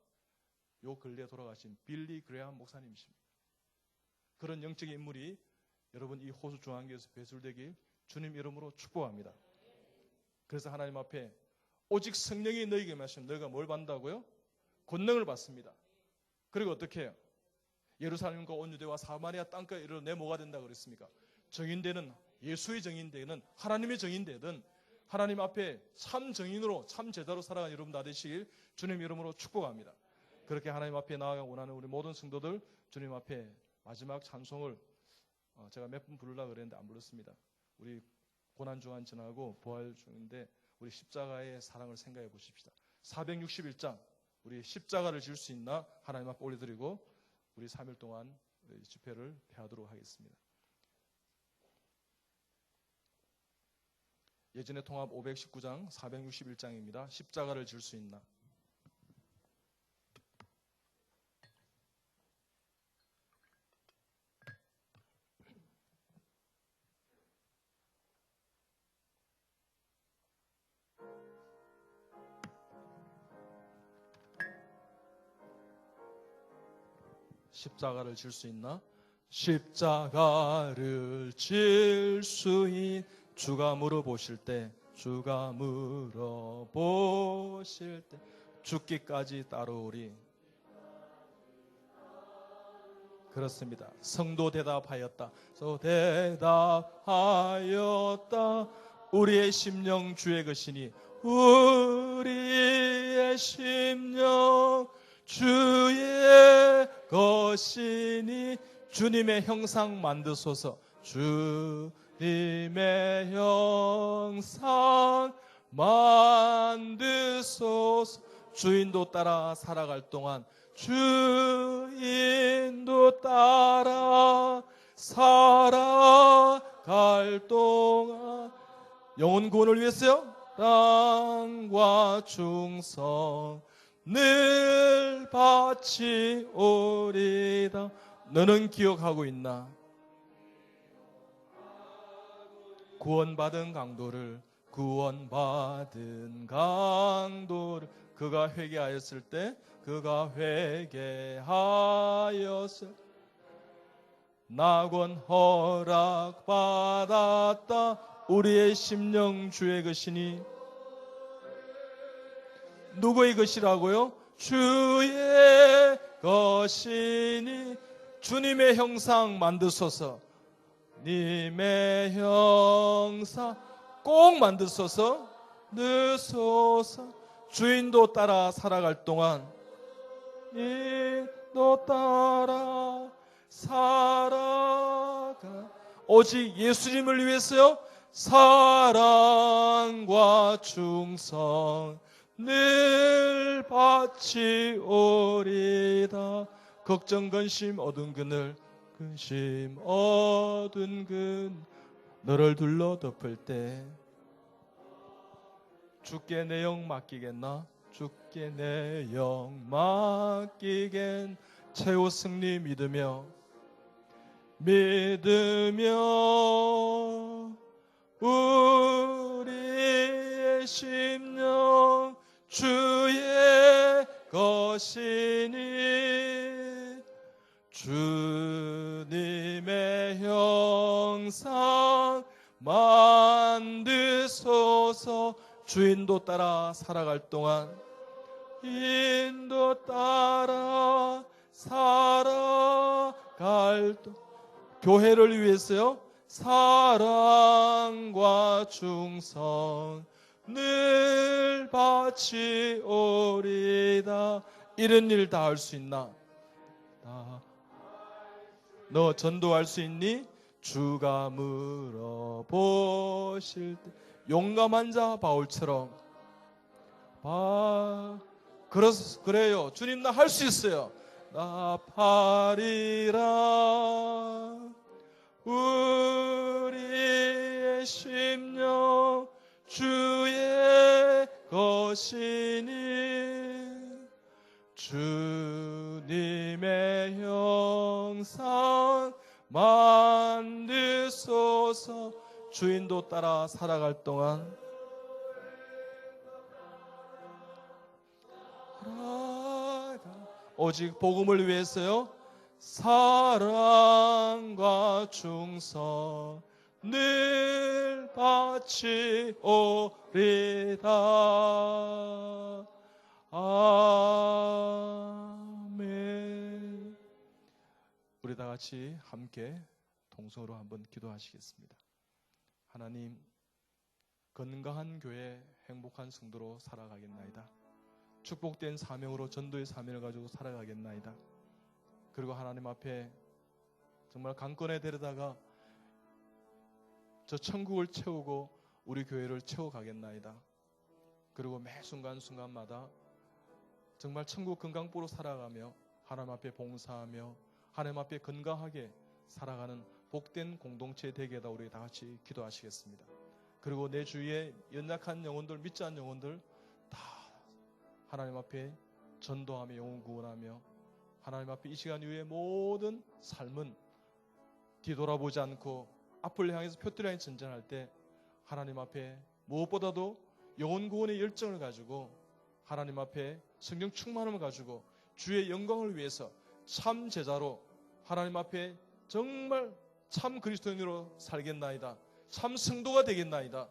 A: 요 근래에 돌아가신 빌리 그레함 목사님이십니다. 그런 영적인 인물이 여러분 이 호수 중앙교회에서 배출되길 주님 이름으로 축복합니다. 그래서 하나님 앞에 오직 성령이 너희에게 임하시면 너희가 뭘 받는다고요? 권능을 받습니다. 그리고 어떻게 해요? 예루살렘과 온 유대와 사마리아 땅까지 이르러 내 뭐가 된다고 그랬습니까? 정인되는 예수의 정인되는 하나님의 정인되든 하나님 앞에 참 정인으로 참 제자로 살아가는 여러분 다 되시길 주님 이름으로 축복합니다. 그렇게 하나님 앞에 나아가 원하는 우리 모든 성도들 주님 앞에 마지막 찬송을 제가 몇 분 부르려고 그랬는데 안 불렀습니다. 우리 고난중환 지나고 부활 중인데 우리 십자가의 사랑을 생각해 보십시다. 461장 우리 십자가를 질 수 있나 하나님 앞에 올려드리고 우리 3일 동안 집회를 폐하도록 하겠습니다. 예전의 통합 519장 461장입니다. 십자가를 질 수 있나. 십자가를 질 수 있나? 십자가를 질 수 있 주가 물어보실 때 죽기까지 따르오리. 그렇습니다. 성도 대답하였다. 우리의 심령 주의 것이니 우리의 심령 주의 것이니 주님의 형상 만드소서. 주님의 형상 만드소서. 주인도 따라 살아갈 동안 주인도 따라 살아갈 동안 영혼 구원을 위해서요. 사랑과 충성 늘 바치오리다. 너는 기억하고 있나? 구원받은 강도를 그가 회개하였을 때 낙원 허락받았다. 우리의 심령 주의 것이니 누구의 것이라고요? 주의 것이니 주님의 형상 만드소서. 님의 형상 꼭 만드소서. 느소서. 주인도 따라 살아갈 동안 인도 따라 살아가 오직 예수님을 위해서요. 사랑과 충성 늘 바치오리다. 걱정 근심 어두운 그늘 너를 둘러 덮을 때 주께 내 영 맡기겠나? 주께 내 영 맡기겐 최후 승리 믿으며 우리의 심령 주의 것이니 주님의 형상 만드소서. 주인도 따라 살아갈 동안 인도 따라 살아갈 동안 교회를 위해서요. 사랑과 충성 늘 바치오리다. 이런 일 다 할 수 있나? 너 전도할 수 있니? 주가 물어보실 때 용감한 자 바울처럼 그래요. 주님 나 할 수 있어요. 나 파리라 우리의 심령 주의 것이니 주님의 형상 만드소서. 주인도 따라 살아갈 동안 오직 복음을 위해서요. 사랑과 충성 늘 바치오리다. 아멘. 우리 다 같이 함께 동성으로 한번 기도하시겠습니다. 하나님, 건강한 교회, 행복한 성도로 살아가겠나이다. 축복된 사명으로 전도의 사명을 가지고 살아가겠나이다. 그리고 하나님 앞에 정말 강권에 데려다가 저 천국을 채우고 우리 교회를 채워가겠나이다. 그리고 매 순간순간마다 정말 천국 건강보로 살아가며 하나님 앞에 봉사하며 하나님 앞에 건강하게 살아가는 복된 공동체 되게 다 우리 다 같이 기도하시겠습니다. 그리고 내 주위에 연약한 영혼들, 믿지 않는 영혼들 다 하나님 앞에 전도하며 영혼 구원하며 하나님 앞에 이 시간 이후의 모든 삶은 뒤돌아보지 않고 앞을 향해서 표대를 향해 전진할 때 하나님 앞에 무엇보다도 영혼 구원의 열정을 가지고 하나님 앞에 성령 충만함을 가지고 주의 영광을 위해서 참 제자로 하나님 앞에 정말 참 그리스도인으로 살겠나이다. 참 성도가 되겠나이다.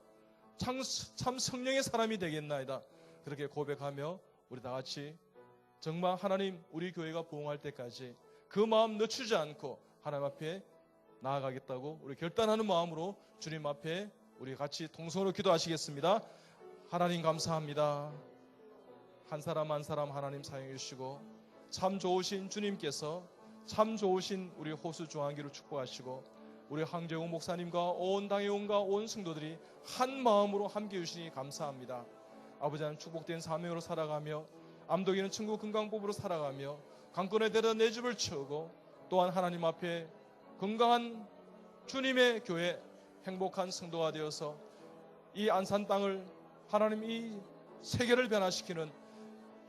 A: 참 성령의 사람이 되겠나이다. 그렇게 고백하며 우리 다 같이 정말 하나님 우리 교회가 부흥할 때까지 그 마음 늦추지 않고 하나님 앞에 나아가겠다고 우리 결단하는 마음으로 주님 앞에 우리 같이 동성으로 기도하시겠습니다. 하나님 감사합니다. 한 사람 한 사람 하나님 사용해 주시고 참 좋으신 주님께서 참 좋으신 우리 호수 중앙교를 축복하시고 우리 황재웅 목사님과 온 당회원과 온 성도들이 한 마음으로 함께 해주시니 감사합니다. 아버지 하나님 축복된 사명으로 살아가며 암독이는 천국 건강법으로 살아가며 강권에 데려다 내 집을 채우고 또한 하나님 앞에 건강한 주님의 교회 행복한 성도가 되어서 이 안산 땅을 하나님 이 세계를 변화시키는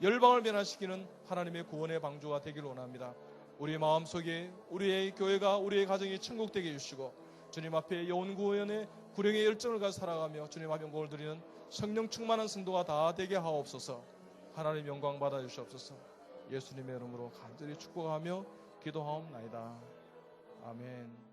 A: 열방을 변화시키는 하나님의 구원의 방주가 되기를 원합니다. 우리 마음속에 우리의 교회가 우리의 가정이 천국 되게 해주시고 주님 앞에 영혼 구원의 구령의 열정을 가지고 살아가며 주님 앞에 영광을 드리는 성령 충만한 성도가 다 되게 하옵소서. 하나님 영광 받아 주시옵소서. 예수님의 이름으로 간절히 축복하며 기도하옵나이다. 아멘.